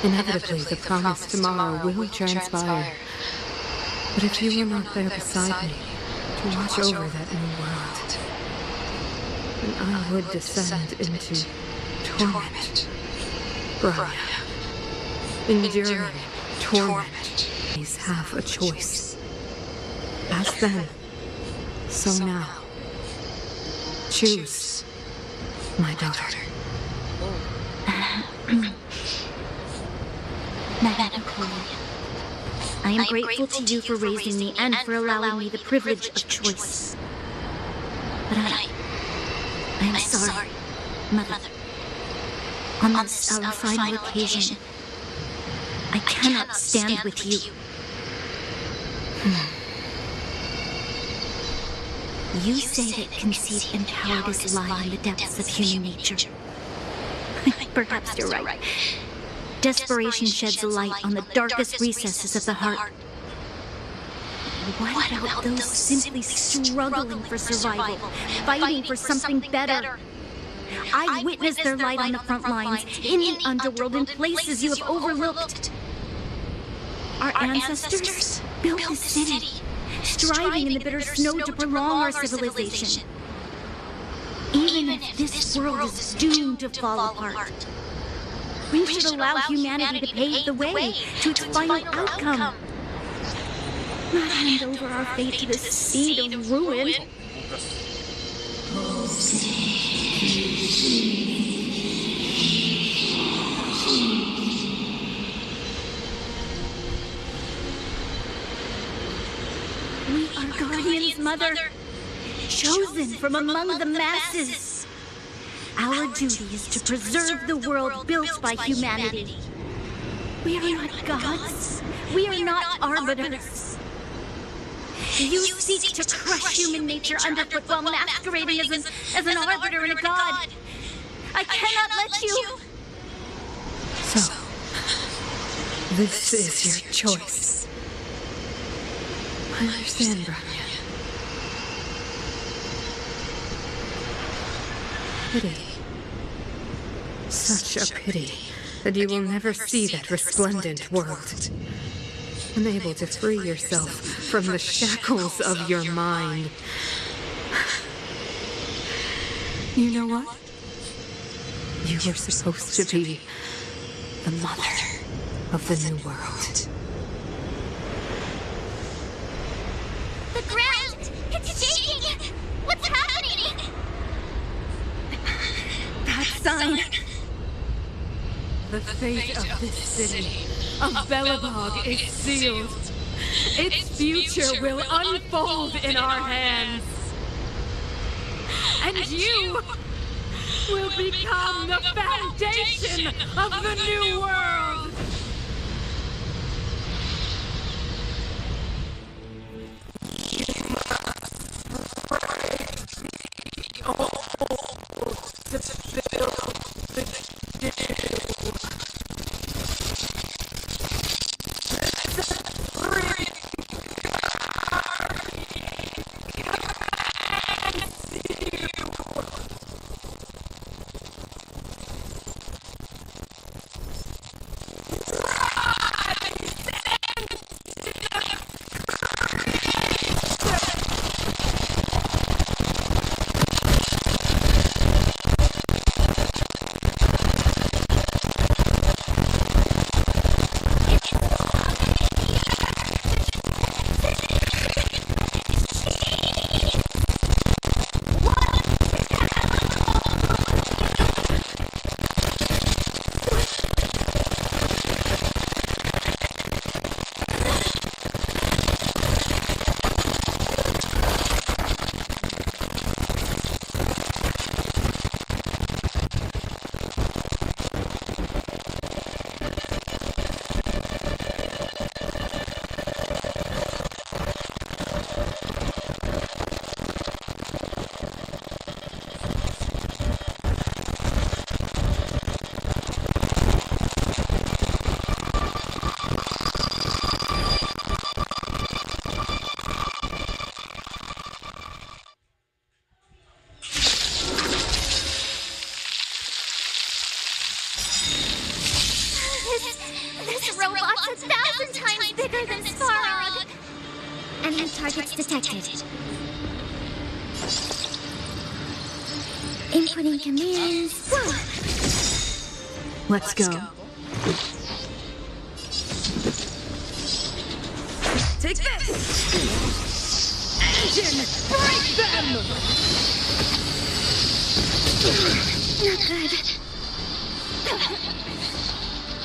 Inevitably, the promise tomorrow will transpire. But if you were not there beside me to watch over that new world, then I would descend into torment. Brian, enduring torment. Please have a choice. As then, so now. Choose, my daughter. Madam Queen, I am grateful to you for raising me and for allowing me the privilege of choice. But I am sorry, Mother. On this our final occasion, I cannot stand with you. You say that conceit and cowardice lie in the depths of human nature. Perhaps you're right. Desperation sheds a light on the darkest recesses of the heart. What about those simply struggling for survival, fighting for something better? I've witnessed their light on the front lines, in the underworld, in places you have overlooked. Our ancestors built this city, striving in the bitter snow to prolong our civilization. Even if this world is doomed to fall apart, we should allow humanity to pave the way to its final outcome. Not hand over our fate to this seed of ruin. We are guardians, Mother, chosen from among the masses. Our duty is to preserve the world built by humanity. We are not gods. We are not arbiters. You seek to crush human nature underfoot while masquerading as an arbiter and a god. I cannot let you. So, this is your choice. I understand, Branya. Pity. Such a pity that you will never see that resplendent world. Unable to free yourself from the shackles of your mind. You know what? You were supposed to be the mother of the new world. The ground! It's shaking! What's happening? That sign. The fate of this city, of Belobog, is sealed. Its future will unfold in our hands. And you will become the foundation of the new world. This robot's 1,000 times bigger than Sparrog! And new targets detected. Inputting commands. Whoa. Let's go. Take this! Engine! Break them! Not good.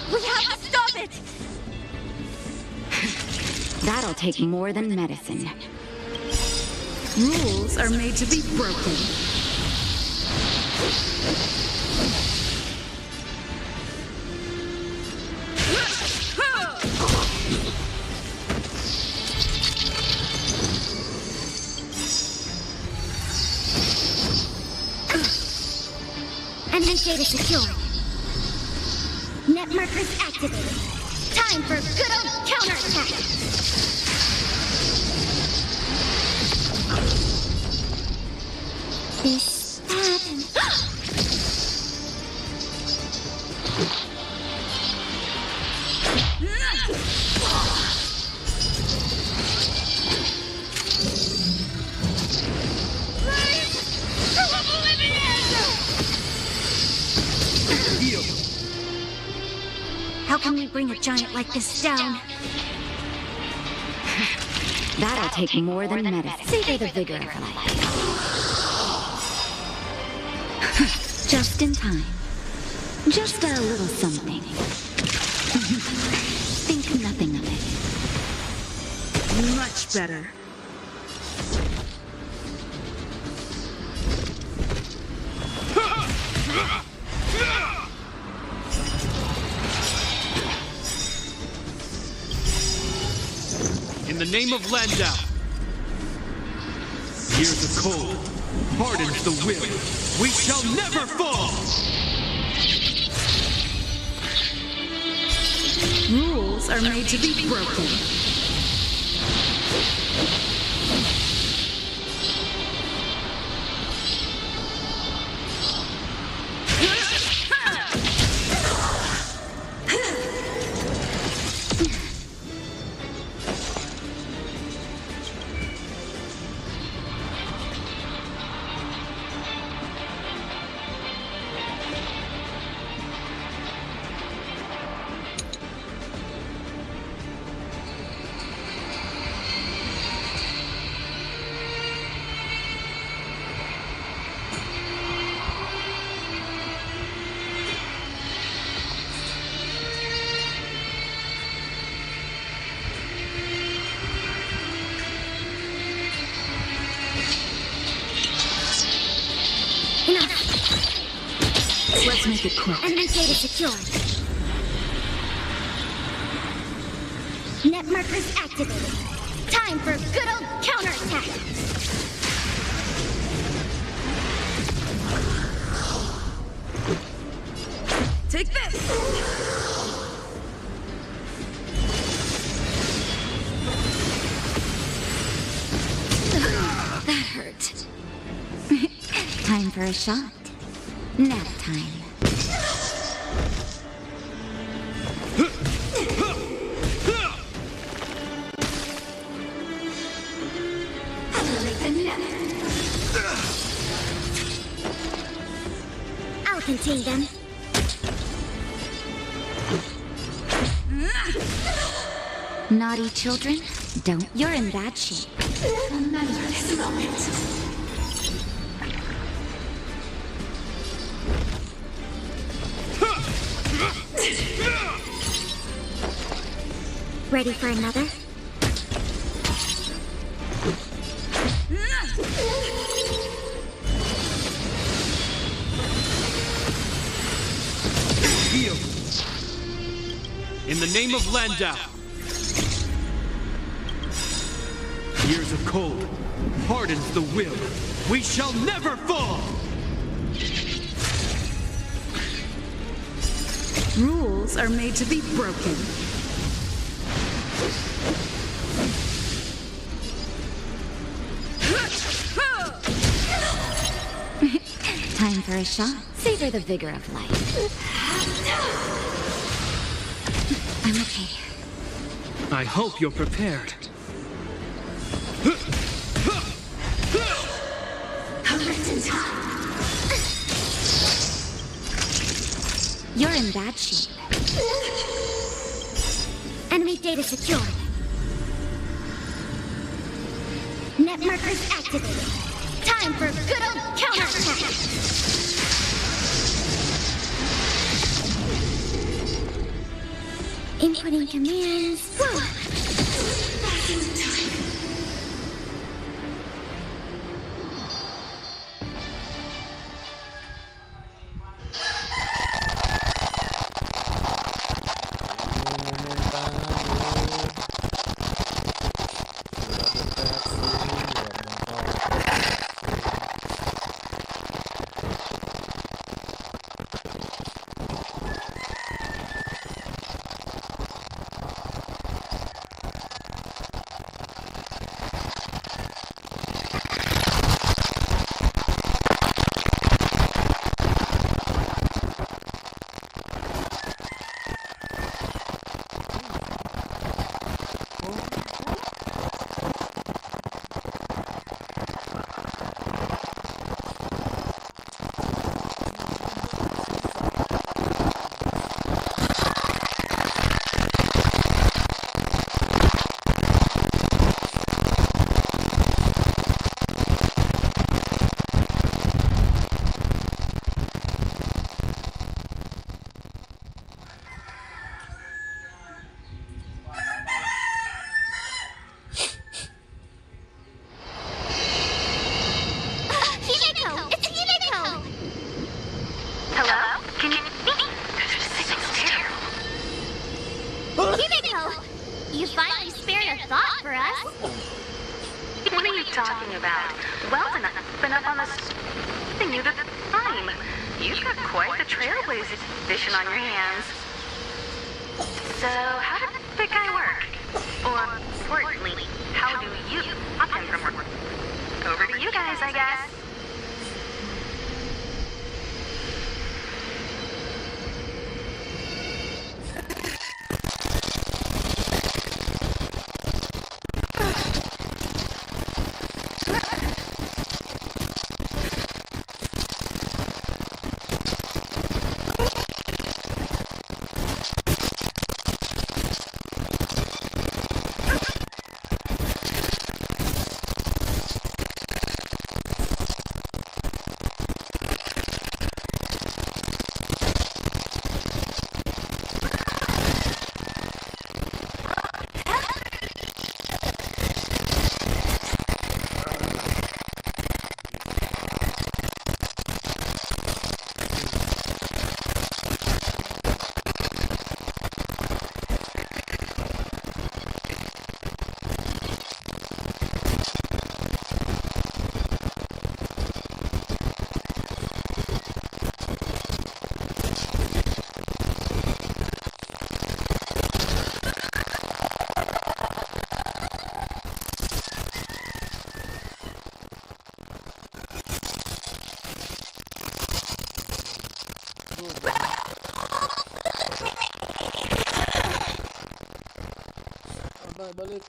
We have to stop it! That'll take more than medicine. Rules are made to be broken. Enemy data secured. Net markers activated. Time for good old counterattack. Is that... How can we bring a giant like this down? That'll take more than medicine. Savor the vigor of life. Just in time. Just a little something. Think nothing of it. Much better. In the name of Landau, years of cold hardens the will. We shall never fall! Rules are made to be broken. Let's make it quick. Enemy data secured. Net markers activated. Time for good old counterattack. Take this! That hurt. Time for a shot. Nap time. I'll contain them. Naughty children, don't. You're in bad shape. Remember this moment. Ready for another? Heal. In the name of Landau. Years of cold hardens the will. We shall never fall! Rules are made to be broken. Time for a shot. Savor the vigor of life. I'm okay. I hope you're prepared. You're in bad shape. Enemy data secured. Net markers activated. Time for good old counterattack. Inputting commands. must be giving you the time. You've got quite the trailblazing vision on your hands. So, how did the guy work? Or, importantly, how do you stop him from working? Over to you guys, I guess. Balik.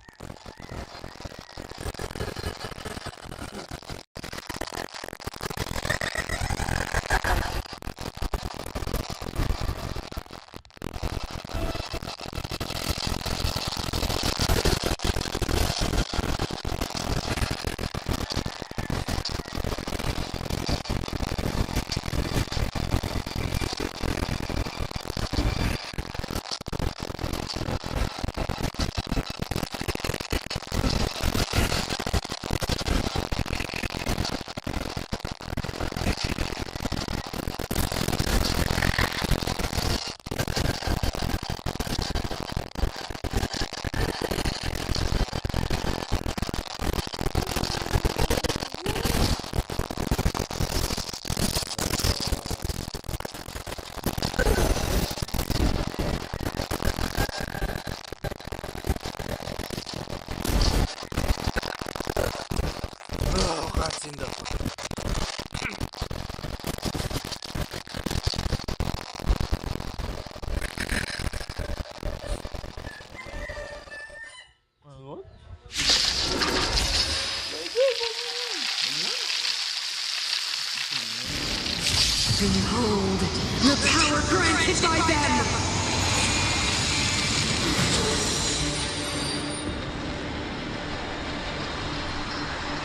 Behold, the power granted by them!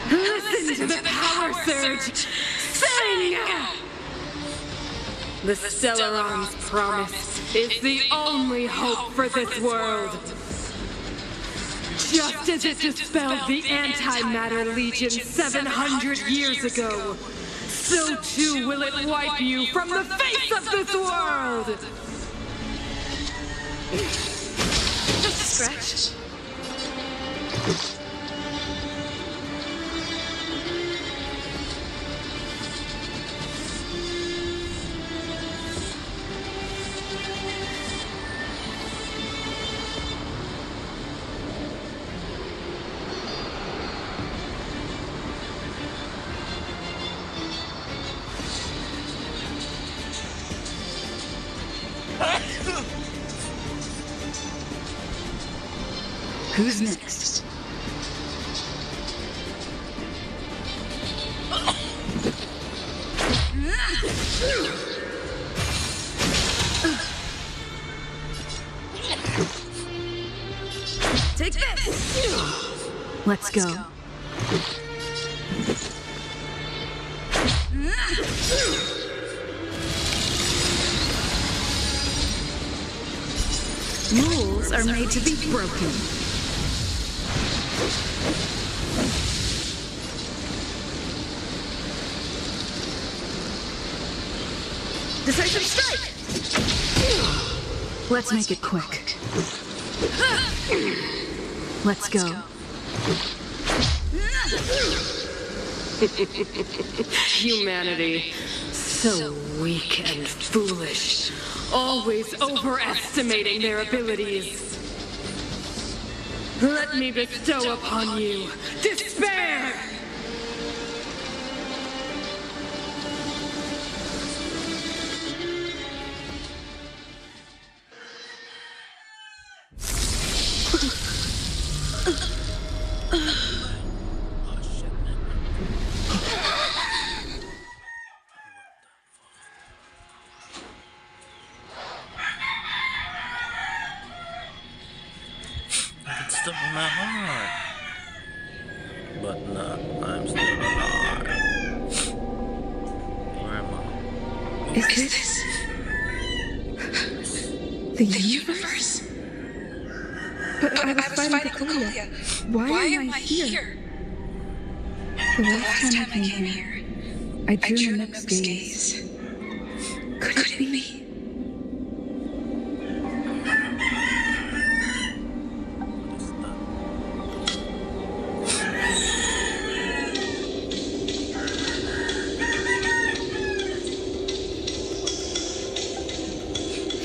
Listen to the power surge! Sing! The Stellaron's promise is the only hope for this world. Just as it dispelled the Antimatter Legion 700 years ago, so too will it wipe you from the face of this world! Just a scratch. Who's next? Take this! Let's go. Rules are made to be broken. Decisive strike! Let's make it quick. Let's go. Humanity, so weak and foolish, always overestimating their abilities. Let me bestow upon you despair! It's stuck in my heart. But not, I'm still alive. Where am I? Is this the universe? But I was fighting Kokolia. Why am I here? The last time I came here, I drew Turnip's gaze. Could it be?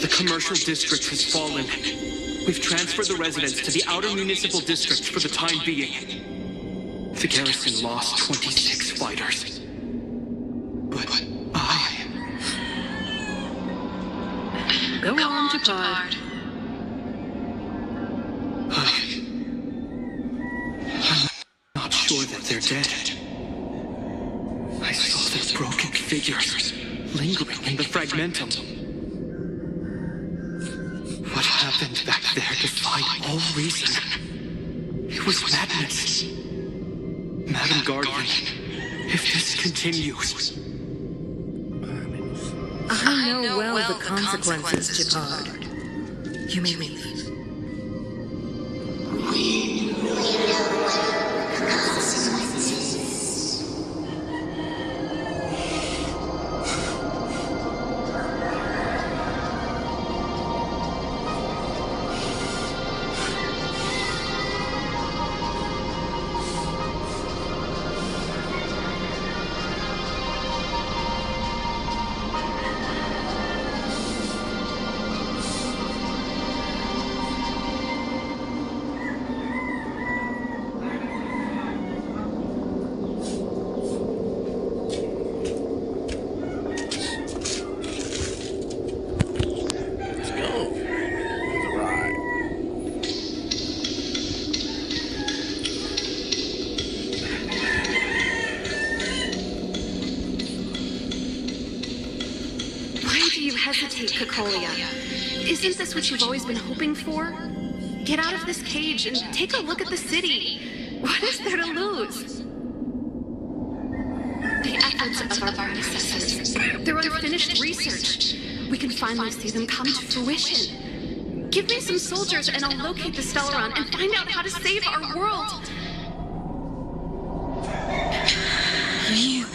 The commercial district has fallen. We've transferred the residents to the outer municipal district for the time being. The garrison lost 26 fighters. But I... Go on, Gepard. I'm not sure that they're dead. I saw their broken figures lingering in the fragmentum. What happened back there defied all reason. It was madness. Madam Guardian, if this continues... I know well the consequences, Gepard. You may leave. Hesitate, Kokolia. Isn't this what you've always been hoping for? Get out of this cage and take a look at the city. What is there to lose? The efforts of our predecessors, their unfinished research. We can finally see them come to fruition. Give me some soldiers and I'll locate the Stellaron and find out how to save our world. You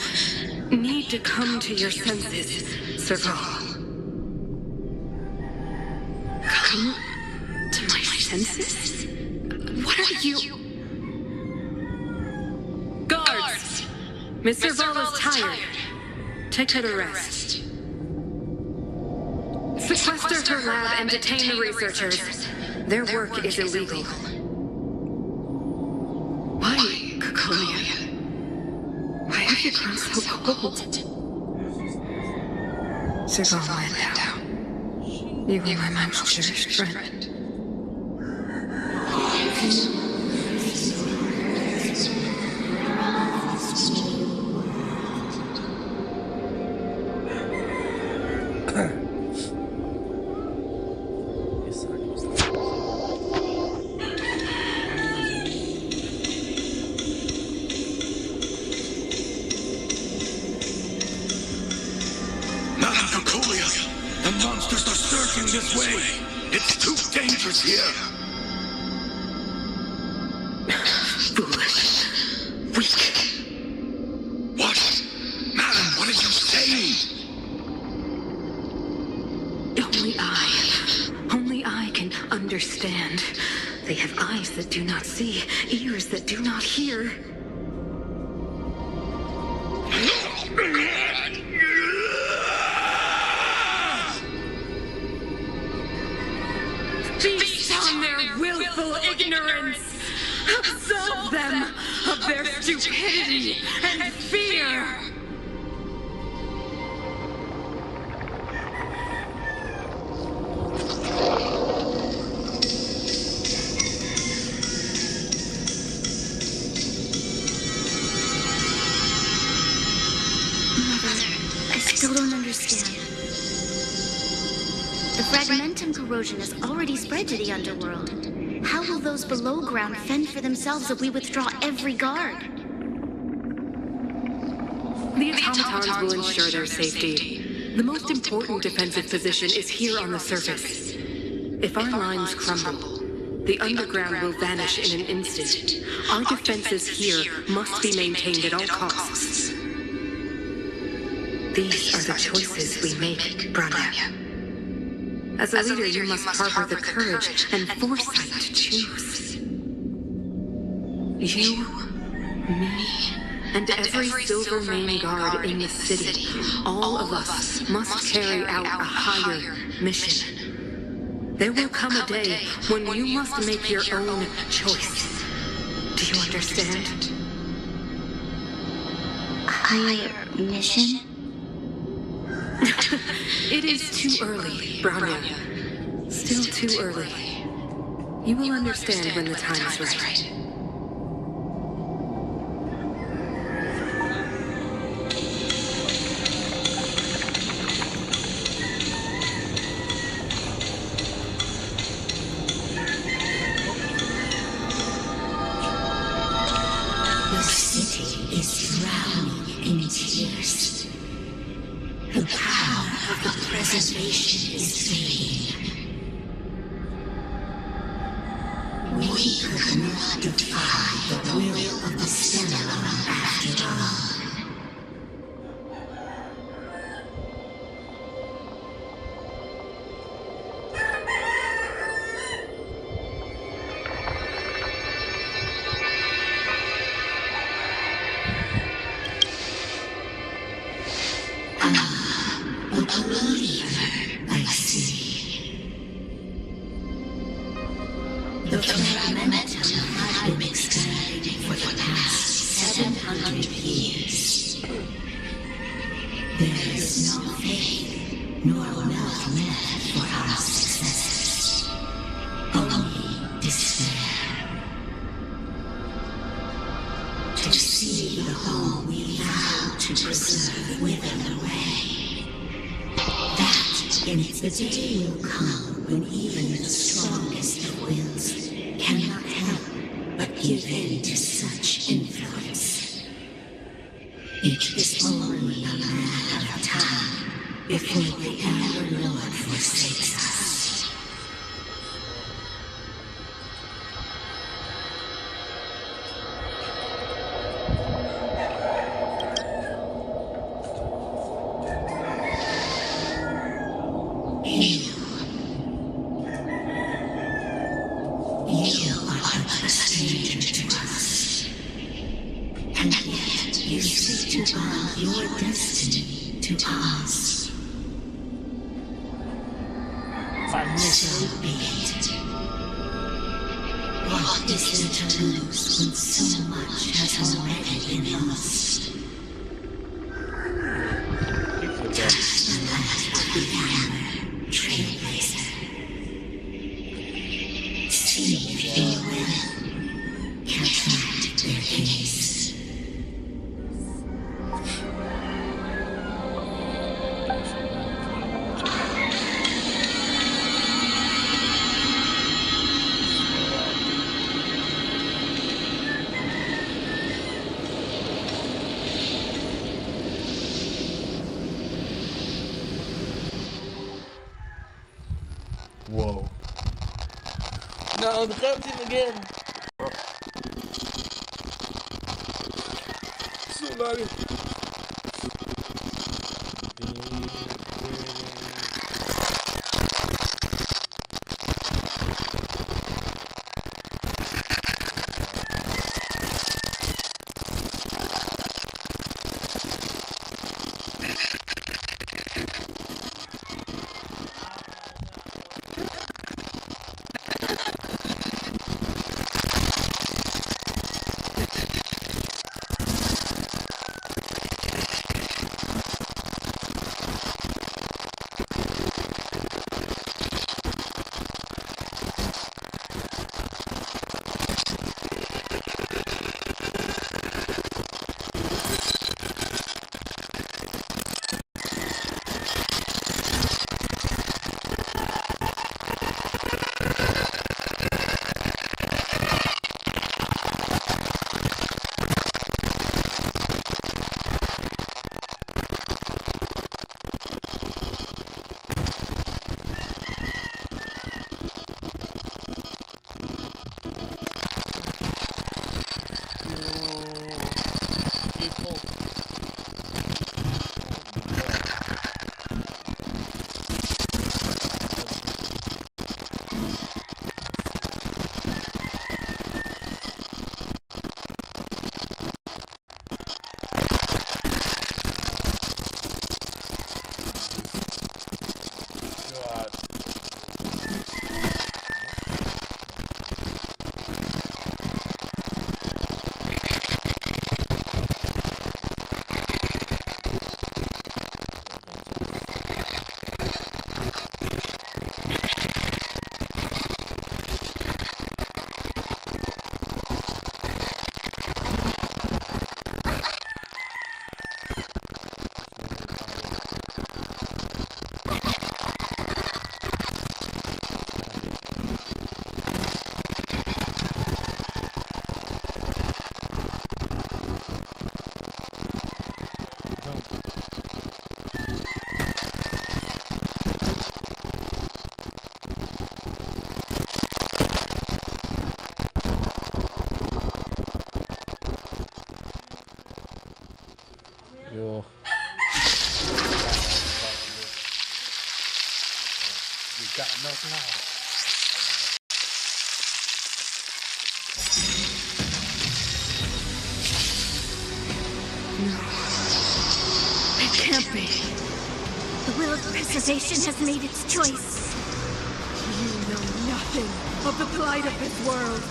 need to come to your senses, Serval. Come to my senses? What are you... Guards! Miss Serval is tired. Take her to rest. Sequester her lab and detain the researchers. Their work is illegal. Why, Kokolia? Why have you grown so cold? Serval went down. You were my most cherished friend. This way. It's too dangerous here. Foolish. Weak. What? Madam, what are you saying? Only I can understand. They have eyes that do not see, ears that do not hear. stupidity and fear! I still don't understand. The fragmentum corrosion has already spread to the underworld. How will those below ground fend for themselves if we withdraw every guard? The automatons will ensure their safety. The most important defensive position is here on the surface. If our lines crumble, the underground will vanish in an instant. Our defenses here must be maintained at all costs. These are the choices we make, Branya. As a leader, you must harbor the courage and foresight to choose. You, me, and every Silvermane guard in the city, all of us must carry out a higher mission. There will come a day when you must make your own choice. Do you understand? Higher mission? It is too early, Branya. Still too early. You will understand when the time is right. The city is drowning in tears. The power of the preservation is fading. We could not defy the will of the Stellar after all. A believer, I see. The fragmentum had been expanding for the past 700 years. There is no faith nor will left for our successors. Only despair. To see the home we vowed to preserve wither away. And the day will come when even the strongest of wills cannot help but give in to such influence. It is only a matter of time before the Elder Lord forsakes us. You are but a stranger to us, and yet you seek to bond your destiny to ours. So be it. What is there to lose when so much has already been lost? Touch the light of the hammer, trailblazer. See if you will cataract their gaze. Whoa. No, the cutscene again. Somebody. got enough now. No. It can't be. The will of preservation has made its choice. You know nothing of the plight of this world.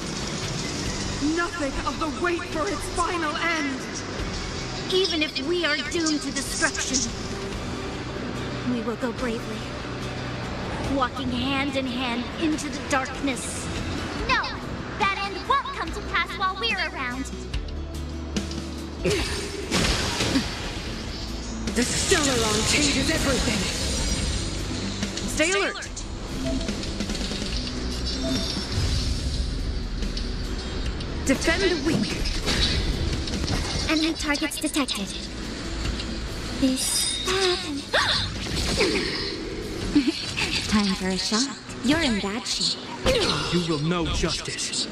Nothing of the wait for its final end. Even if we are doomed to destruction, we will go bravely, walking hand in hand into the darkness. No! That end won't come to pass while we're around. The Stellaron changes everything. Stay alert. Defend the weak. Enemy targets detected. This happened. Time for a shot. You're in bad shape. You will know justice.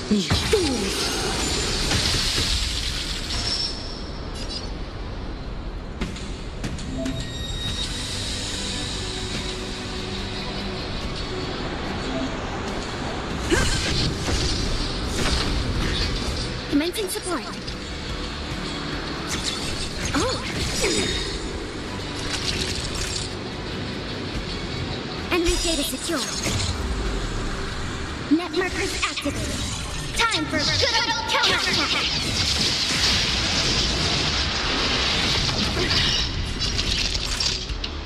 You fools! Commencing support. Oh! Enemy data secure. Net markers activated. Time for good old counterattack!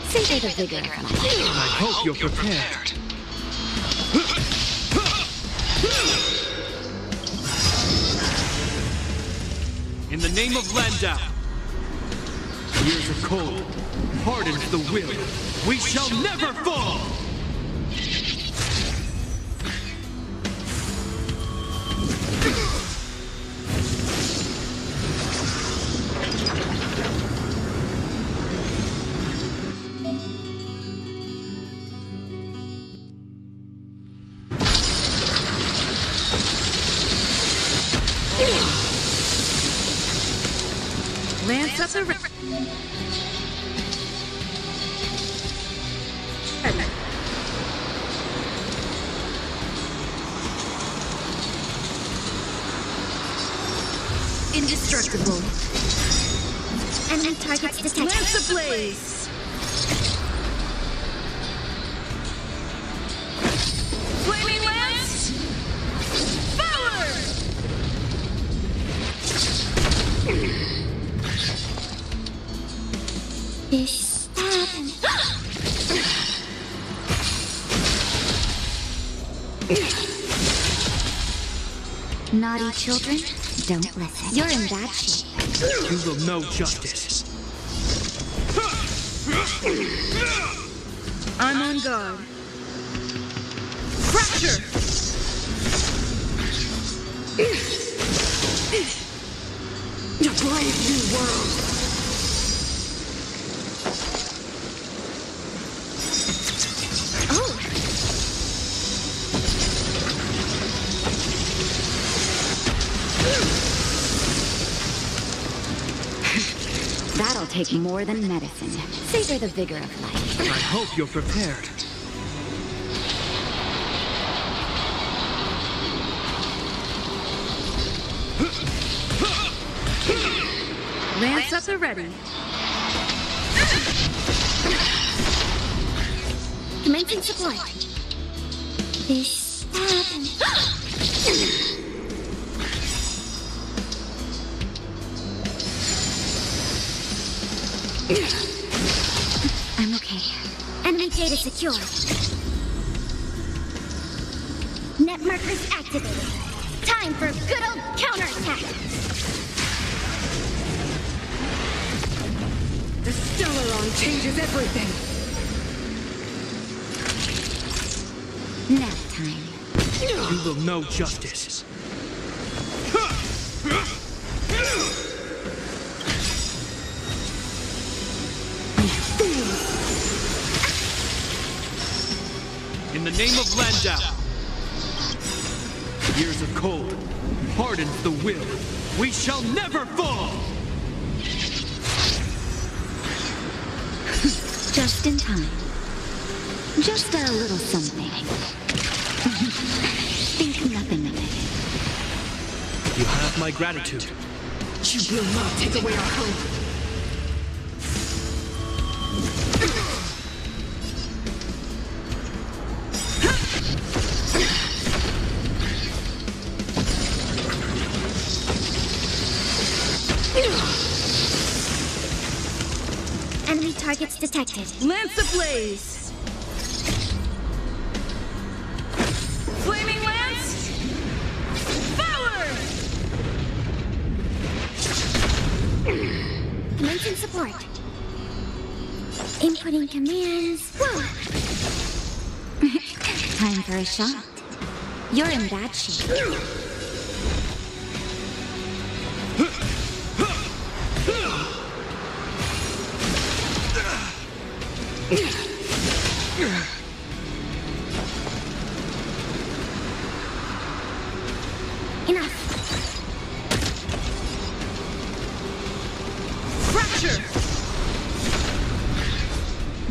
Savor the vigor of my life. I hope you're prepared. In the name of Landau, years of cold hardens the will. We shall never fall! Lance up the indestructible. Enemy targets detected. Lance ablaze. Flaming lance. Forward. This happened. Naughty children, don't listen. You're in bad shape. You will know justice. I'm on guard. Fracture! A brave new world! Oh! That'll take more than medicine. Savor the vigor of life. I hope you're prepared. Lance up the ready. Commencing support. This happened. I'm okay. Enemy data secure. Net markers activated. Time for good old counterattack. The Stellaron changes everything. Nap time. You will know justice. In the name of Landau, years of cold hardens the will. We shall never fall! Just in time. Just a little something. Think nothing of it. You have my gratitude. You will not take away our hope. Enemy targets detected. Lance ablaze! Flaming lance! Forward! Commencing support. Inputting commands. Whoa! Time for a shot. You're in bad shape. Enough. Fracture!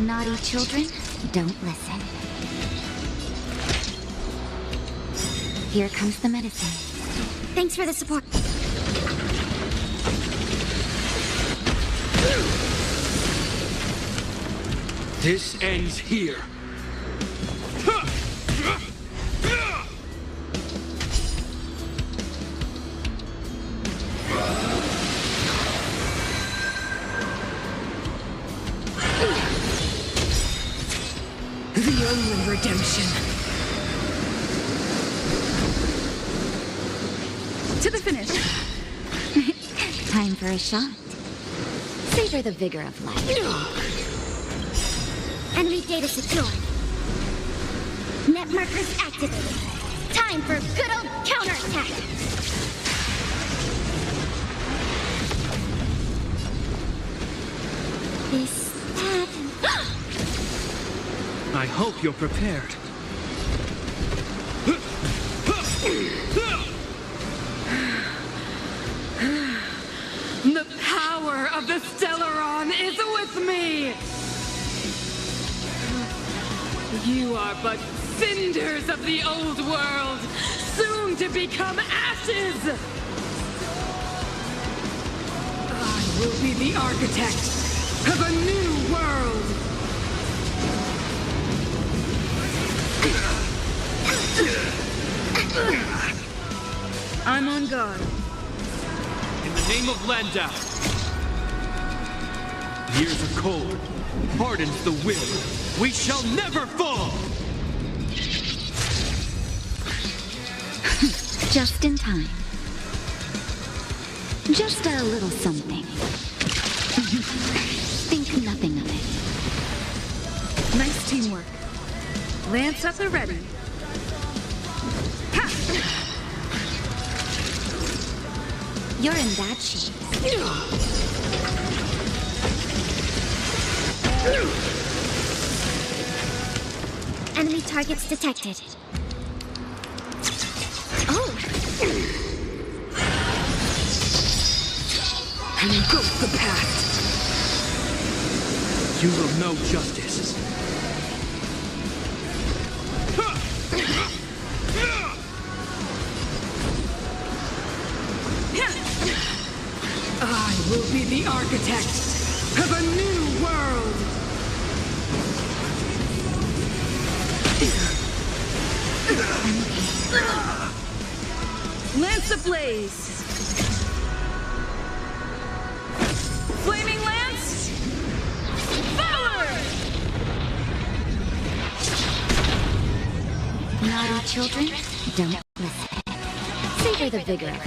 Naughty children, don't listen. Here comes the medicine. Thanks for the support. This ends here. The only redemption. To the finish. Time for a shot. Savor the vigor of life. Enemy data secured. Net markers activated. Time for good old counterattack. This, that. I hope you're prepared. The power of the Stellaron is with me! You are but cinders of the old world, soon to become ashes! I will be the architect of a new world! I'm on guard. In the name of Landau. Years of cold hardens the will. We shall never fall! Just in time. Just a little something. Think nothing of it. Nice teamwork. Lance at the ready. Ha! You're in bad shape. Enemy targets detected. Oh! Engulf the past. You will know justice. I will be the architect of a new world. Lance ablaze. Flaming lance. Forward! Naughty children, don't listen. Savor the vigor of it.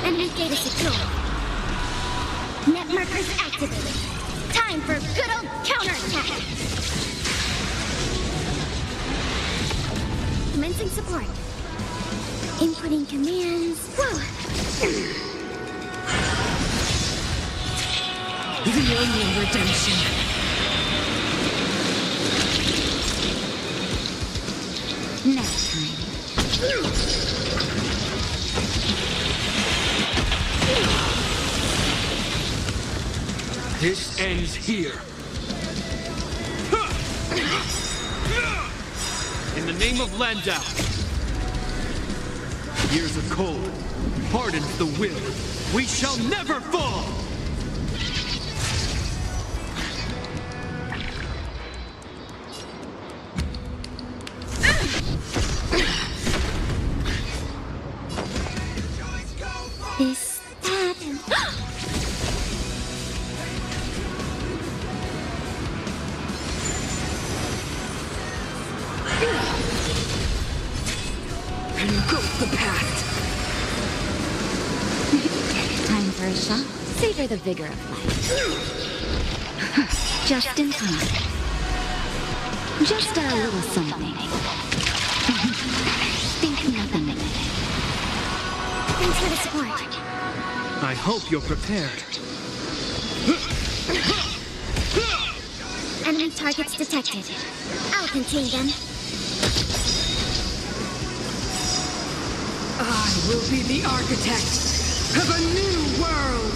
Enemy data secure. Net markers activated. Time for good old counterattack. Commencing support. Inputting commands. Whoa! The only redemption. Now time. This ends here. In the name of Landau. Years of cold hardens the will. We shall never fall! Is that... Engulf the past. Time for a shot. Savor the vigor of life. Just in time. Just a little something. Think nothing of it. Thanks for the support. I hope you're prepared. Enemy targets detected. I'll contain them. I will be the architect of a new world!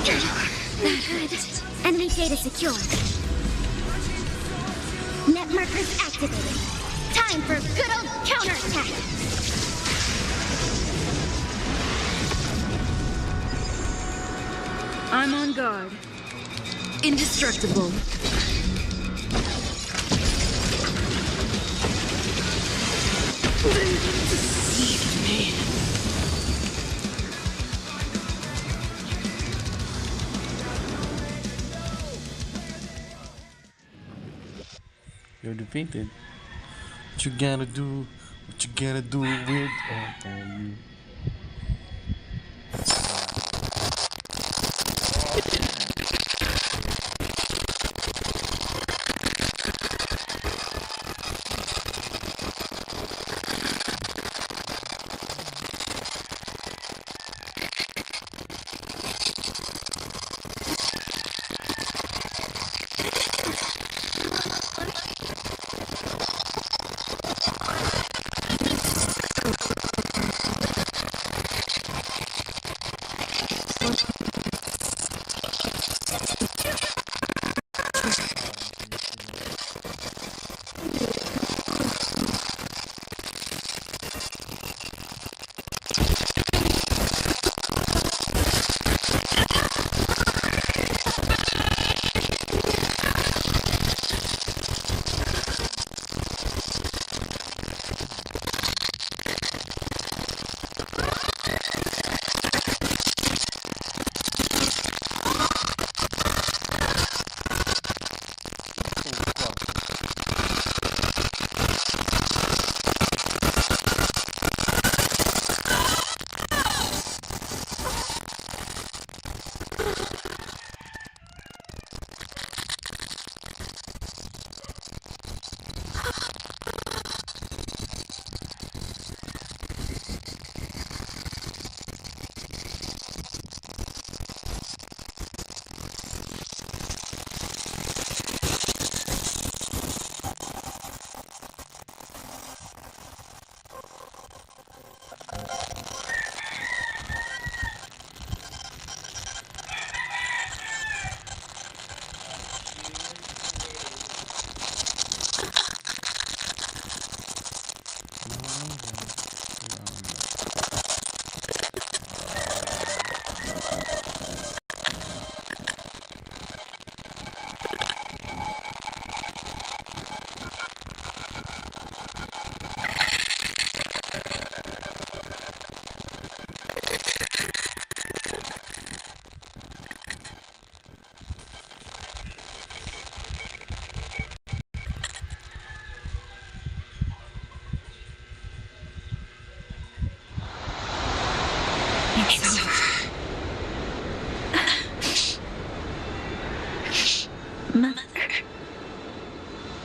Good. Enemy data secure. Net markers activated. Time for a good old counterattack. I'm on guard. Indestructible. Deceived me. You're defeated. What you gotta do? What you gotta do with you? Mother,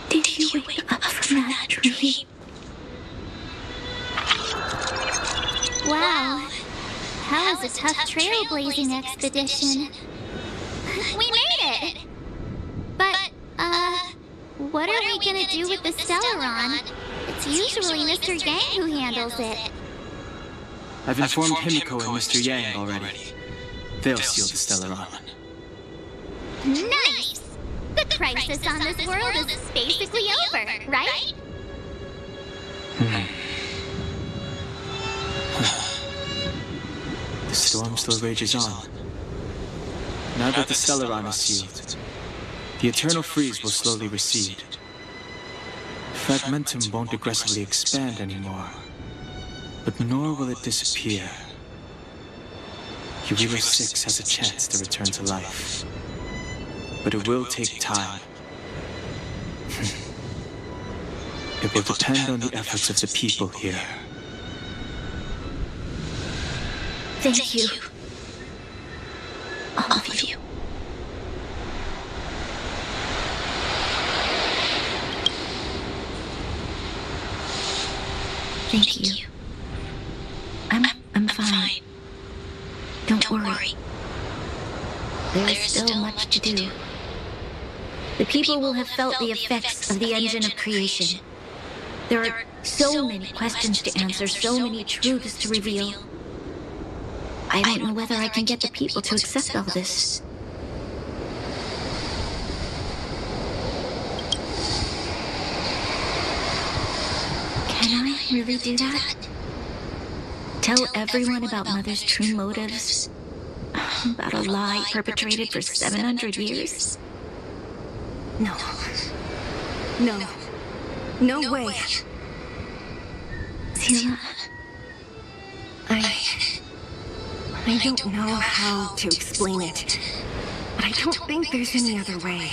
did you wake up from that dream? Wow. That was a tough trailblazing expedition. We made it! But, what are we gonna do with the Stellaron? It's usually Mr. Yang who handles it. I've informed Himiko and Mr. Yang already. They'll seal the Stellaron. Nice! The crisis on this world is basically over, right? The storm still rages on. Now that the Stellaron is sealed, the eternal freeze will slowly recede. Fragmentum won't aggressively expand anymore, but nor will it disappear. Urilla 6 has a chance to return to life, but it will take time. It will depend on the efforts of the people here. Thank you. All of you. Thank you. I'm fine. Don't worry. There's still much to do. The people will have felt the effects of the engine of creation. There are so many questions to answer, so many truths to reveal. I don't know whether I can get the people to accept all this. Can I really do that? Tell everyone about Mother's true motives? About a lie perpetrated for 700 years? No. No. No way. Sila, I don't know how to explain it, but I don't think there's any other way.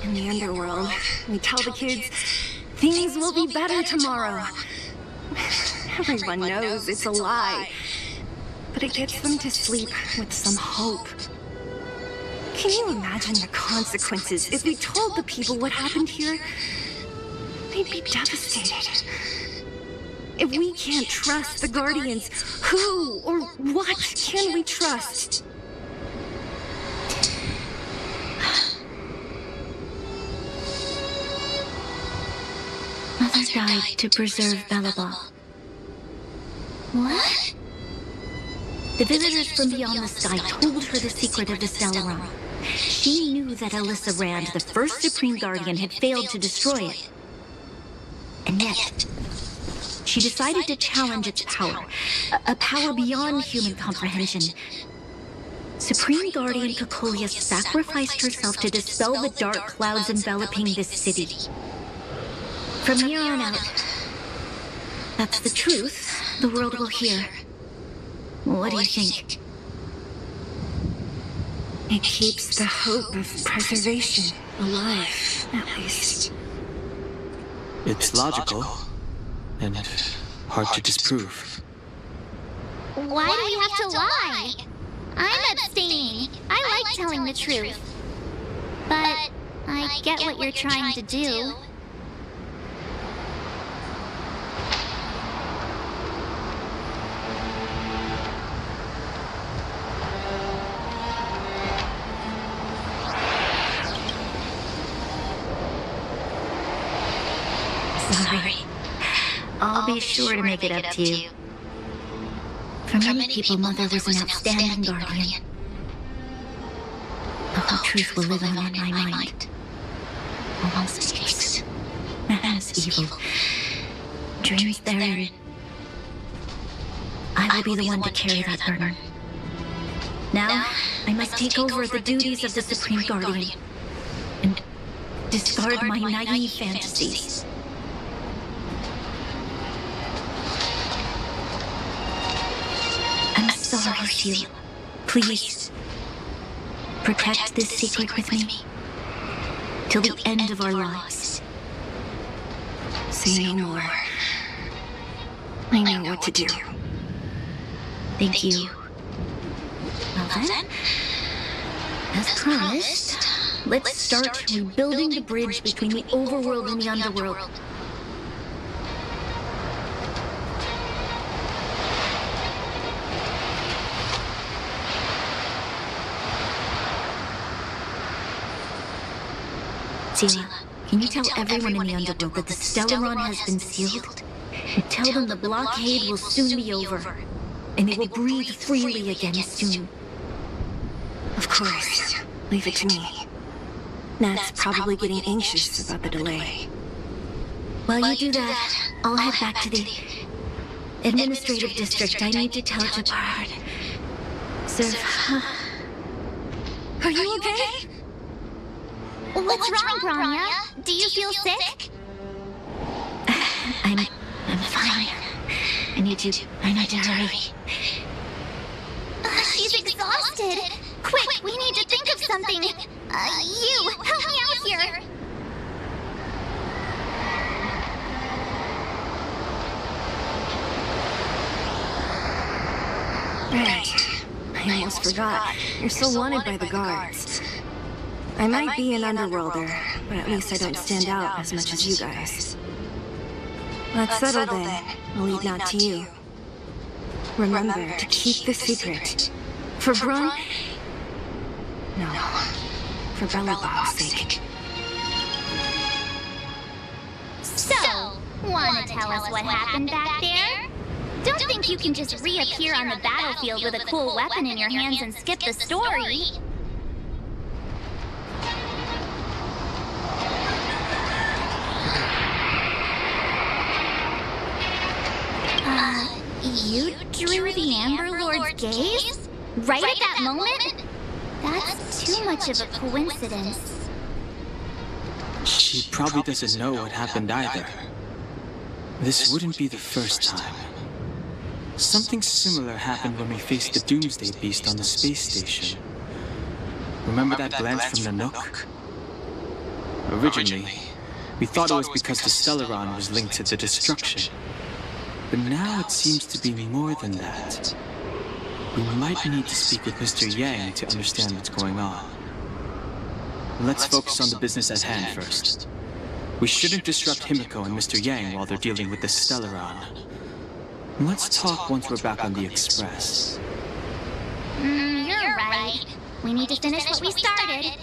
In the underworld, we tell the kids, things will be better tomorrow. Everyone knows it's a lie, but it gets them to sleep with some hope. Can you imagine the consequences if we told the people what happened here? They'd be devastated. If we can't trust the Guardians, who or what can we trust? Mother died to preserve Belobog. What? The visitors from beyond the sky told her the secret of the Stellaron. She knew that Alyssa Rand, the first Supreme Guardian, had failed to destroy it. And yet, she decided to challenge its power, a power beyond human comprehension. Supreme Guardian Cocolia sacrificed herself to dispel the dark clouds enveloping this city. From here on out, that's the truth the world will hear. What do you think? It keeps the hope of preservation alive, at least. It's logical, and hard to disprove. Why do we have to lie? I'm abstaining. I like telling the truth. But I get what you're trying to do. Sorry. I'll be sure to make it up to you. For many people, Mother was an outstanding guardian. The whole truth will live on in my mind. All mistakes, madness, evil, dreams therein. I will be the one to carry that burden. Now, I must take over the duties of the Supreme Guardian and discard my naive fantasies. I'm sorry, Sila. Please, protect this secret with me till the end of our lives. Say no more. I know what to do. Thank you. Well then, as promised, let's start rebuilding the bridge between the overworld and the underworld. Sila, can you tell everyone in the underworld that the Stellaron has been sealed? Tell them the blockade will soon be over, and they will breathe freely again soon. Of course. Leave it to me. Nat's probably getting anxious about the delay. While you do that, I'll head back to the administrative district. I need to tell Jabard. Sir, Are you okay? What's wrong, Grania? Do you feel sick? I'm fine. I need to hurry. She's exhausted. Quick, we need to think of something. You, help me out here. Right. I almost forgot. You're still wanted by the guards. I might be an underworlder, but at least I don't stand out as much as you guys. Let's settle then. I'll leave Nat to you. Remember to keep the secret. For Brun? No. For Belobog's sake. So, wanna tell us what happened back there? Don't think you can just reappear on the battlefield with a cool weapon in your hands and skip the story. You drew the Amber Lord's gaze? Right at that moment? That's too much of a coincidence. She probably doesn't know what happened either. This wouldn't be the first time. Something similar happened when we faced the Doomsday Beast on the space station. Remember that glance from the Nook? Originally, we thought it was because the Stellaron was linked to the destruction. But now it seems to be more than that. We might need to speak with Mr. Yang to understand what's going on. Let's focus on the business at hand first. We shouldn't disrupt Himiko and Mr. Yang while they're dealing with the Stellaron. Let's talk once we're back on the Express. You're right. We need to finish what we started.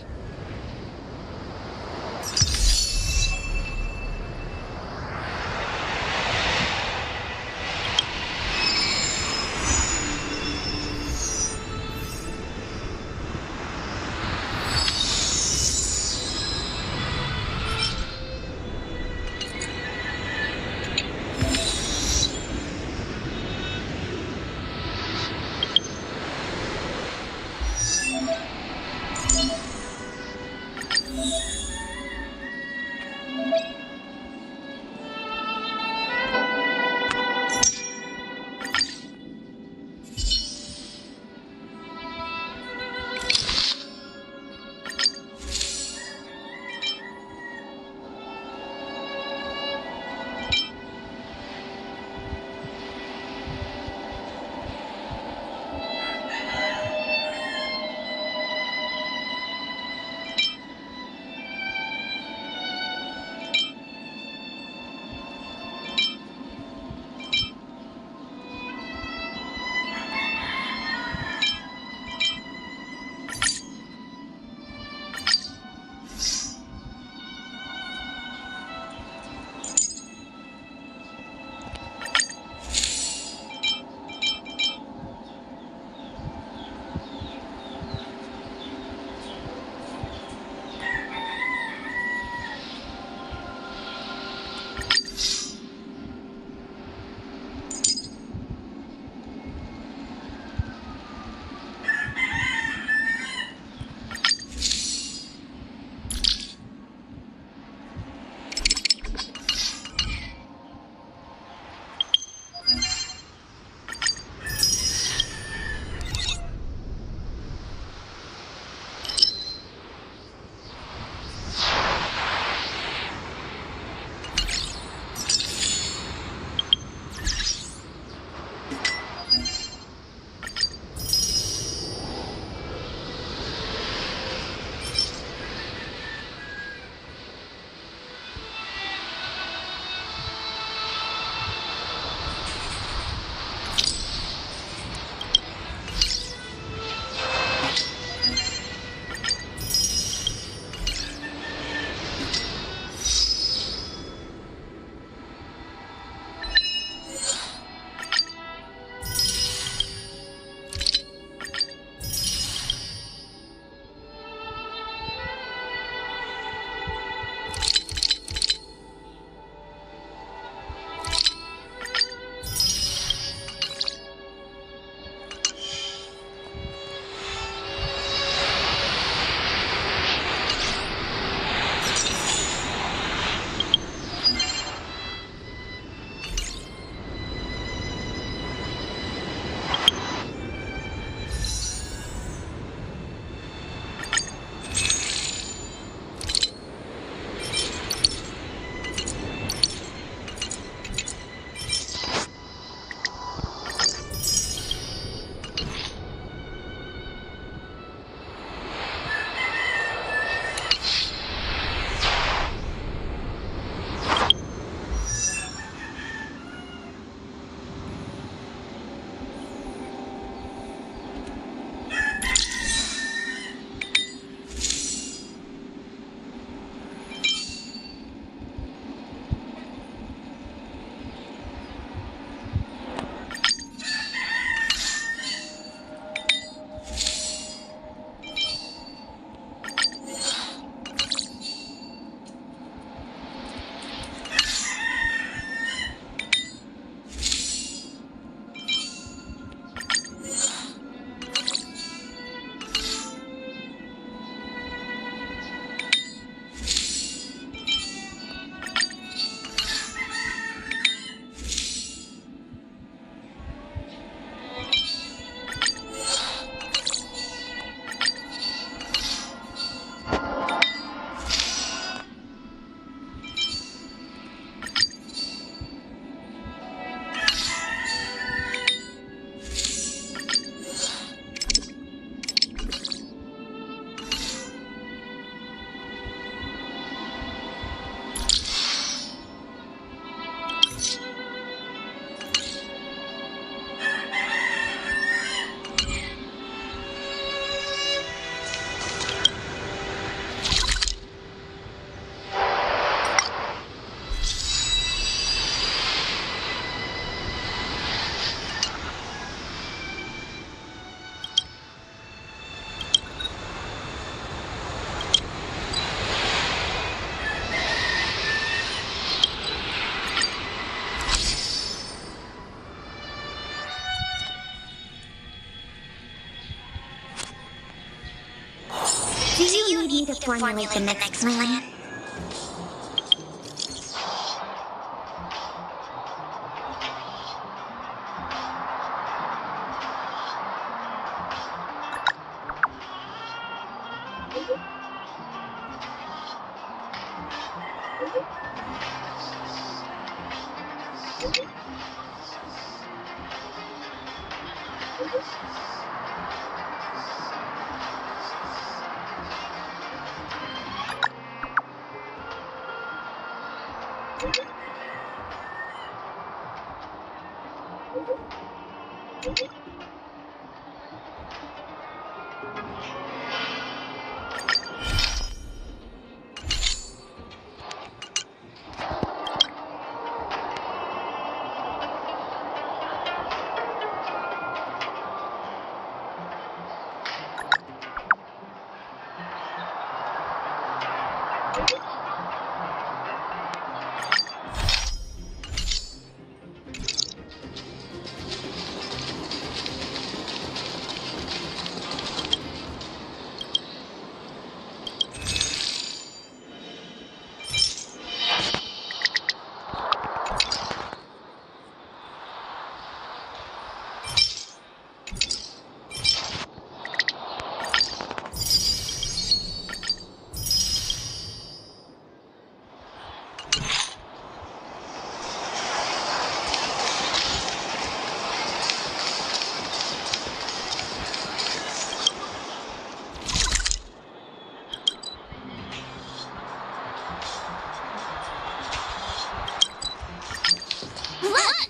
formulate the next plan.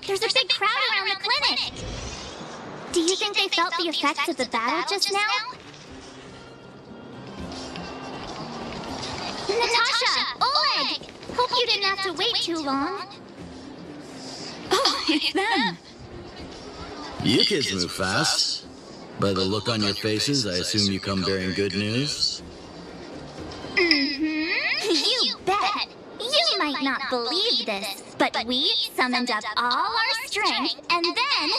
There's a big crowd around the clinic! Do you think they felt the effects of the battle just now? Natasha! Oleg! Hope you didn't have to wait too long. Oh, it's them! You kids move fast. By the look on your faces, I assume you come bearing good news? You bet! You might not believe this, but we summoned up all our strength, and then...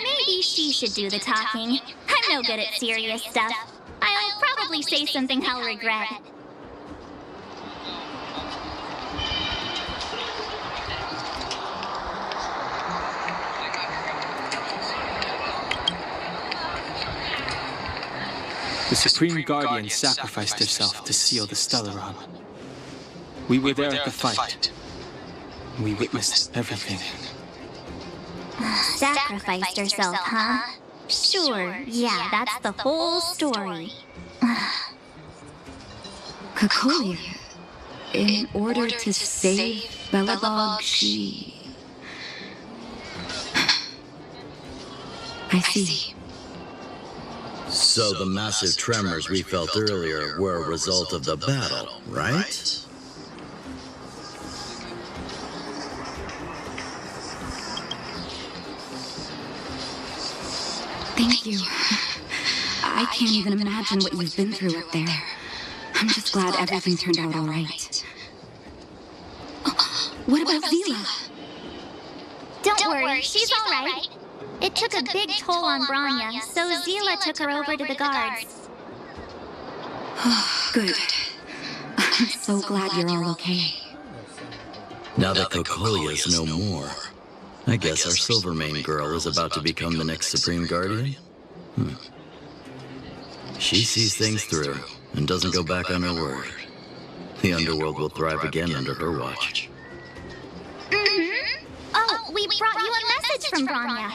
maybe she should do the talking. I'm no good at serious stuff. I'll probably say something I'll regret. The Supreme Guardian sacrificed herself to seal the Stellaron. We were there at the fight. We witnessed everything. Sacrificed herself, huh? Sure, yeah, that's the whole story. Cocolia, in order to save Belobog, she... I see. So the massive tremors we felt earlier were a result of the battle, right? Thank you. I can't even imagine what you've been through up there. I'm just glad everything turned out all right. What about Zila? Don't worry, she's all right. It took a big toll on Branya, so Zila took her over to the guards. Good. I'm so glad you're all okay. Now that Cocolia's no more, I guess our Silvermane girl is about to become the next Supreme Guardian? She sees things through and doesn't go back on her word. The underworld will thrive again under her watch. Oh, we brought you a message from Branya.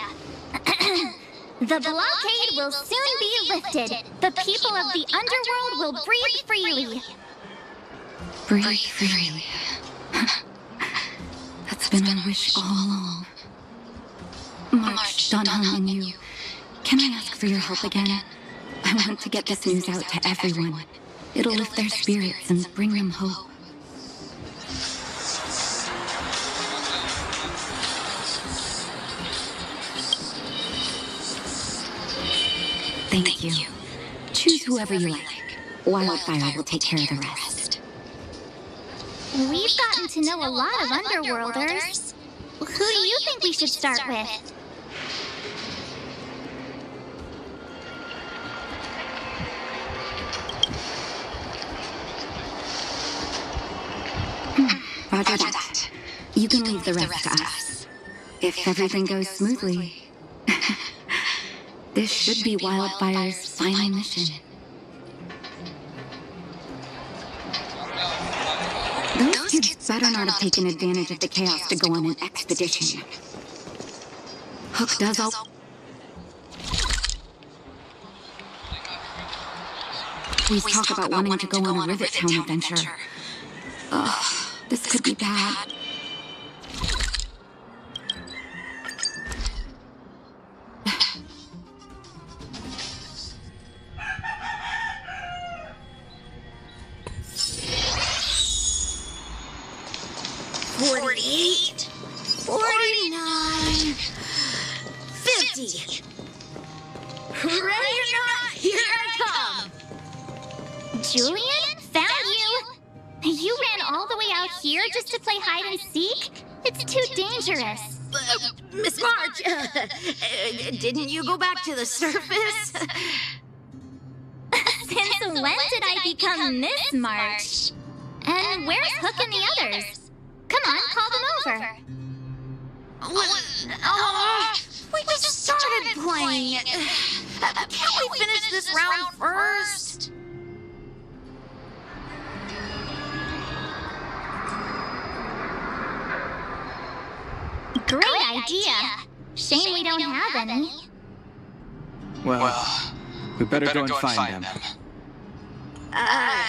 The blockade will soon be lifted. The people of the underworld will breathe freely. Breathe freely. That's been our wish all along. March, Donhong, and you. Can I ask for your help again? I want to get this news out to everyone. It'll lift their spirits and bring them hope. Thank you. Choose whoever you like. Wildfire will take care of the rest. We've gotten to know a lot of Underworlders. Who do you think we should start with? Roger that. You can leave the rest to us. If everything goes smoothly, this should be Wildfire's final mission. Those kids better not have taken advantage of the chaos to go on an expedition. Hook does all... Please talk about wanting to go on a Rivet Town adventure. Ugh, this could be bad. $48, $49, $50. Ready or not, here I come. Julian, found you. You ran all the way out here just to play hide and seek? It's too dangerous. Miss March, didn't you go back to the surface? Since when did I become Miss March? And where's Hook and the others? Come on, call them over. We just started playing. Can't we finish this round first? Great idea. Shame we don't have any. Well, we better go and find them. Actually,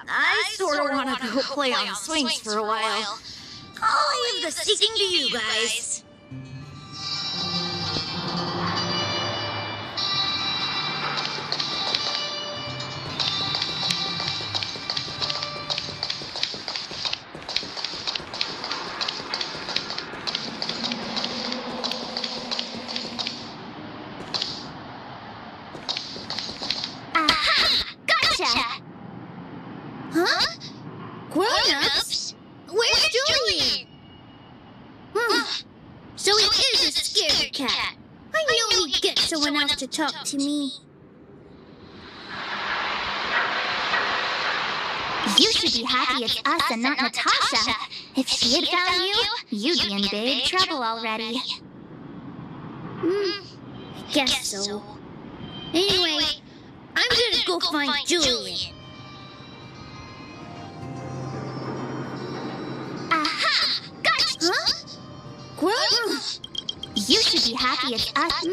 I sort of want to go play on swings for a while. I'll leave the seeking to you guys. Huh? Grown-ups? Where's Julian? So he is a scaredy cat. I knew he'd get someone else to talk to me. You should be happy it's us and not Natasha. If she had found you, you'd be in big trouble already. Guess so. Anyway, I'm gonna go find Julian. Aha! Gotcha! Huh? Gross! You should be happy it's us.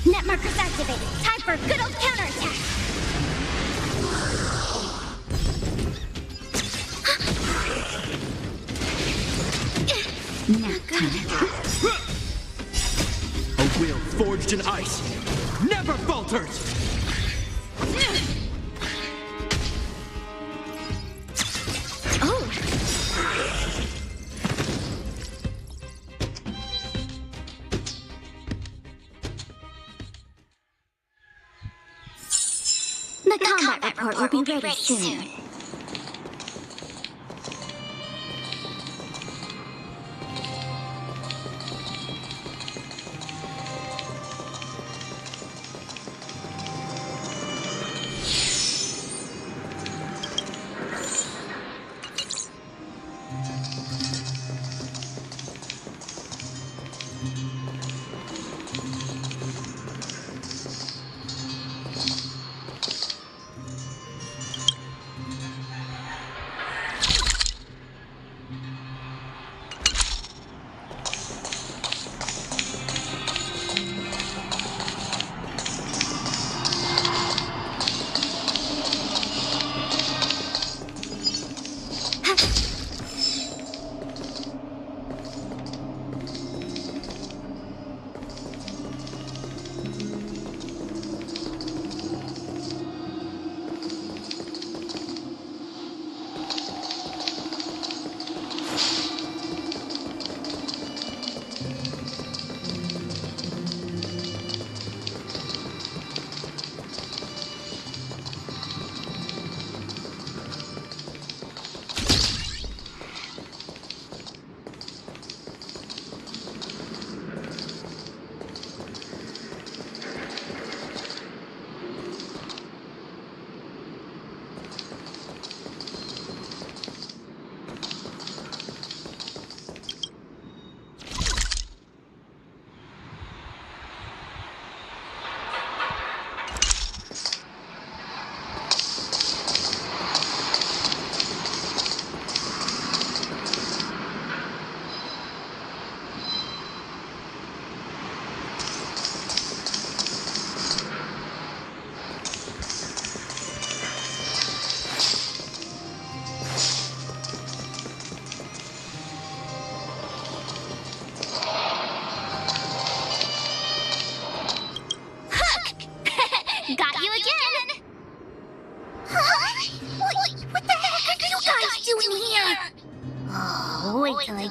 Net markers activated. Time for a good old counterattack. A will forged in ice never falters! The combat report will be ready soon.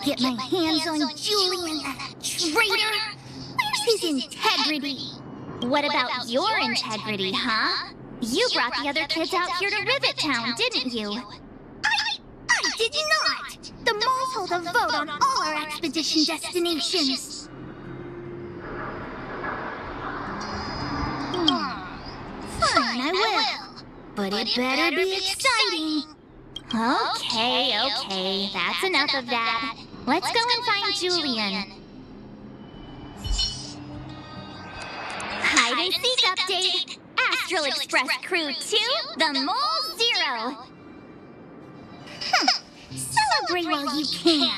Get my hands on Julian, that traitor! Where's his integrity? What about your integrity, huh? You brought the other kids out here to Rivet Town, didn't you? I did not! The moles hold a vote on all our expedition destinations. Fine, I will. But it better be exciting. Okay, that's enough of that. Let's go and find Julian. Hide and seek update. Astral Express Crew 2, the Mole 0. Celebrate while you can.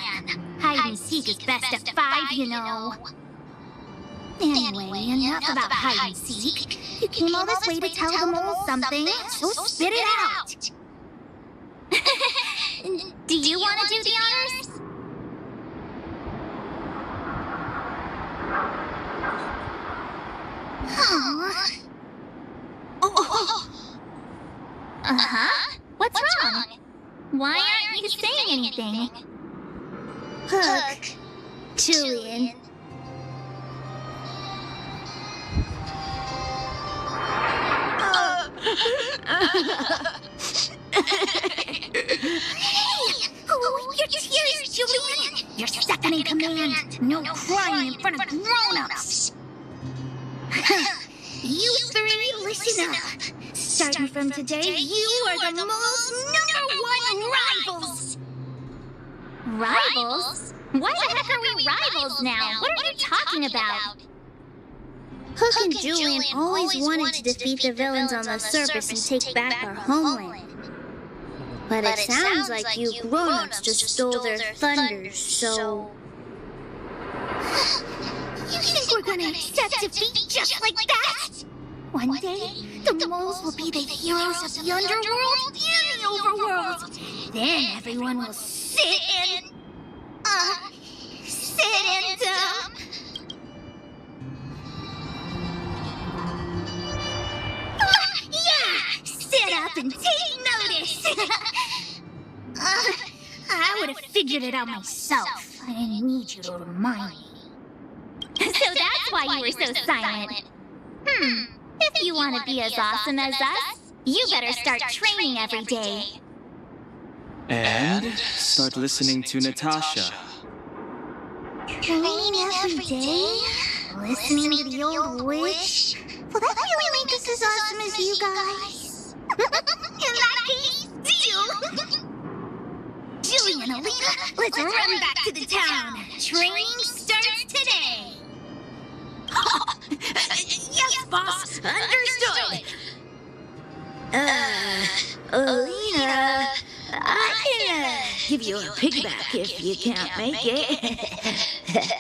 Hide and seek is best at 5, you know. Anyway, enough about hide and seek. You came all this way to tell the moles something, so spit it out. Do you want to do the honors? What's wrong? Why aren't you saying anything? Hook. Julian. Your tears, Julian! You're second in command! No crying in front of grown-ups! You three, listen up! Starting from today, you are the mole's #1 rivals! Rivals? Why the heck are we rivals now? What are you talking about? Hook and Julian always wanted to defeat the villains on the surface and take back our homeland. But it sounds like you grown-ups just stole their thunders, so... You think we're gonna accept defeat just like that? One day, the moles will be the heroes of the underworld and the overworld. Then everyone will sit and... Yeah! Sit up and take notice! I would have figured it out myself. I didn't need you to remind me. So that's why you were so silent. If you want to be as awesome as us, you better start training every day. And start listening to Natasha. Training every day? Listening to the old witch? Will that really make us as awesome as you guys? In that case, deal! Julian, Alina, let's run back to the town. Training starts today. Yes, boss. Understood. Alina, I can give you a piggyback if you can't make it.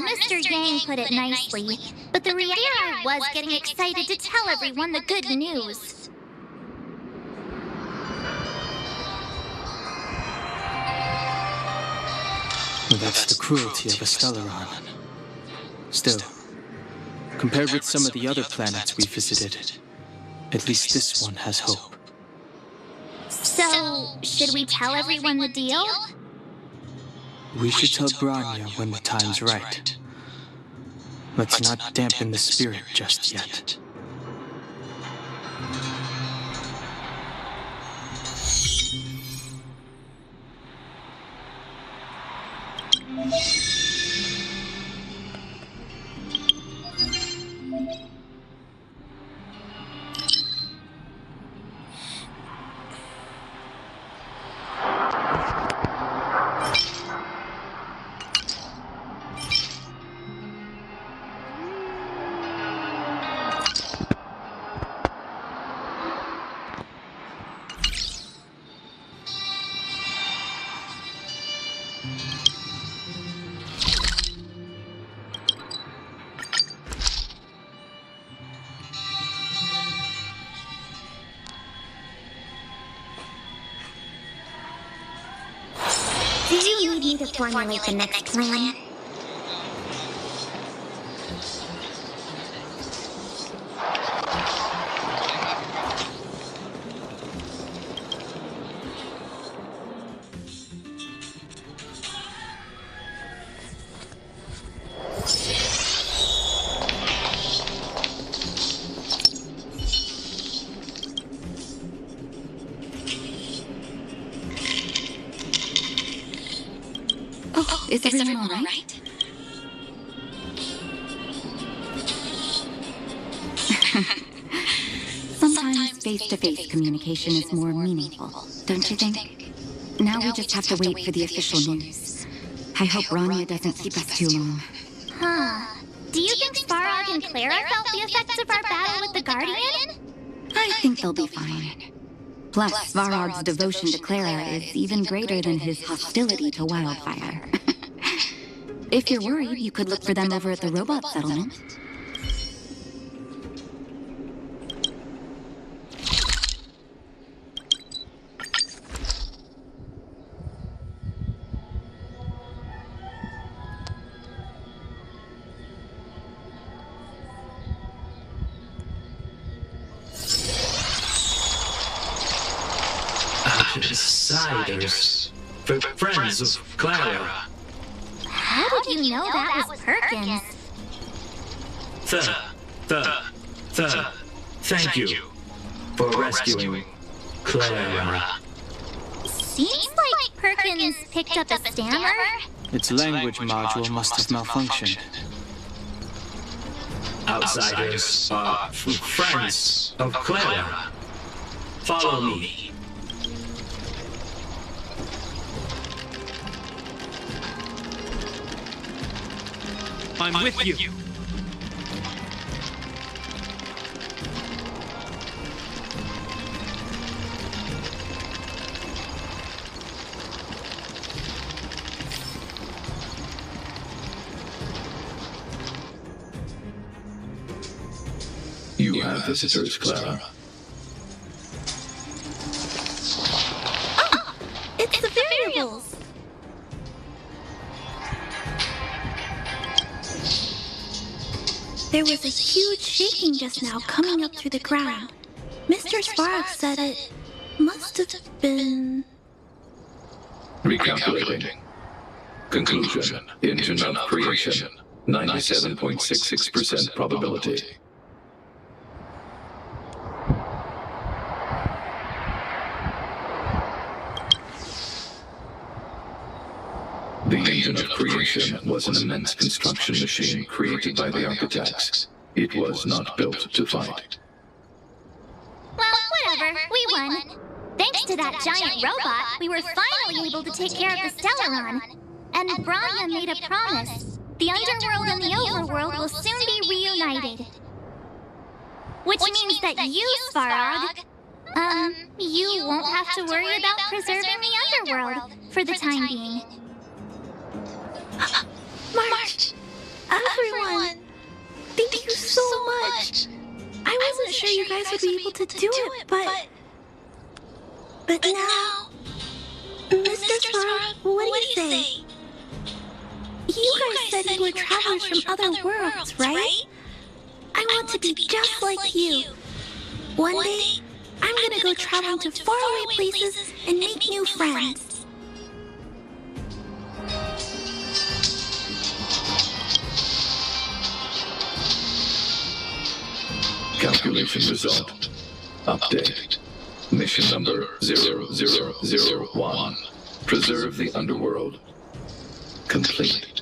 Mr. Yang put it nicely, but the reality I was getting excited to tell everyone the good news. Well, that's the cruelty of a Stellaron. Still, compared with some of the other planets we visited, at least this one has hope. So, should we tell everyone the deal? We should tell Branya when the time's right. Let's not dampen the spirit just yet. Do you need me to formulate the next plan? Is everyone all right? Sometimes face-to-face communication is more meaningful, don't you think? Now we just have to wait for the official news. I hope Rania doesn't keep us too long. Huh. Do you think Svarog and Clara felt the effects of our battle with the Guardian? I think they'll be fine. Plus, Svarog's devotion to Clara is even greater than his hostility to Wildfire. If you're worried, you could look for them over at the robot settlement. Outsiders. For friends of Clara. How did you know that was Perkins? Thank you for rescuing Clara. Seems like Perkins picked up a stammer. Its language module must have malfunctioned. Outsiders are friends of Clara. Follow me. I'm with you. You have visitors, Clara. It's the variables. There was a huge shaking just now coming up through the ground. Mr. Svarog said it must have been... Recalculating. Conclusion. Engine of creation. 97.66% probability. The engine of creation was an immense construction machine created by the architects. It was not built to fight. Well, whatever. We won. Thanks to that giant robot, we were finally able to take care of the Stellaron. And Branya made a promise. The underworld and the overworld will soon be reunited. Which means that you, Svarog, you won't have to worry about preserving the underworld for the time being. March! Everyone! Thank you so much! I wasn't sure you guys would be able to do it, but now... Mr. Svarog, what do you say? You guys said you were travelers from other worlds, right? I want to be just like you. One day, I'm gonna go traveling to faraway places and make new friends. Calculation result. Update. Mission number 0001. Preserve the underworld. Complete.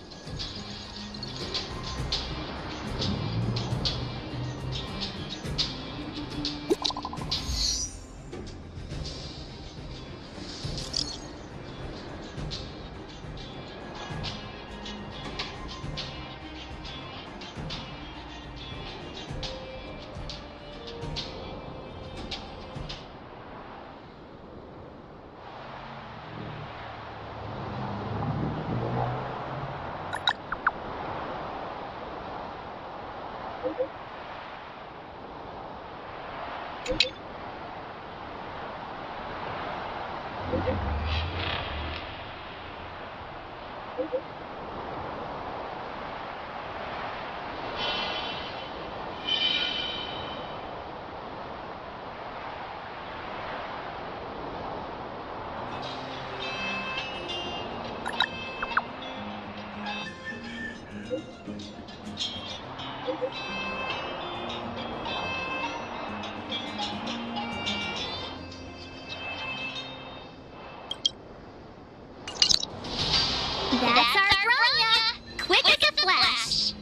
That's our Branya! Quick as a flash!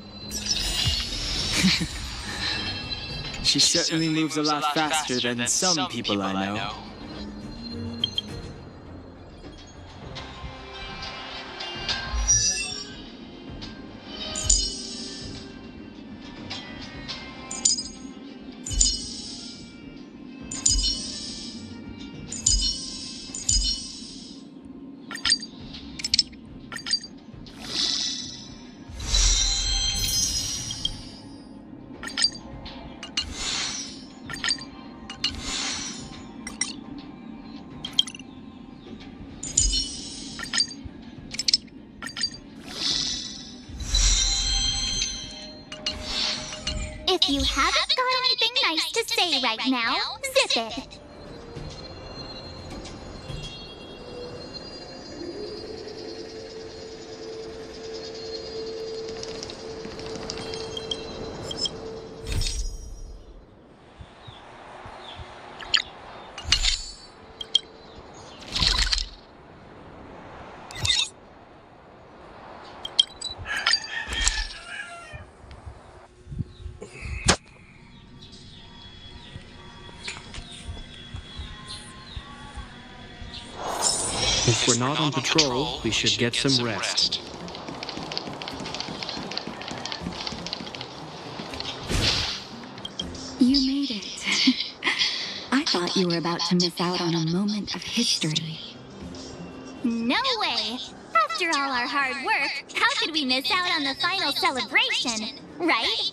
She certainly moves a lot faster than some people I know. If you haven't got anything nice to say right now, zip it. If we're not on patrol, we should get some rest. You made it. I thought you were about to miss out on a moment of history. No way! After all our hard work, how could we miss out on the final celebration, right?